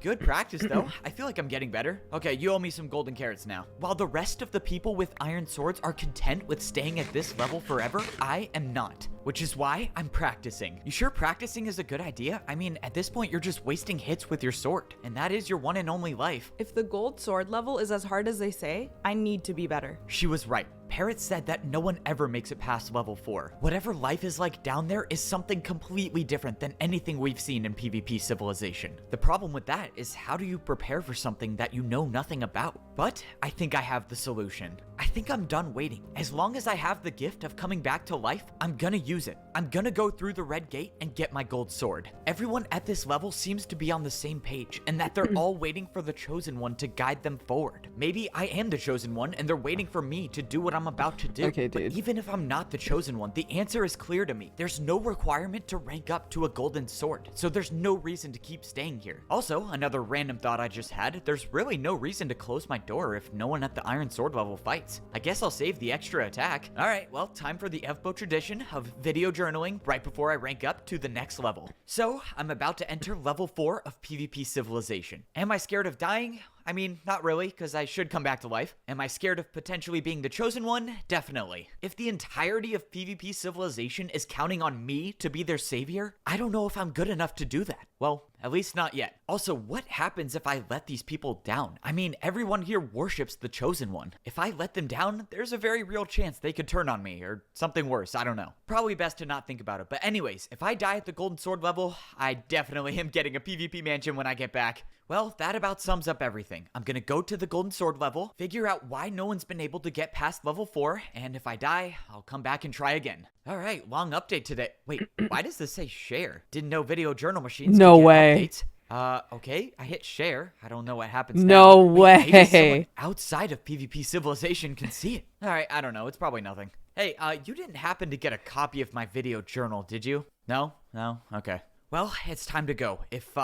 Good practice, though. I feel like I'm getting better. Okay, you owe me some golden carrots now. While the rest of the people with iron swords are content with staying at this level forever, I am not. Which is why I'm practicing. You sure practicing is a good idea? I mean, at this point, you're just wasting hits with your sword. And that is your one and only life. If the gold sword level is as hard as they say, I need to be better. She was right. Parrot said that no one ever makes it past level 4. Whatever life is like down there is something completely different than anything we've seen in PvP civilization. The problem with that is, how do you prepare for something that you know nothing about? But I think I have the solution. I think I'm done waiting. As long as I have the gift of coming back to life, I'm gonna use it. I'm gonna go through the red gate and get my gold sword. Everyone at this level seems to be on the same page, and that they're all waiting for the Chosen One to guide them forward. Maybe I am the Chosen One and they're waiting for me to do what I'm about to do. Okay, But dude. even if I'm not the Chosen One, the answer is clear to me. There's no requirement to rank up to a golden sword, so there's no reason to keep staying here. Also, another random thought I just had, there's really no reason to close my door if no one at the iron sword level fights. I guess I'll save the extra attack. Alright, well, time for the FBO tradition of video journaling right before I rank up to the next level. So, I'm about to enter level 4 of PvP civilization. Am I scared of dying? I mean, not really, because I should come back to life. Am I scared of potentially being the Chosen One? Definitely. If the entirety of PvP civilization is counting on me to be their savior, I don't know if I'm good enough to do that. Well, At least not yet. Also, what happens if I let these people down? I mean, everyone here worships the Chosen One. If I let them down, there's a very real chance they could turn on me, or something worse, I don't know. Probably best to not think about it. But anyways, if I die at the Golden Sword level, I definitely am getting a PvP mansion when I get back. Well, that about sums up everything. I'm gonna go to the Golden Sword level, figure out why no one's been able to get past level 4, and if I die, I'll come back and try again. Alright, long update today. Wait, why does this say share? Didn't know video journal machines No could get way. updates. Okay, I hit share. I don't know what happens No now. Wait, maybe someone way. outside of PvP Civilization can see it. Alright, I don't know. It's probably nothing. Hey, you didn't happen to get a copy of my video journal, did you? No? No? Okay. Well, it's time to go. If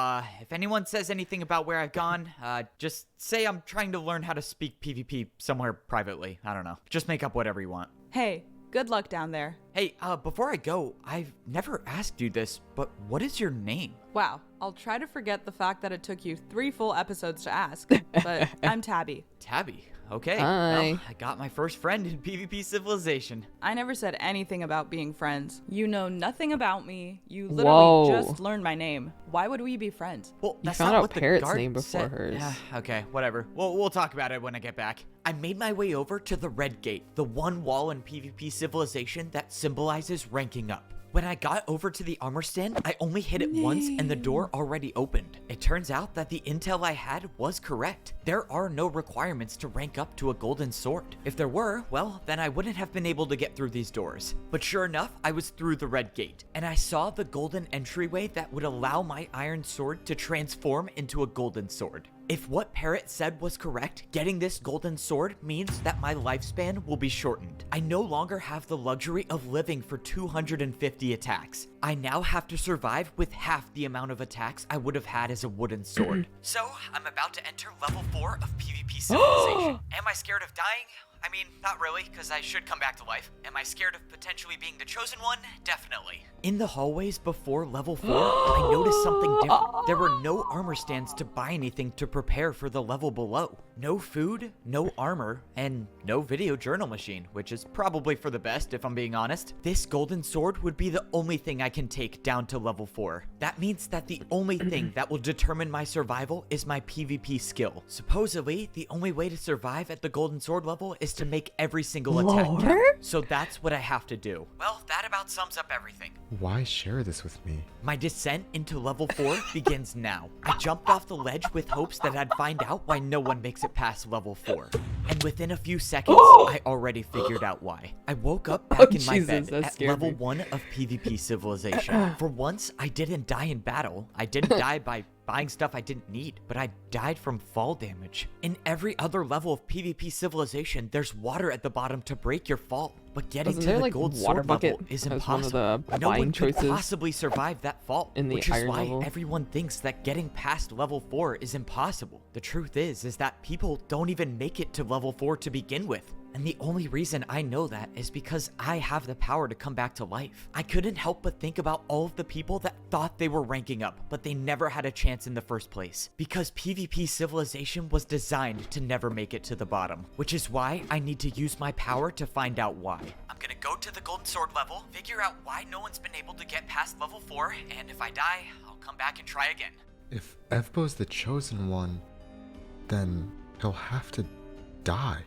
anyone says anything about where I've gone, just say I'm trying to learn how to speak PvP somewhere privately. I don't know. Just make up whatever you want. Hey, good luck down there. Hey, before I go, I've never asked you this, but what is your name? Wow, I'll try to forget the fact that it took you 3 full episodes to ask, but I'm Tabby. Tabby. Okay. Hi. Well, I got my first friend in PvP Civilization. I never said anything about being friends. You know nothing about me. You literally Whoa. just learned my name. Why would we be friends? Well, You that's found not out what the Parrot's guard name before said. hers. Yeah, okay, whatever. We'll talk about it when I get back. I made my way over to the Red Gate, the one wall in PvP Civilization that symbolizes ranking up. When I got over to the armor stand, I only hit it once and the door already opened. It turns out that the intel I had was correct. There are no requirements to rank up to a golden sword. If there were, well, then I wouldn't have been able to get through these doors. But sure enough, I was through the Red Gate, and I saw the golden entryway that would allow my iron sword to transform into a golden sword. If what Parrot said was correct, getting this golden sword means that my lifespan will be shortened. I no longer have the luxury of living for 250 attacks. I now have to survive with half the amount of attacks I would have had as a wooden sword. So, I'm about to enter level 4 of PvP Civilization. Am I scared of dying? I mean, not really, because I should come back to life. Am I scared of potentially being the chosen one? Definitely. In the hallways before level 4, I noticed something different. There were no armor stands to buy anything to prepare for the level below. No food, no armor, and no video journal machine, which is probably for the best if I'm being honest. This golden sword would be the only thing I can take down to level 4. That means that the only thing that will determine my survival is my PvP skill. Supposedly, the only way to survive at the golden sword level is to make every single attack count. So that's what I have to do. Well, that about sums up everything. Why share this with me? My descent into level 4 begins now. I jumped off the ledge with hopes that I'd find out why no one makes it past level 4. And within a few seconds, I already figured out why. I woke up back in my bed at level 1 of PvP Civilization. For once, I didn't die in battle. I didn't die by buying stuff I didn't need, but I died from fall damage. In every other level of PvP Civilization, there's water at the bottom to break your fall. But getting to the gold sword level is impossible. No one could possibly survive that fall, which is why everyone thinks that getting past level 4 is impossible. The truth is that people don't even make it to level 4 to begin with. And the only reason I know that is because I have the power to come back to life. I couldn't help but think about all of the people that thought they were ranking up, but they never had a chance in the first place. Because PvP Civilization was designed to never make it to the bottom, which is why I need to use my power to find out why. I'm gonna go to the golden sword level, figure out why no one's been able to get past level 4, and if I die, I'll come back and try again. If Evbo's the chosen one, then he'll have to die.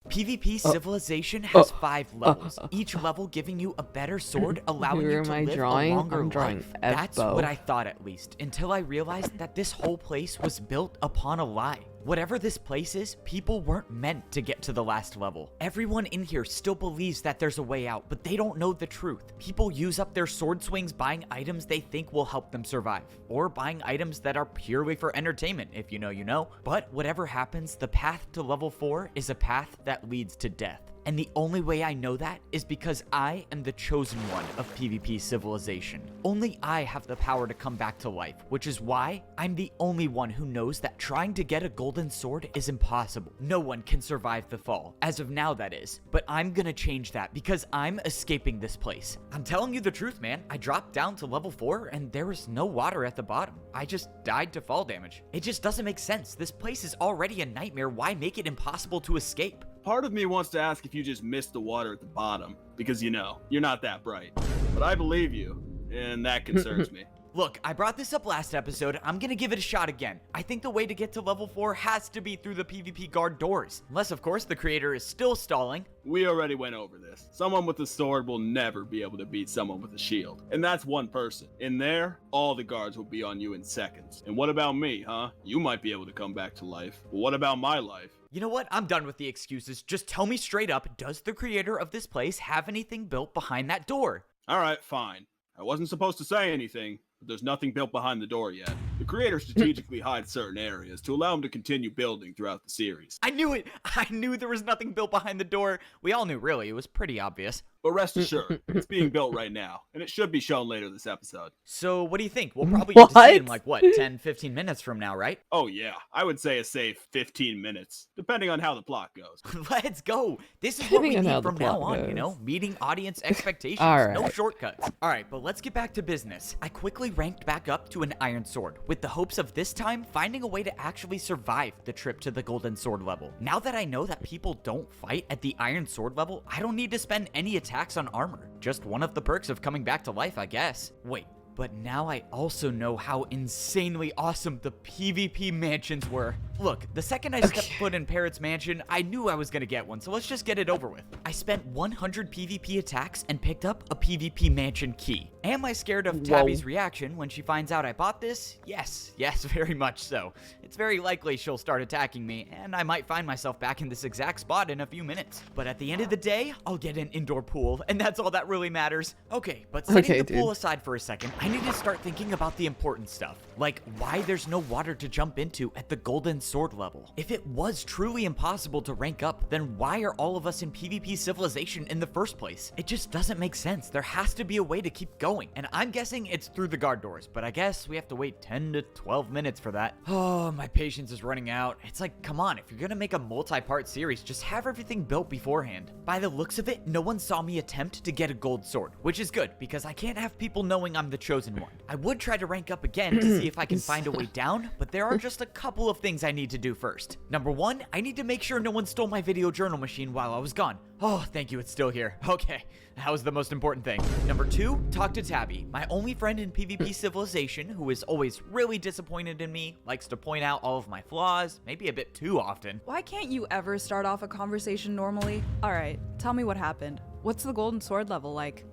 PvP Civilization has 5 levels, each level giving you a better sword, allowing you to live a longer life. That's what I thought at least, until I realized that this whole place was built upon a lie. Whatever this place is, people weren't meant to get to the last level. Everyone in here still believes that there's a way out, but they don't know the truth. People use up their sword swings buying items they think will help them survive, or buying items that are purely for entertainment, if you know, you know. But whatever happens, the path to level 4 is a path that leads to death. And the only way I know that is because I am the chosen one of PvP Civilization. Only I have the power to come back to life, which is why I'm the only one who knows that trying to get a golden sword is impossible. No one can survive the fall, as of now that is. But I'm gonna change that because I'm escaping this place. I'm telling you the truth, man. I dropped down to level 4 and there was no water at the bottom. I just died to fall damage. It just doesn't make sense. This place is already a nightmare. Why make it impossible to escape? Part of me wants to ask if you just missed the water at the bottom, because you know, you're not that bright. But I believe you, and that concerns me. Look, I brought this up last episode. I'm gonna give it a shot again. I think the way to get to level 4 has to be through the PvP guard doors. Unless, of course, the creator is still stalling. We already went over this. Someone with a sword will never be able to beat someone with a shield. And that's one person. In there, all the guards will be on you in seconds. And what about me, huh? You might be able to come back to life. But what about my life? You know what? I'm done with the excuses. Just tell me straight up, does the creator of this place have anything built behind that door? Alright, fine. I wasn't supposed to say anything, but there's nothing built behind the door yet. The creator strategically hides certain areas to allow him to continue building throughout the series. I knew it! I knew there was nothing built behind the door. We all knew, really. It was pretty obvious. But rest assured, it's being built right now, and it should be shown later this episode. So, what do you think? We'll probably get to see it in, like, what, 10, 15 minutes from now, right? Oh yeah, I would say a safe 15 minutes, depending on how the plot goes. Let's go! This is what we Depending on how need the from now plot on, goes. you know? Meeting audience expectations. All No right. shortcuts. Alright, but let's get back to business. I quickly ranked back up to an iron sword, with the hopes of this time finding a way to actually survive the trip to the golden sword level. Now that I know that people don't fight at the iron sword level, I don't need to spend any attacks on armor. Just one of the perks of coming back to life, I guess. Wait, but now I also know how insanely awesome the PvP mansions were. Look, the second I stepped foot in Parrot's mansion, I knew I was gonna get one, so let's just get it over with. I spent 100 PvP attacks and picked up a PvP mansion key. Am I scared of Tabby's reaction when she finds out I bought this? Yes, very much so. It's very likely she'll start attacking me, and I might find myself back in this exact spot in a few minutes. But at the end of the day, I'll get an indoor pool, and that's all that really matters. Okay, but setting the pool aside for a second, I need to start thinking about the important stuff. Like, why there's no water to jump into at the golden sword level. If it was truly impossible to rank up, then why are all of us in PvP civilization in the first place? It just doesn't make sense. There has to be a way to keep going. And I'm guessing it's through the guard doors, but I guess we have to wait 10 to 12 minutes for that. Oh, my patience is running out. It's like, come on, if you're gonna make a multi-part series, just have everything built beforehand. By the looks of it, no one saw me attempt to get a gold sword, which is good, because I can't have people knowing I'm the chosen one. I would try to rank up again to see if I can find a way down, but there are just a couple of things I need to do first. Number one, I need to make sure no one stole my video journal machine while I was gone. Oh, thank you, it's still here. Okay, that was the most important thing. Number two, talk to Tabby, my only friend in PvP Civilization, who is always really disappointed in me, likes to point out all of my flaws, maybe a bit too often. Why can't you ever start off a conversation normally? Alright, tell me what happened. What's the golden sword level like?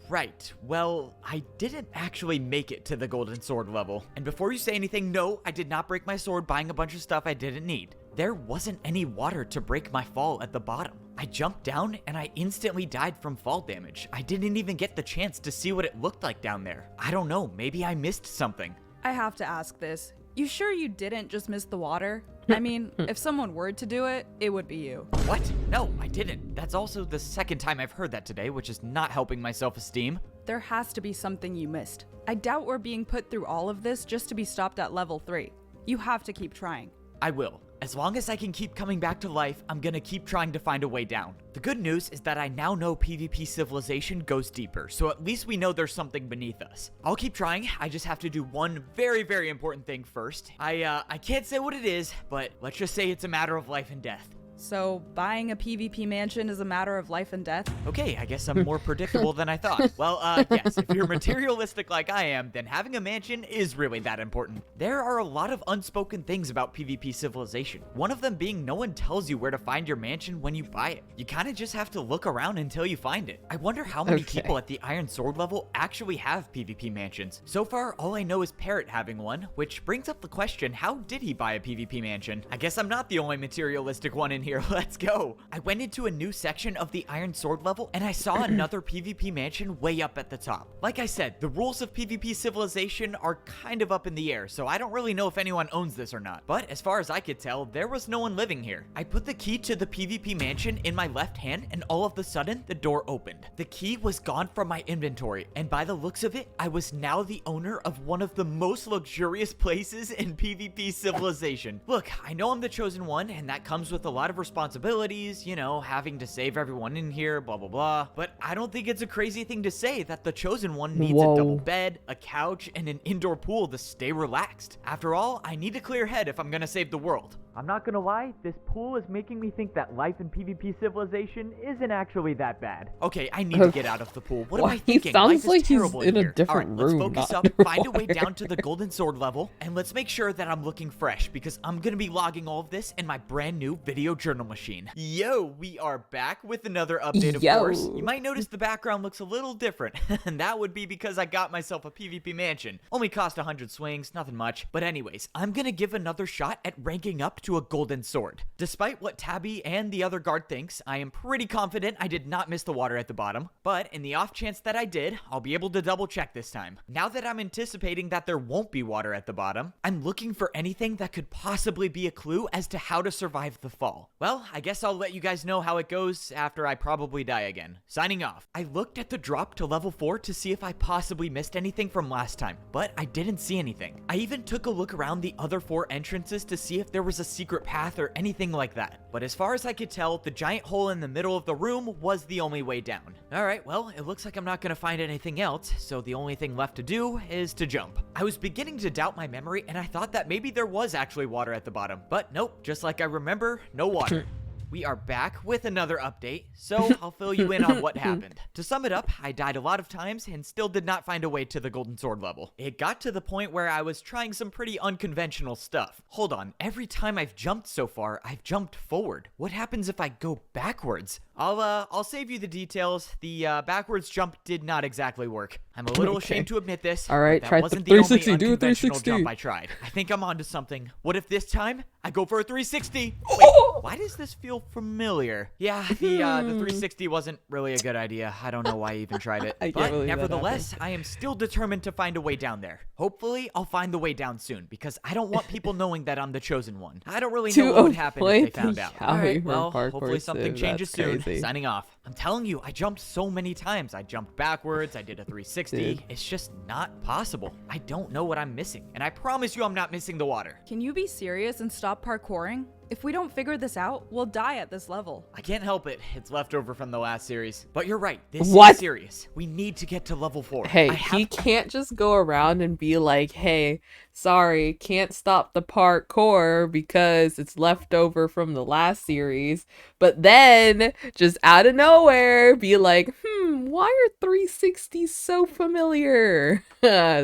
Right. Well, I didn't actually make it to the golden sword level. And before you say anything, no, I did not break my sword buying a bunch of stuff I didn't need. There wasn't any water to break my fall at the bottom. I jumped down and I instantly died from fall damage. I didn't even get the chance to see what it looked like down there. I don't know, maybe I missed something. I have to ask this. You sure you didn't just miss the water? I mean, if someone were to do it, it would be you. What? No, I didn't. That's also the second time I've heard that today, which is not helping my self-esteem. There has to be something you missed. I doubt we're being put through all of this just to be stopped at level 3. You have to keep trying. I will. As long as I can keep coming back to life, I'm gonna keep trying to find a way down. The good news is that I now know PvP Civilization goes deeper, so at least we know there's something beneath us. I'll keep trying, I just have to do one very, very important thing first. I can't say what it is, but let's just say it's a matter of life and death. So, buying a PvP mansion is a matter of life and death? Okay, I guess I'm more predictable than I thought. Well, yes, if you're materialistic like I am, then having a mansion is really that important. There are a lot of unspoken things about PvP Civilization. One of them being no one tells you where to find your mansion when you buy it. You kind of just have to look around until you find it. I wonder how many people at the Iron Sword level actually have PvP mansions. So far, all I know is Parrot having one, which brings up the question, how did he buy a PvP mansion? I guess I'm not the only materialistic one in here. Let's go. I went into a new section of the Iron Sword level and I saw another PvP mansion way up at the top. Like I said, the rules of PvP Civilization are kind of up in the air, so I don't really know if anyone owns this or not. But as far as I could tell, there was no one living here. I put the key to the PvP mansion in my left hand and all of a sudden, the door opened. The key was gone from my inventory, and by the looks of it, I was now the owner of one of the most luxurious places in PvP Civilization. Look, I know I'm the chosen one, and that comes with a lot of responsibilities, you know, having to save everyone in here, blah, blah, blah. But I don't think it's a crazy thing to say that the chosen one needs a double bed, a couch, and an indoor pool to stay relaxed. After all, I need a clear head if I'm gonna save the world. I'm not gonna lie, this pool is making me think that life in PvP Civilization isn't actually that bad. Okay, I need to get out of the pool. What am I thinking? He sounds Life like is he's terrible in a here. different All right, room. let's focus not up, find a way underwater. down to the golden sword level, and let's make sure that I'm looking fresh, because I'm gonna be logging all of this in my brand new video journal machine. Yo, we are back with another update, of course. You might notice the background looks a little different, and that would be because I got myself a PvP mansion. Only cost 100 swings, nothing much. But anyways, I'm gonna give another shot at ranking up to a golden sword. Despite what Tabby and the other guard thinks, I am pretty confident I did not miss the water at the bottom. But in the off chance that I did, I'll be able to double check this time. Now that I'm anticipating that there won't be water at the bottom, I'm looking for anything that could possibly be a clue as to how to survive the fall. Well, I guess I'll let you guys know how it goes after I probably die again. Signing off. I looked at the drop to level 4 to see if I possibly missed anything from last time, but I didn't see anything. I even took a look around the other 4 entrances to see if there was a secret path or anything like that. But as far as I could tell, the giant hole in the middle of the room was the only way down. Alright, well, it looks like I'm not gonna find anything else, so the only thing left to do is to jump. I was beginning to doubt my memory, and I thought that maybe there was actually water at the bottom, but nope, just like I remember, no water. We are back with another update, so I'll fill you in on what happened. To sum it up, I died a lot of times and still did not find a way to the golden sword level. It got to the point where I was trying some pretty unconventional stuff. Hold on, every time I've jumped so far, I've jumped forward. What happens if I go backwards? I'll save you the details. The backwards jump did not exactly work. I'm a little ashamed to admit this. All right, but try that wasn't the the only 360, do a unconventional 360. jump I tried. I think I'm onto something. What if this time I go for a 360? Wait, why does this feel familiar? Yeah, the 360 wasn't really a good idea. I don't know why I even tried it. I can't But believe that nevertheless, I am still determined to find a way down there. Hopefully, I'll find the way down soon, because I don't want people knowing that I'm the chosen one. I don't really know what would happen if they found out. Alright, well, hopefully something changes soon. Signing off. I'm telling you, I jumped so many times. I jumped backwards, I did a 360. Dude. It's just not possible. I don't know what I'm missing, and I promise you I'm not missing the water. Can you be serious and stop parkouring? If we don't figure this out, we'll die at this level. I can't help it. It's leftover from the last series. But you're right. This What? is serious. We need to get to level 4. Hey, he can't just go around and be like, hey, sorry, can't stop the parkour because it's left over from the last series. But then, just out of nowhere, be like, why are 360s so familiar?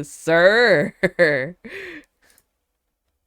Sir.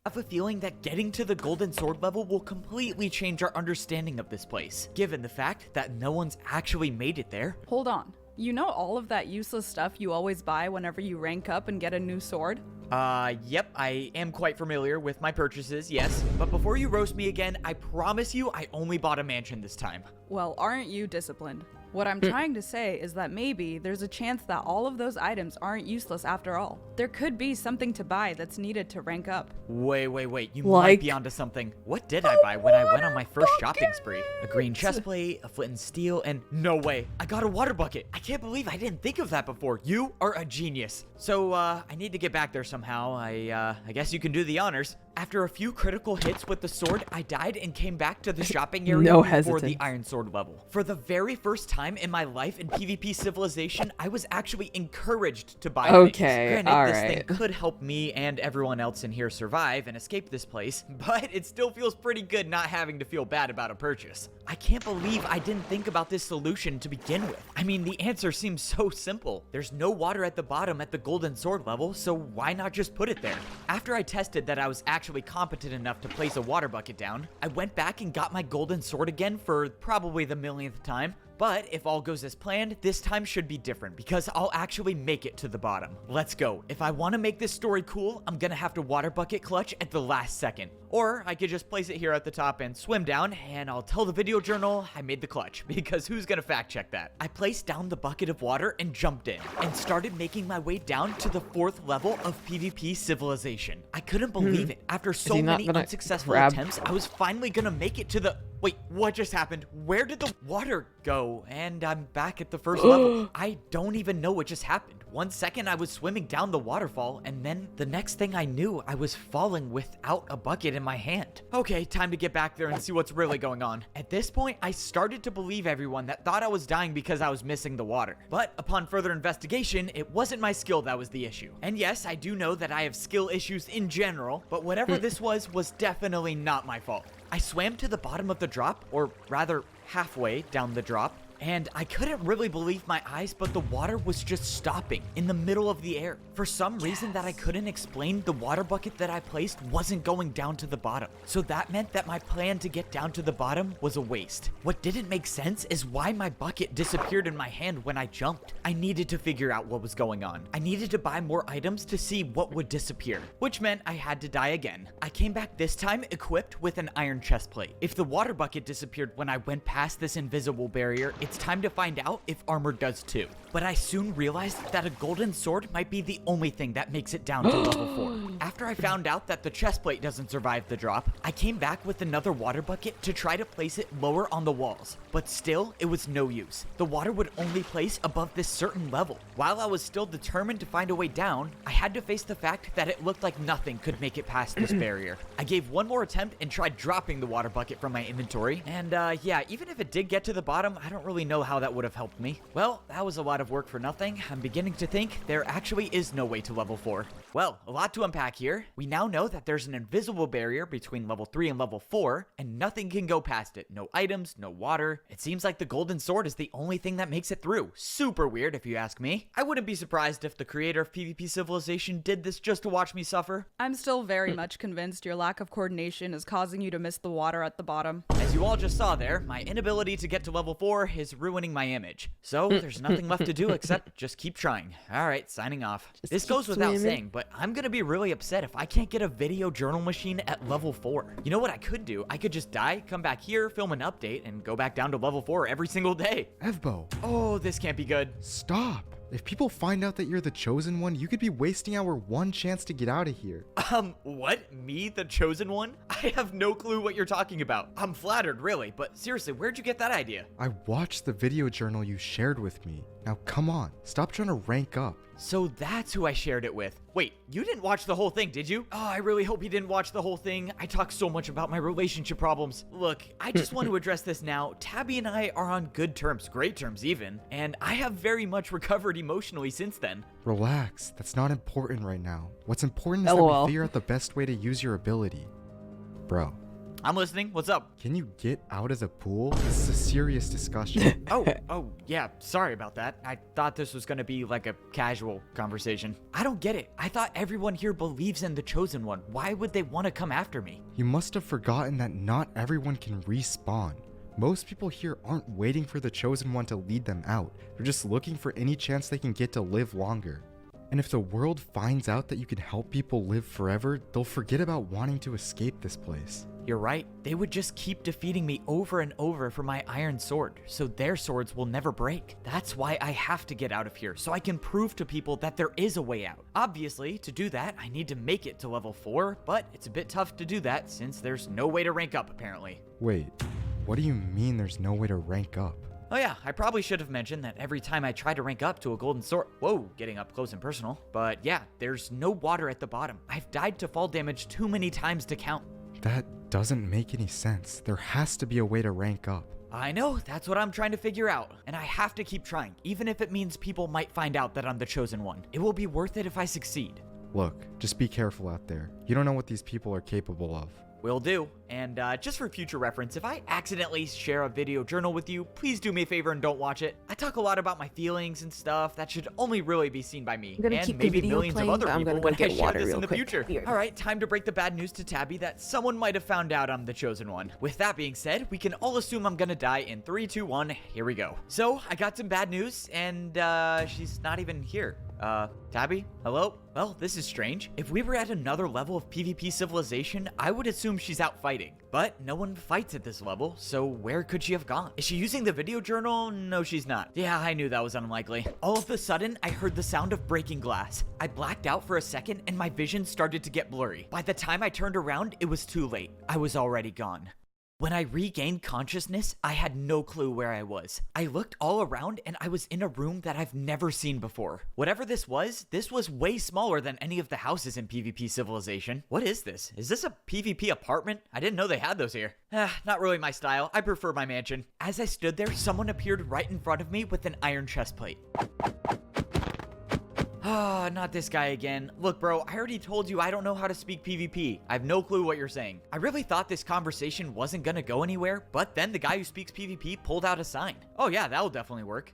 I have a feeling that getting to the golden sword level will completely change our understanding of this place, given the fact that no one's actually made it there. Hold on. You know all of that useless stuff you always buy whenever you rank up and get a new sword? Yep, I am quite familiar with my purchases, yes. But before you roast me again, I promise you I only bought a mansion this time. Well, aren't you disciplined? What I'm trying to say is that maybe there's a chance that all of those items aren't useless after all. There could be something to buy that's needed to rank up. Wait, you might be onto something. What did I buy when I went on my first shopping spree? A green chest plate, a flint and steel, and no way, I got a water bucket. I can't believe I didn't think of that before. You are a genius. So, I need to get back there somehow. I guess you can do the honors. After a few critical hits with the sword, I died and came back to the shopping area before the iron sword level. For the very first time in my life in PvP Civilization, I was actually encouraged to buy things. Granted, this thing could help me and everyone else in here survive and escape this place, but it still feels pretty good not having to feel bad about a purchase. I can't believe I didn't think about this solution to begin with. I mean, the answer seems so simple. There's no water at the bottom at the golden sword level, so why not just put it there? After I tested that I was actually competent enough to place a water bucket down, I went back and got my golden sword again for probably the millionth time. But if all goes as planned, this time should be different because I'll actually make it to the bottom. Let's go. If I want to make this story cool, I'm gonna have to water bucket clutch at the last second. Or I could just place it here at the top and swim down, and I'll tell the video journal I made the clutch, because who's gonna fact check that? I placed down the bucket of water and jumped in, and started making my way down to the 4th level of PvP Civilization. I couldn't believe it. After so many unsuccessful attempts, I was finally gonna make it to the... Wait, what just happened? Where did the water go? And I'm back at the first level. I don't even know what just happened. 1 second I was swimming down the waterfall, and then the next thing I knew, I was falling without a bucket in my hand. Okay, time to get back there and see what's really going on. At this point, I started to believe everyone that thought I was dying because I was missing the water. But upon further investigation, it wasn't my skill that was the issue. And yes, I do know that I have skill issues in general, but whatever this was definitely not my fault. I swam to the bottom of the drop, or rather halfway down the drop, and I couldn't really believe my eyes, but the water was just stopping in the middle of the air. For some reason that I couldn't explain, the water bucket that I placed wasn't going down to the bottom. So that meant that my plan to get down to the bottom was a waste. What didn't make sense is why my bucket disappeared in my hand when I jumped. I needed to figure out what was going on. I needed to buy more items to see what would disappear, which meant I had to die again. I came back this time equipped with an iron chest plate. If the water bucket disappeared when I went past this invisible barrier, it's time to find out if armor does too. But I soon realized that a golden sword might be the only thing that makes it down to level 4. After I found out that the chest plate doesn't survive the drop, I came back with another water bucket to try to place it lower on the walls. But still, it was no use. The water would only place above this certain level. While I was still determined to find a way down, I had to face the fact that it looked like nothing could make it past this barrier. I gave one more attempt and tried dropping the water bucket from my inventory. And yeah, even if it did get to the bottom, I don't really know how that would have helped me. Well, that was a lot of work for nothing. I'm beginning to think there actually is no way to level 4. Well, a lot to unpack here. We now know that there's an invisible barrier between level 3 and level 4, and nothing can go past it. No items, no water. It seems like the golden sword is the only thing that makes it through. Super weird if you ask me. I wouldn't be surprised if the creator of PvP Civilization did this just to watch me suffer. I'm still very much convinced your lack of coordination is causing you to miss the water at the bottom. As you all just saw there, my inability to get to level 4 is ruining my image. So there's nothing left to do except just keep trying. Alright, signing off. This goes without saying, but I'm gonna be really upset if I can't get a video journal machine at level 4. You know what I could do? I could just die, come back here, film an update, and go back down to level 4 every single day. Evbo, Oh, this can't be good. stop. If people find out that you're the chosen one, you could be wasting our one chance to get out of here. What? Me, the chosen one? I have no clue what you're talking about. I'm flattered, really, but seriously, where'd you get that idea? I watched the video journal you shared with me. Now come on, stop trying to rank up. So that's who I shared it with. Wait, you didn't watch the whole thing, did you? Oh, I really hope you didn't watch the whole thing. I talk so much about my relationship problems. Look, I just want to address this now. Tabby and I are on good terms, great terms even, and I have very much recovered emotionally since then. Relax, that's not important right now. What's important is that LOL. we figure out the best way to use your ability. Bro, I'm listening. What's up? can you get out of the pool? This is a serious discussion. Oh, yeah, sorry about that. I thought this was gonna be like a casual conversation. I don't get it. I thought everyone here believes in the Chosen One. Why would they want to come after me? You must have forgotten that not everyone can respawn. Most people here aren't waiting for the chosen one to lead them out. They're just looking for any chance they can get to live longer. And if the world finds out that you can help people live forever, they'll forget about wanting to escape this place. You're right. They would just keep defeating me over and over for my iron sword, so their swords will never break. That's why I have to get out of here, so I can prove to people that there is a way out. Obviously, to do that, I need to make it to level 4, but it's a bit tough to do that since there's no way to rank up, apparently. Wait, what do you mean there's no way to rank up? Oh yeah, I probably should have mentioned that every time I try to rank up to a golden sword— whoa, getting up close and personal. But yeah, there's no water at the bottom. I've died to fall damage too many times to count. That doesn't make any sense. There has to be a way to rank up. I know, that's what I'm trying to figure out. And I have to keep trying, even if it means people might find out that I'm the chosen one. It will be worth it if I succeed. Look, just be careful out there. You don't know what these people are capable of. Will do. And just for future reference, if I accidentally share a video journal with you, please do me a favor and don't watch it. I talk a lot about my feelings and stuff that should only really be seen by me. I'm gonna And keep the maybe video millions playing, of other but I'm people gonna go when I get share water this in real the quick. future. Here. Alright, time to break the bad news to Tabby that someone might have found out I'm the chosen one. With that being said, we can all assume I'm gonna die in 3, 2, 1, here we go. So, I got some bad news, and she's not even here. Tabby? Hello? Well, this is strange. If we were at another level of PvP Civilization, I would assume she's out fighting. But no one fights at this level, so where could she have gone? Is she using the video journal? No, she's not. Yeah, I knew that was unlikely. All of a sudden, I heard the sound of breaking glass. I blacked out for a second and my vision started to get blurry. By the time I turned around, it was too late. I was already gone. When I regained consciousness, I had no clue where I was. I looked all around and I was in a room that I've never seen before. Whatever this was way smaller than any of the houses in PvP Civilization. What is this? Is this a PvP apartment? I didn't know they had those here. Not really my style. I prefer my mansion. As I stood there, someone appeared right in front of me with an iron chest plate. Ah, not this guy again. Look, bro, I already told you I don't know how to speak PvP. I have no clue what you're saying. I really thought this conversation wasn't gonna go anywhere, but then the guy who speaks PvP pulled out a sign. Oh yeah, that'll definitely work.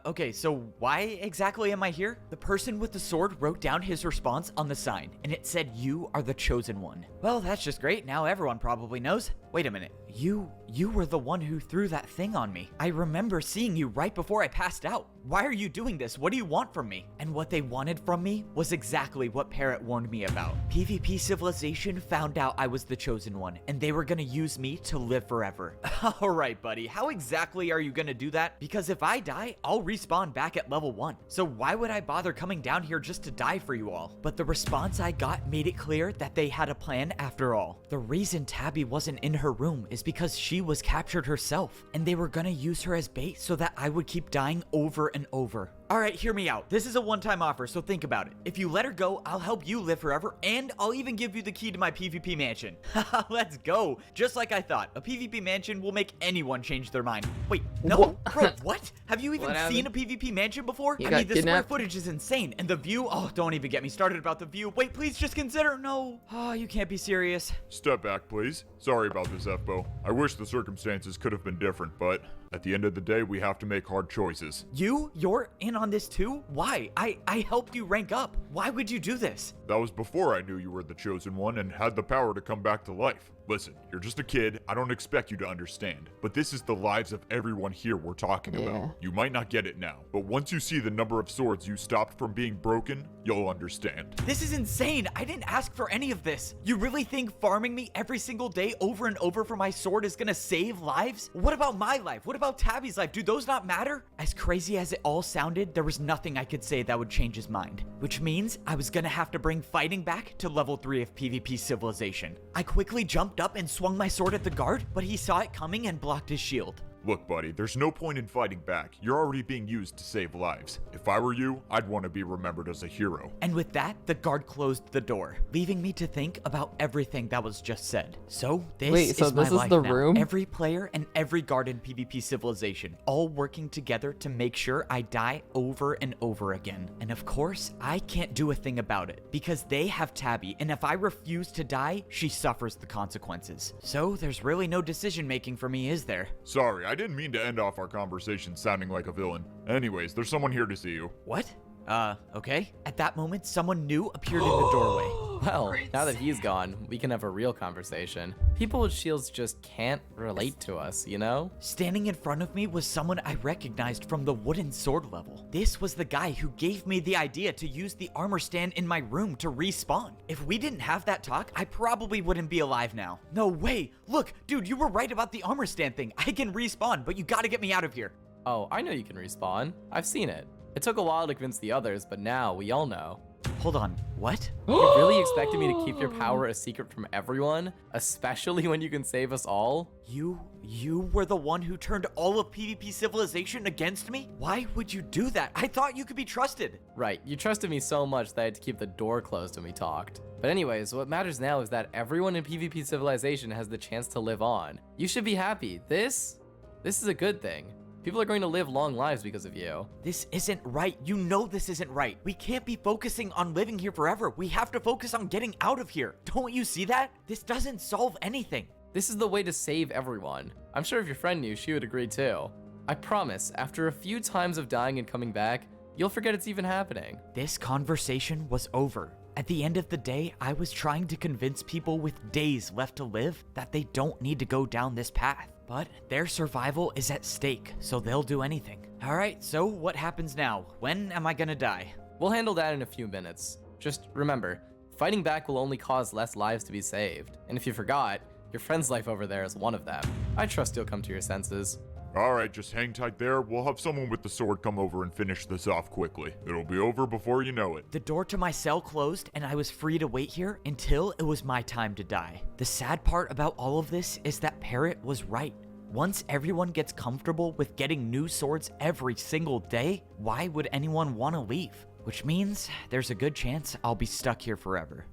Okay, so why exactly am I here? The person with the sword wrote down his response on the sign, and it said, "You are the chosen one." Well, that's just great. Now everyone probably knows. Wait a minute. You were the one who threw that thing on me. I remember seeing you right before I passed out. Why are you doing this? What do you want from me? And what they wanted from me was exactly what Parrot warned me about. PvP Civilization found out I was the chosen one, and they were gonna use me to live forever. Alright, buddy, how exactly are you gonna do that? Because if I die, I'll respawn back at level 1. So why would I bother coming down here just to die for you all? But the response I got made it clear that they had a plan after all. The reason Tabby wasn't in her room is because she was captured herself, and they were gonna use her as bait so that I would keep dying over and over. Alright, hear me out. This is a one-time offer, so think about it. If you let her go, I'll help you live forever, and I'll even give you the key to my PvP mansion. Haha, let's go. Just like I thought, a PvP mansion will make anyone change their mind. Wait, no, bro, what? Have you even seen a PvP mansion before? I mean, the square footage is insane, and the view, oh, don't even get me started about the view. Wait, please just consider, no. Oh, you can't be serious. Step back, please. Sorry about this, F-Bo. I wish the circumstances could have been different, but at the end of the day, we have to make hard choices. You're in on this too? Why? I helped you rank up. Why would you do this? That was before I knew you were the chosen one and had the power to come back to life. Listen, you're just a kid. I don't expect you to understand. But this is the lives of everyone here we're talking about. You might not get it now, but once you see the number of swords you stopped from being broken, you'll understand. This is insane. I didn't ask for any of this. You really think farming me every single day over and over for my sword is gonna save lives? What about my life? What about Tabby's life? Do those not matter? As crazy as it all sounded, there was nothing I could say that would change his mind. Which means I was gonna have to bring fighting back to level 3 of PvP Civilization. I quickly jumped up and swung my sword at the guard, but he saw it coming and blocked his shield. Look, buddy, there's no point in fighting back. You're already being used to save lives. If I were you, I'd want to be remembered as a hero. And with that, the guard closed the door, leaving me to think about everything that was just said. So this is my life now. Room? Every player and every guard in PvP Civilization, all working together to make sure I die over and over again. And of course, I can't do a thing about it, because they have Tabby, and if I refuse to die, she suffers the consequences. So there's really no decision making for me, is there? Sorry, I didn't mean to end off our conversation sounding like a villain. Anyways, there's someone here to see you. What? Okay. At that moment, someone new appeared in the doorway. Well, now that he's gone, we can have a real conversation. People with shields just can't relate to us, you know? Standing in front of me was someone I recognized from the wooden sword level. This was the guy who gave me the idea to use the armor stand in my room to respawn. If we didn't have that talk, I probably wouldn't be alive now. No way. Look, dude, you were right about the armor stand thing. I can respawn, but you gotta get me out of here. Oh, I know you can respawn. I've seen it. It took a while to convince the others, but now we all know. Hold on, what? You really expected me to keep your power a secret from everyone? Especially when you can save us all? You were the one who turned all of PvP Civilization against me? Why would you do that? I thought you could be trusted. Right, you trusted me so much that I had to keep the door closed when we talked. But anyways, what matters now is that everyone in PvP Civilization has the chance to live on. You should be happy. This is a good thing. People are going to live long lives because of you. This isn't right. You know this isn't right. We can't be focusing on living here forever. We have to focus on getting out of here. Don't you see that? This doesn't solve anything. This is the way to save everyone. I'm sure if your friend knew, she would agree too. I promise, after a few times of dying and coming back, you'll forget it's even happening. This conversation was over. At the end of the day, I was trying to convince people with days left to live that they don't need to go down this path. But their survival is at stake, so they'll do anything. Alright, so what happens now? When am I gonna die? We'll handle that in a few minutes. Just remember, fighting back will only cause less lives to be saved. And if you forgot, your friend's life over there is one of them. I trust you'll come to your senses. Alright, just hang tight there. We'll have someone with the sword come over and finish this off quickly. It'll be over before you know it. The door to my cell closed, and I was free to wait here until it was my time to die. The sad part about all of this is that Parrot was right. Once everyone gets comfortable with getting new swords every single day, why would anyone want to leave? Which means there's a good chance I'll be stuck here forever.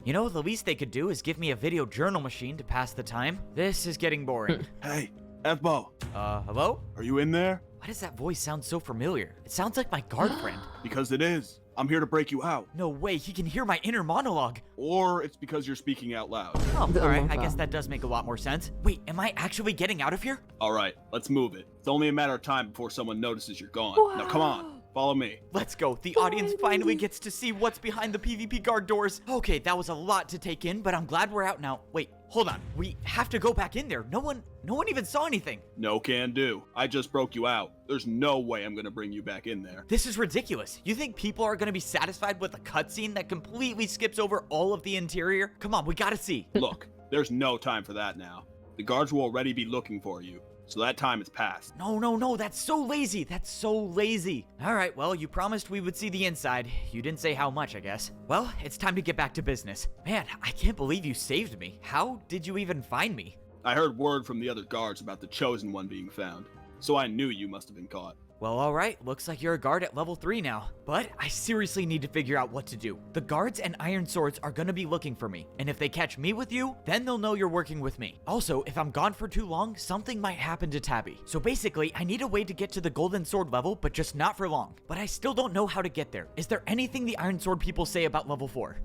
You know, the least they could do is give me a video journal machine to pass the time. This is getting boring. Hey, F-Bo, Hello? are you in there? Why does that voice sound so familiar? It sounds like my guard friend. Because it is. I'm here to break you out. No way, he can hear my inner monologue. Or it's because you're speaking out loud. Oh, alright, I guess that does make a lot more sense. Wait, am I actually getting out of here? Alright, let's move it. It's only a matter of time before someone notices you're gone. Now come on, follow me. Let's go. The audience finally gets to see what's behind the PvP guard doors. Okay, that was a lot to take in, but I'm glad we're out now. Wait, hold on. We have to go back in there. No one even saw anything. No can do. I just broke you out. There's no way I'm gonna bring you back in there. This is ridiculous. You think people are gonna be satisfied with a cutscene that completely skips over all of the interior? Come on, we gotta see. Look, there's no time for that now. The guards will already be looking for you, so that time is past. No, that's so lazy. That's so lazy. All right, well, you promised we would see the inside. You didn't say how much, I guess. Well, it's time to get back to business. Man, I can't believe you saved me. How did you even find me? I heard word from the other guards about the Chosen One being found, so I knew you must have been caught. Well, alright, looks like you're a guard at level 3 now. But I seriously need to figure out what to do. The guards and iron swords are gonna be looking for me, and if they catch me with you, then they'll know you're working with me. Also, if I'm gone for too long, something might happen to Tabby. So basically, I need a way to get to the golden sword level, but just not for long. But I still don't know how to get there. Is there anything the iron sword people say about level 4?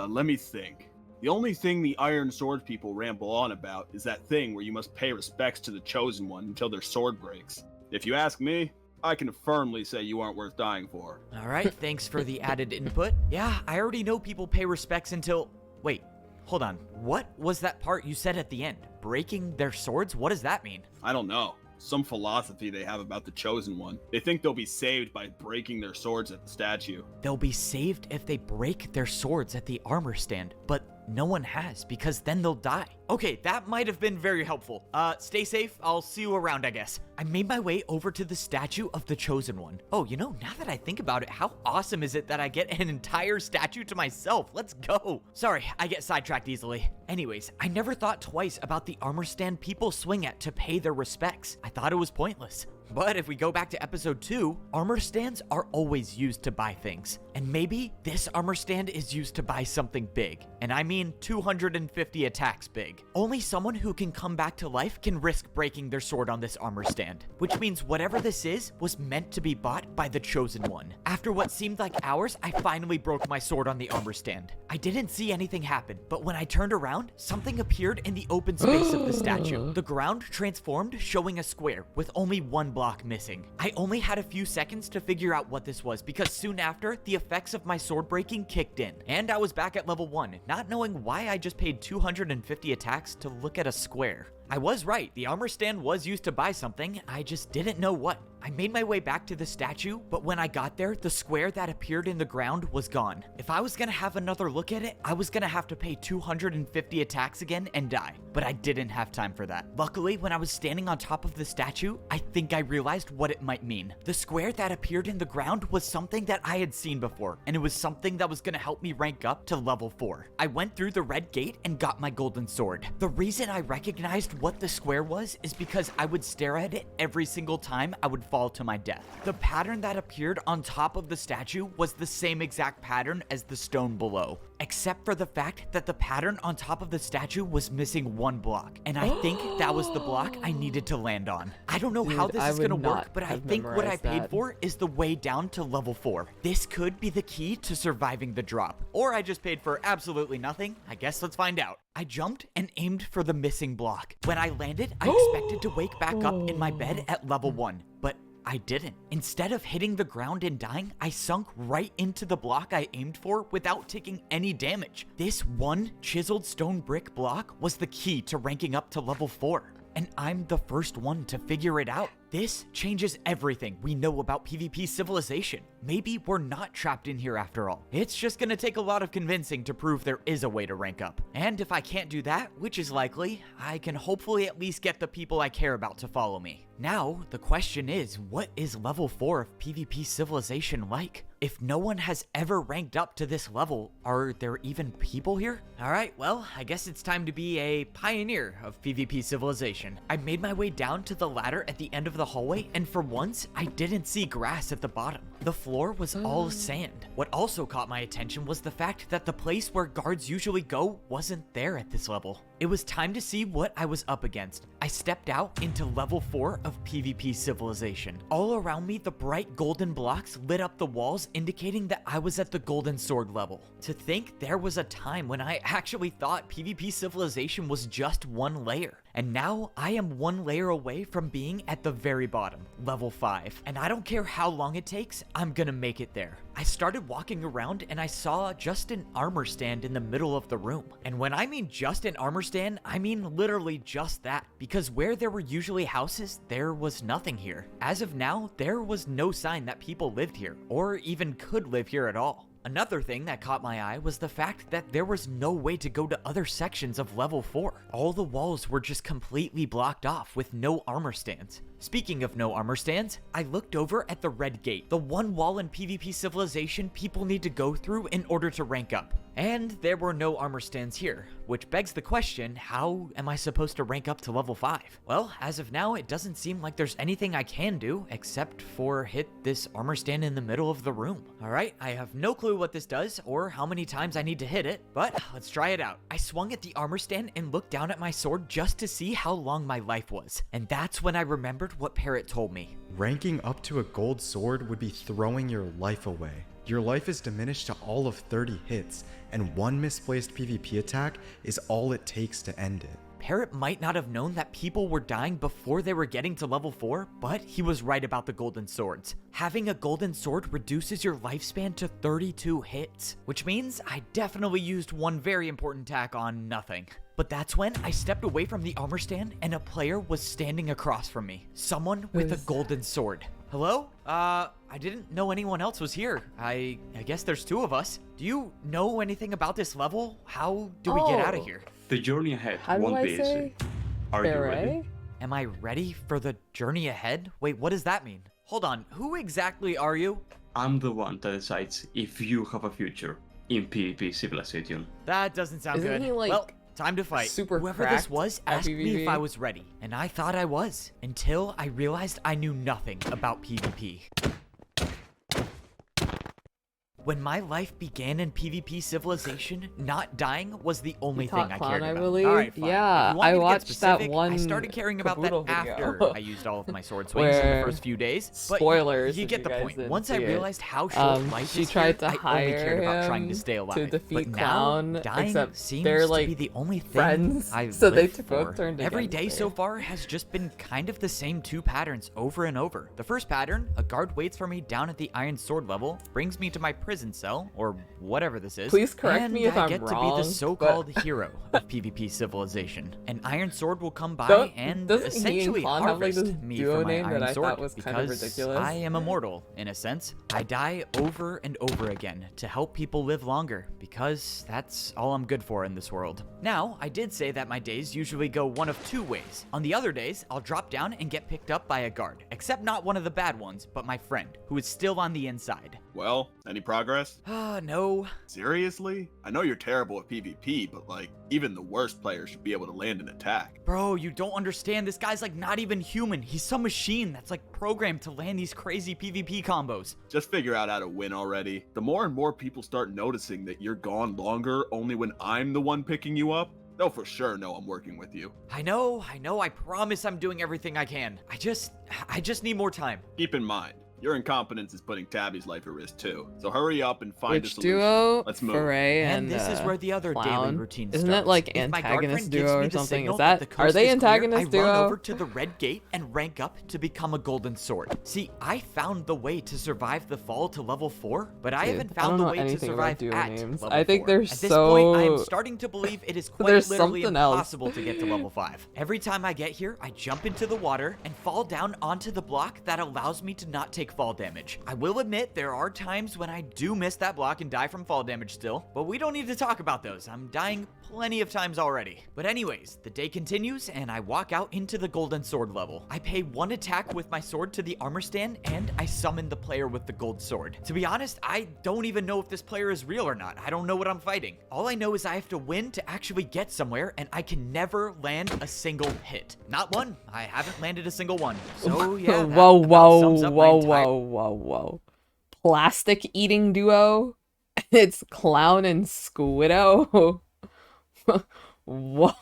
Let me think. The only thing the Iron Sword people ramble on about is that thing where you must pay respects to the Chosen One until their sword breaks. If you ask me, I can firmly say you aren't worth dying for. Alright, thanks for the added input. Yeah, I already know people pay respects until... Wait, hold on. What was that part you said at the end? Breaking their swords? What does that mean? I don't know. Some philosophy they have about the Chosen One. They think they'll be saved by breaking their swords at the statue. They'll be saved if they break their swords at the armor stand, but no one has, because then they'll die. Okay, that might have been very helpful. Stay safe. I'll see you around, I guess. I made my way over to the statue of the Chosen One. Oh, you know, now that I think about it, how awesome is it that I get an entire statue to myself? Let's go. Sorry, I get sidetracked easily. Anyways, I never thought twice about the armor stand people swing at to pay their respects. I thought it was pointless. But if we go back to episode 2, armor stands are always used to buy things. And maybe this armor stand is used to buy something big. And I mean 250 attacks big. Only someone who can come back to life can risk breaking their sword on this armor stand. Which means whatever this is was meant to be bought by the Chosen One. After what seemed like hours, I finally broke my sword on the armor stand. I didn't see anything happen, but when I turned around, something appeared in the open space of the statue. The ground transformed, showing a square with only one block missing. I only had a few seconds to figure out what this was because soon after, the effects of my sword breaking kicked in, and I was back at level 1, not knowing why I just paid 250 attacks to look at a square. I was right, the armor stand was used to buy something, I just didn't know what. I made my way back to the statue, but when I got there, the square that appeared in the ground was gone. If I was gonna have another look at it, I was gonna have to pay 250 attacks again and die, but I didn't have time for that. Luckily, when I was standing on top of the statue, I think I realized what it might mean. The square that appeared in the ground was something that I had seen before, and it was something that was gonna help me rank up to level 4. I went through the red gate and got my golden sword. The reason I recognized what the square was is because I would stare at it every single time I would fall to my death. The pattern that appeared on top of the statue was the same exact pattern as the stone below, except for the fact that the pattern on top of the statue was missing one block, and I think that was the block I needed to land on. I don't know how this is gonna work, but I think what I paid for is the way down to level 4. This could be the key to surviving the drop, or I just paid for absolutely nothing. I guess let's find out. I jumped and aimed for the missing block. When I landed, I expected to wake back up in my bed at level 1, but I didn't. Instead of hitting the ground and dying, I sunk right into the block I aimed for without taking any damage. This one chiseled stone brick block was the key to ranking up to level 4. And I'm the first one to figure it out. This changes everything we know about PvP civilization. Maybe we're not trapped in here after all. It's just gonna take a lot of convincing to prove there is a way to rank up. And if I can't do that, which is likely, I can hopefully at least get the people I care about to follow me. Now, the question is, what is level 4 of PvP civilization like? If no one has ever ranked up to this level, are there even people here? Alright, well, I guess it's time to be a pioneer of PvP civilization. I made my way down to the ladder at the end of the hallway, and for once, I didn't see grass at the bottom. The floor was all sand. What also caught my attention was the fact that the place where guards usually go wasn't there at this level. It was time to see what I was up against. I stepped out into level 4 of PvP civilization. All around me, the bright golden blocks lit up the walls, indicating that I was at the golden sword level. To think there was a time when I actually thought PvP civilization was just one layer. And now I am one layer away from being at the very bottom, level 5. And I don't care how long it takes, I'm gonna make it there. I started walking around and I saw just an armor stand in the middle of the room. And when I mean just an armor stand, I mean literally just that. Because where there were usually houses, there was nothing here. As of now, there was no sign that people lived here, or even could live here at all. Another thing that caught my eye was the fact that there was no way to go to other sections of level 4. All the walls were just completely blocked off with no armor stands. Speaking of no armor stands, I looked over at the red gate, the one wall in PvP civilization people need to go through in order to rank up. And there were no armor stands here, which begs the question, how am I supposed to rank up to level 5? Well, as of now, it doesn't seem like there's anything I can do except for hit this armor stand in the middle of the room. Alright, I have no clue what this does or how many times I need to hit it, but let's try it out. I swung at the armor stand and looked down at my sword just to see how long my life was. And that's when I remembered what Parrot told me. Ranking up to a gold sword would be throwing your life away. Your life is diminished to all of 30 hits, and one misplaced PvP attack is all it takes to end it. Parrot might not have known that people were dying before they were getting to level 4, but he was right about the golden swords. Having a golden sword reduces your lifespan to 32 hits, which means I definitely used one very important attack on nothing. But that's when I stepped away from the armor stand and a player was standing across from me. Someone with a golden sword. Hello? I didn't know anyone else was here. I guess there's two of us. Do you know anything about this level? How do we get out of here? The journey ahead How do won't I be say? easy. Are you ready? Am I ready for the journey ahead? Wait, what does that mean? Hold on, who exactly are you? I'm the one that decides if you have a future in PvP civilization. That doesn't sound Isn't good. he, like, well, time to fight. super Whoever this cracked was at asked me if PvP? I was ready, and I thought I was, until I realized I knew nothing about PvP. When my life began in PvP civilization, not dying was the only thing I cared I about. believe. All right, fine. Yeah, If you want I me to get watched that specific, one I started caring about that Caboodle video. after I used all of my sword swings in the Where- first few days. But Spoilers, you if get you the guys point. didn't Once I see it. realized how short life She is tried here, to I only hire cared about trying him to stay alive. to defeat but Clown, now, dying except seems they're, to like, be the only thing friends, I so they live both for. turned Every against day her. so far has just been kind of the same two patterns over and over. The first pattern, a guard waits for me down at the iron sword level, brings me to my prison cell, or whatever this is. Please correct and me if I I'm get to be wrong, the but- so-called hero of PvP civilization. An iron sword will come by Doesn't and he and essentially Clown have, like, harvest this me duo for my name that iron I sword thought was kind of because ridiculous? I am immortal in a sense. I die over and over again to help people live longer because that's all I'm good for in this world. Now, I did say that my days usually go one of two ways. On the other days, I'll drop down and get picked up by a guard, except not one of the bad ones, but my friend, who is still on the inside. Well, any progress? No. Seriously? I know you're terrible at PvP, but like, even the worst players should be able to land an attack. Bro, you don't understand. This guy's like not even human. He's some machine that's like programmed to land these crazy PvP combos. Just figure out how to win already. The more and more people start noticing that you're gone longer only when I'm the one picking you up, they'll for sure know I'm working with you. I know. I promise I'm doing everything I can. I just need more time. Keep in mind, Your incompetence is putting Tabby's life at risk too. So hurry up and find a Which solution. duo? Let's move. Foray And and this is where the other daily Clown? routine Isn't starts. it like If my antagonist guard friend gives duo me or the something? signal Is that the are coast they is clear, antagonist I duo? run over to the red gate and rank up to become a golden sword. See, I found the way to survive the fall to level 4, but I Dude, haven't I don't found the know way to anything about survive duo at names. level I think 4. they're At this point, I am so- starting to believe it is quite There's literally something else. impossible to get to level 5. Every time I get here, I jump into the water and fall down onto the block that allows me to not take fall damage. I will admit there are times when I do miss that block and die from fall damage still, but we don't need to talk about those. I'm dying plenty of times already. But anyways, the day continues and I walk out into the golden sword level. I pay 1 attack with my sword to the armor stand and I summon the player with the gold sword. To be honest, I don't even know if this player is real or not. I don't know what I'm fighting. All I know is I have to win to actually get somewhere and I can never land a single hit. Not one. I haven't landed a single one. So yeah, that whoa, about whoa, sums up my whoa, entire- whoa. Plastic eating duo? It's Clown and Squiddo? What?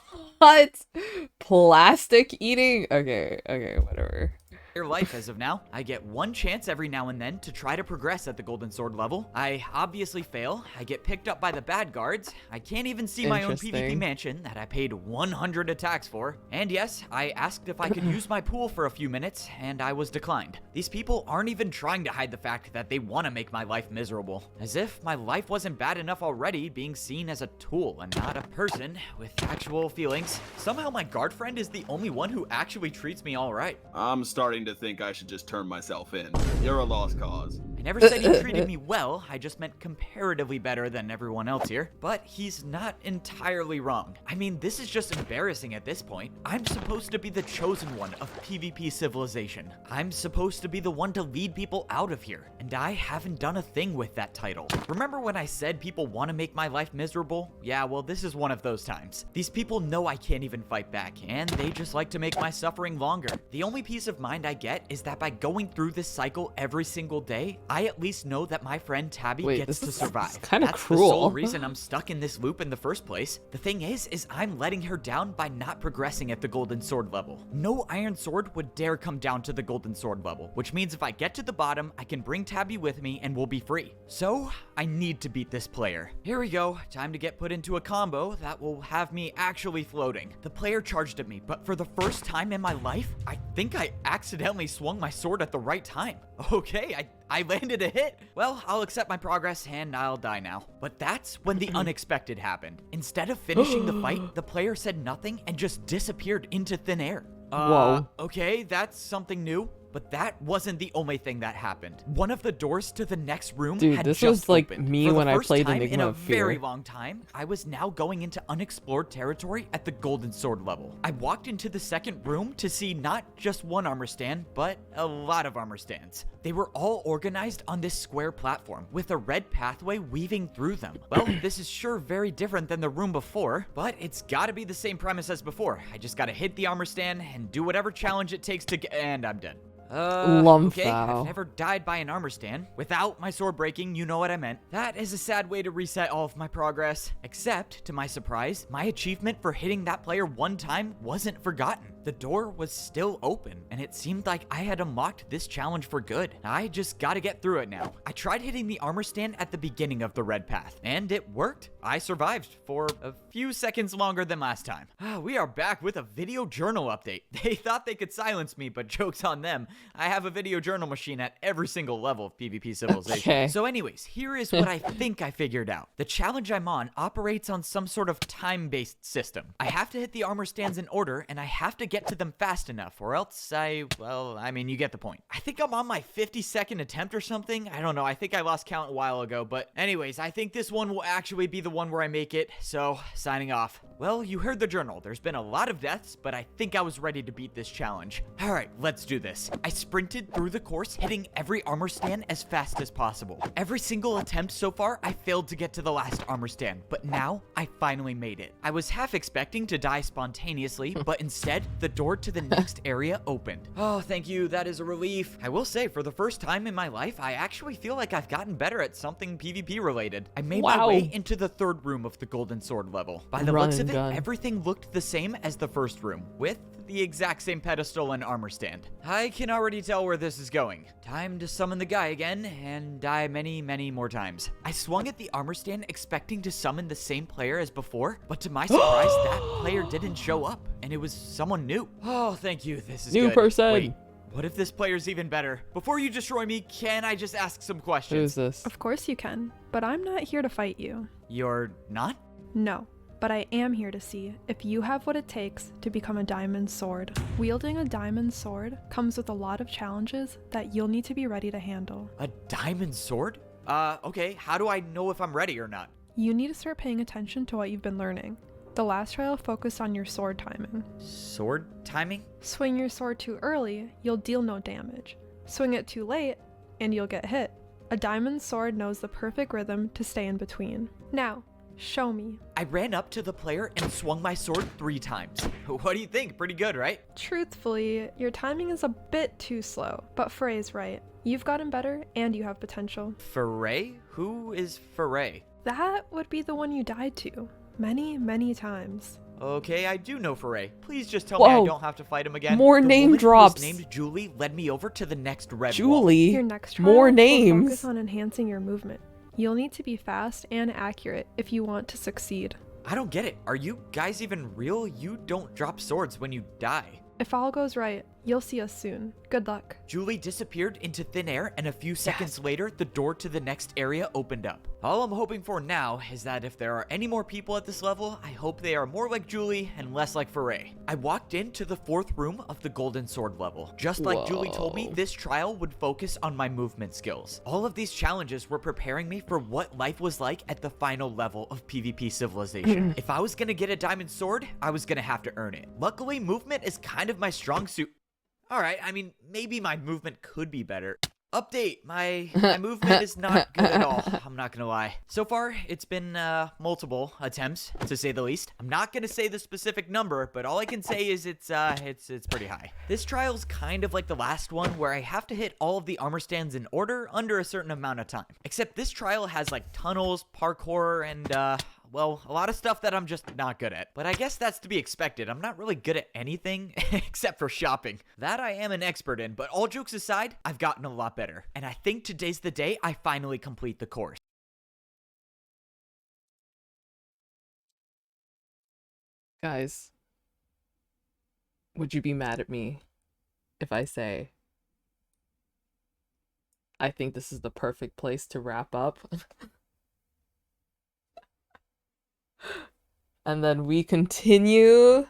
Plastic eating? Okay, whatever. Your life as of now. I get 1 chance every now and then to try to progress at the golden sword level. I obviously fail. I get picked up by the bad guards. I can't even see my own PvP Interesting. mansion that I paid 100 attacks for. And yes, I asked if I could use my pool for a few minutes and I was declined. These people aren't even trying to hide the fact that they want to make my life miserable. As if my life wasn't bad enough already being seen as a tool and not a person with actual feelings. Somehow my guard friend is the only one who actually treats me alright. I'm starting to think I should just turn myself in. You're a lost cause. I never said he treated me well, I just meant comparatively better than everyone else here. But he's not entirely wrong. I mean, this is just embarrassing at this point. I'm supposed to be the chosen one of PvP civilization. I'm supposed to be the one to lead people out of here, and I haven't done a thing with that title. Remember when I said people want to make my life miserable? Yeah, well, this is one of those times. These people know I can't even fight back, and they just like to make my suffering longer. The only peace of mind I get is that by going through this cycle every single day, I at least know that my friend Tabby Wait, gets this to is survive. kinda That's cruel. the sole reason I'm stuck in this loop in the first place. The thing is I'm letting her down by not progressing at the golden sword level. No iron sword would dare come down to the golden sword level, which means if I get to the bottom, I can bring Tabby with me and we'll be free. So I need to beat this player. Here we go. Time to get put into a combo that will have me actually floating. The player charged at me, but for the first time in my life, I think I accidentally swung my sword at the right time. Okay, I landed a hit. Well, I'll accept my progress and I'll die now. But that's when the unexpected happened. Instead of finishing the fight, the player said nothing and just disappeared into thin air. Whoa. Okay, that's something new. But that wasn't the only thing that happened. One of the doors to the next room Dude, had this just was like opened. me For the when I first played time in Enigma a of Fear. very long time, I was now going into unexplored territory at the golden sword level. I walked into the second room to see not just one armor stand, but a lot of armor stands. They were all organized on this square platform with a red pathway weaving through them. Well, this is sure very different than the room before, but it's gotta be the same premise as before. I just gotta hit the armor stand and do whatever challenge it takes to get, and I'm dead. Okay, Lumfow. I've never died by an armor stand. Without my sword breaking, you know what I meant. That is a sad way to reset all of my progress. Except, to my surprise, my achievement for hitting that player 1 time wasn't forgotten. The door was still open, and it seemed like I had unlocked this challenge for good. I just gotta get through it now. I tried hitting the armor stand at the beginning of the red path, and it worked. I survived for a few seconds longer than last time. We are back with a video journal update. They thought they could silence me, but joke's on them. I have a video journal machine at every single level of PvP Civilization. Okay. So anyways, here is what I think I figured out. The challenge I'm on operates on some sort of time-based system. I have to hit the armor stands in order, and I have to get to them fast enough, or else I mean, you get the point. I think I'm on my 52nd attempt or something. I don't know. I think I lost count a while ago, but anyways, I think this one will actually be the one where I make it, so signing off. Well, you heard the journal. There's been a lot of deaths, but I think I was ready to beat this challenge. All right, let's do this. I sprinted through the course, hitting every armor stand as fast as possible. Every single attempt so far, I failed to get to the last armor stand, but now I finally made it. I was half expecting to die spontaneously, but instead, the door to the next area opened. Oh, thank you. That is a relief. I will say, for the first time in my life, I actually feel like I've gotten better at something PvP related. I made my Wow. way into the third room of the golden sword level. By the Run looks and of it, gun. everything looked the same as the first room, with the exact same pedestal and armor stand. I can already tell where this is going. Time to summon the guy again and die many, many more times. I swung at the armor stand expecting to summon the same player as before, but to my surprise, that player didn't show up, and it was someone new. Oh, thank you. This is New good. person. Wait, what if this player's even better? Before you destroy me, can I just ask some questions? Who's this? Of course you can, but I'm not here to fight you. You're not? No, but I am here to see if you have what it takes to become a diamond sword. Wielding a diamond sword comes with a lot of challenges that you'll need to be ready to handle. A diamond sword? Okay, how do I know if I'm ready or not? You need to start paying attention to what you've been learning. The last trial focused on your sword timing. Sword timing? Swing your sword too early, you'll deal no damage. Swing it too late, and you'll get hit. A diamond sword knows the perfect rhythm to stay in between. Now, show me. I ran up to the player and swung my sword 3 times. What do you think? Pretty good, right? Truthfully, your timing is a bit too slow, but Frey's right. You've gotten better, and you have potential. Foray? Who is Foray? That would be the one you died to. Many, many times. Okay, I do know Foray. Please just tell me I don't have to fight him again. More the name woman drops. Who was named Julie led me over to the next red wall. Julie. Your next trial More will names. focus on enhancing your movement. You'll need to be fast and accurate if you want to succeed. I don't get it. Are you guys even real? You don't drop swords when you die. If all goes right, you'll see us soon. Good luck. Julie disappeared into thin air, and a few seconds later, the door to the next area opened up. All I'm hoping for now is that if there are any more people at this level, I hope they are more like Julie and less like Foray. I walked into the 4th room of the Golden Sword level. Just like Julie told me, this trial would focus on my movement skills. All of these challenges were preparing me for what life was like at the final level of PvP Civilization. If I was gonna get a diamond sword, I was gonna have to earn it. Luckily, movement is kind of my strong suit. Alright, I mean, maybe my movement could be better. Update, my movement is not good at all, I'm not gonna lie. So far, it's been multiple attempts, to say the least. I'm not gonna say the specific number, but all I can say is it's pretty high. This trial's kind of like the last one, where I have to hit all of the armor stands in order under a certain amount of time. Except this trial has like tunnels, parkour, and well, a lot of stuff that I'm just not good at. But I guess that's to be expected. I'm not really good at anything except for shopping. That I am an expert in, but all jokes aside, I've gotten a lot better. And I think today's the day I finally complete the course. Guys, would you be mad at me if I say I think this is the perfect place to wrap up? And then we continue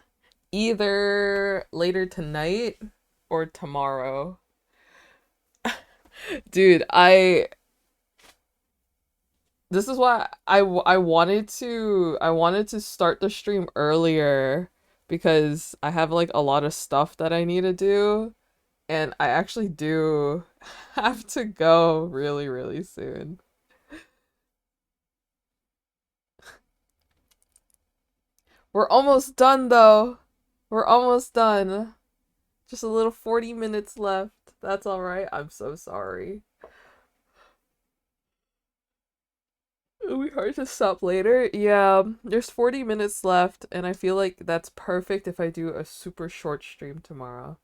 either later tonight or tomorrow. Dude, this is why I wanted to start the stream earlier, because I have like a lot of stuff that I need to do, and I actually do have to go really, really soon. We're almost done though. We're almost done. Just a little 40 minutes left. That's all right. I'm so sorry. It'll be hard to stop later. Yeah, there's 40 minutes left, and I feel like that's perfect if I do a super short stream tomorrow.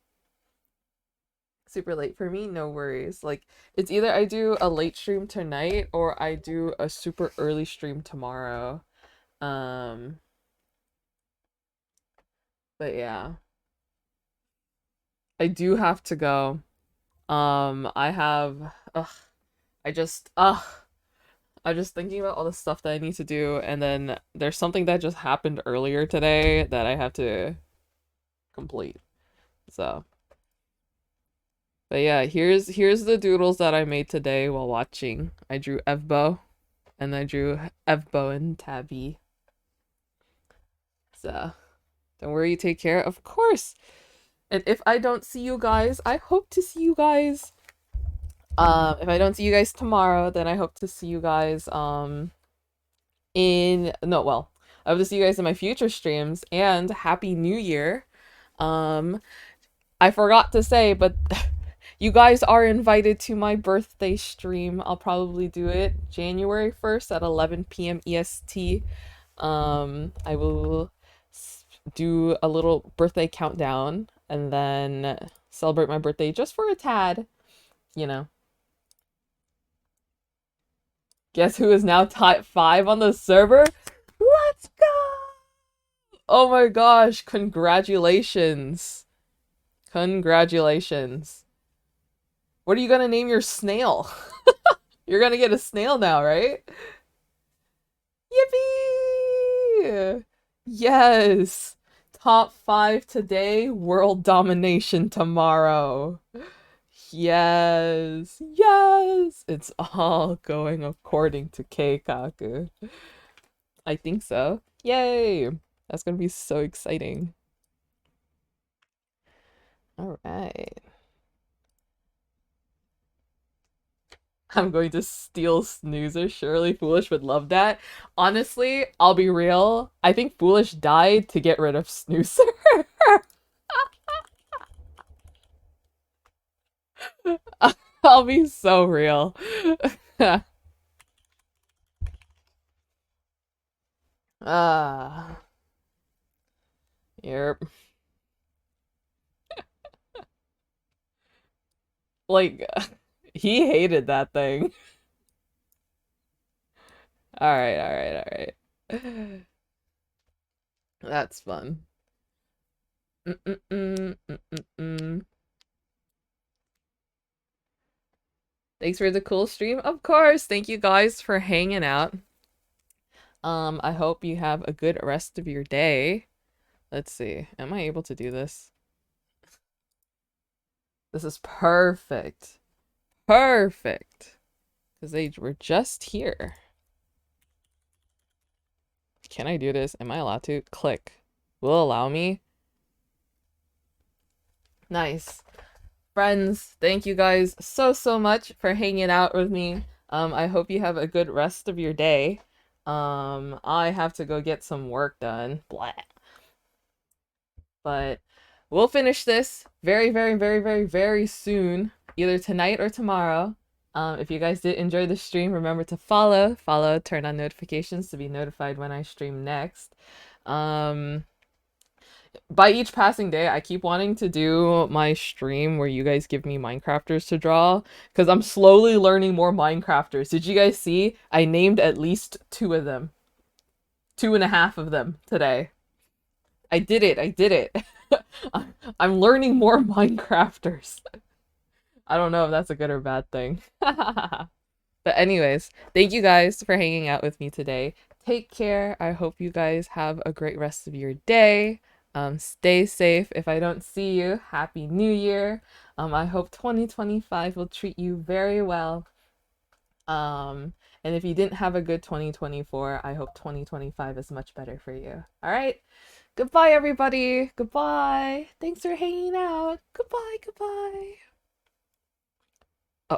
Super late for me, no worries. Like, it's either I do a late stream tonight or I do a super early stream tomorrow. But yeah, I do have to go. I have, I'm just thinking about all the stuff that I need to do, and then there's something that just happened earlier today that I have to complete. So, but yeah, here's the doodles that I made today while watching. I drew Evbo, and I drew Evbo and Tabby. So, don't worry, take care, of course. And if I don't see you guys, I hope to see you guys. If I don't see you guys tomorrow, then I hope to see you guys I hope to see you guys in my future streams, and Happy New Year. I forgot to say, but you guys are invited to my birthday stream. I'll probably do it January 1st at 11 p.m. EST. I will do a little birthday countdown and then celebrate my birthday just for a tad, you know. Guess who is now top 5 on the server? Let's go! Oh my gosh, congratulations. Congratulations. What are you gonna name your snail? You're gonna get a snail now, right? Yippee! Yes! Top 5 today, world domination tomorrow. Yes! Yes! It's all going according to Keikaku. I think so. Yay! That's gonna be so exciting. Alright. I'm going to steal Snoozer. Surely Foolish would love that. Honestly, I'll be real. I think Foolish died to get rid of Snoozer. I'll be so real. Ah. Yep. Like, he hated that thing. Alright, alright, alright. That's fun. Thanks for the cool stream. Of course. Thank you guys for hanging out. I hope you have a good rest of your day. Let's see. Am I able to do this? This is perfect. Perfect. Because they were just here. Can I do this? Am I allowed to? Click. Will allow me? Nice. Friends, thank you guys so much for hanging out with me. I hope you have a good rest of your day. I have to go get some work done. Blah. But we'll finish this very soon, either tonight or tomorrow. If you guys did enjoy the stream, remember to follow, turn on notifications to be notified when I stream next. By each passing day, I keep wanting to do my stream where you guys give me Minecrafters to draw, because I'm slowly learning more Minecrafters. Did you guys see? I named at least 2 of them. 2.5 of them today. I did it. I did it. I'm learning more Minecrafters. I don't know if that's a good or bad thing. But anyways, thank you guys for hanging out with me today. Take care. I hope you guys have a great rest of your day. Stay safe. If I don't see you, Happy New Year. I hope 2025 will treat you very well. And if you didn't have a good 2024, I hope 2025 is much better for you. All right. Goodbye, everybody. Goodbye. Thanks for hanging out. Goodbye. Goodbye.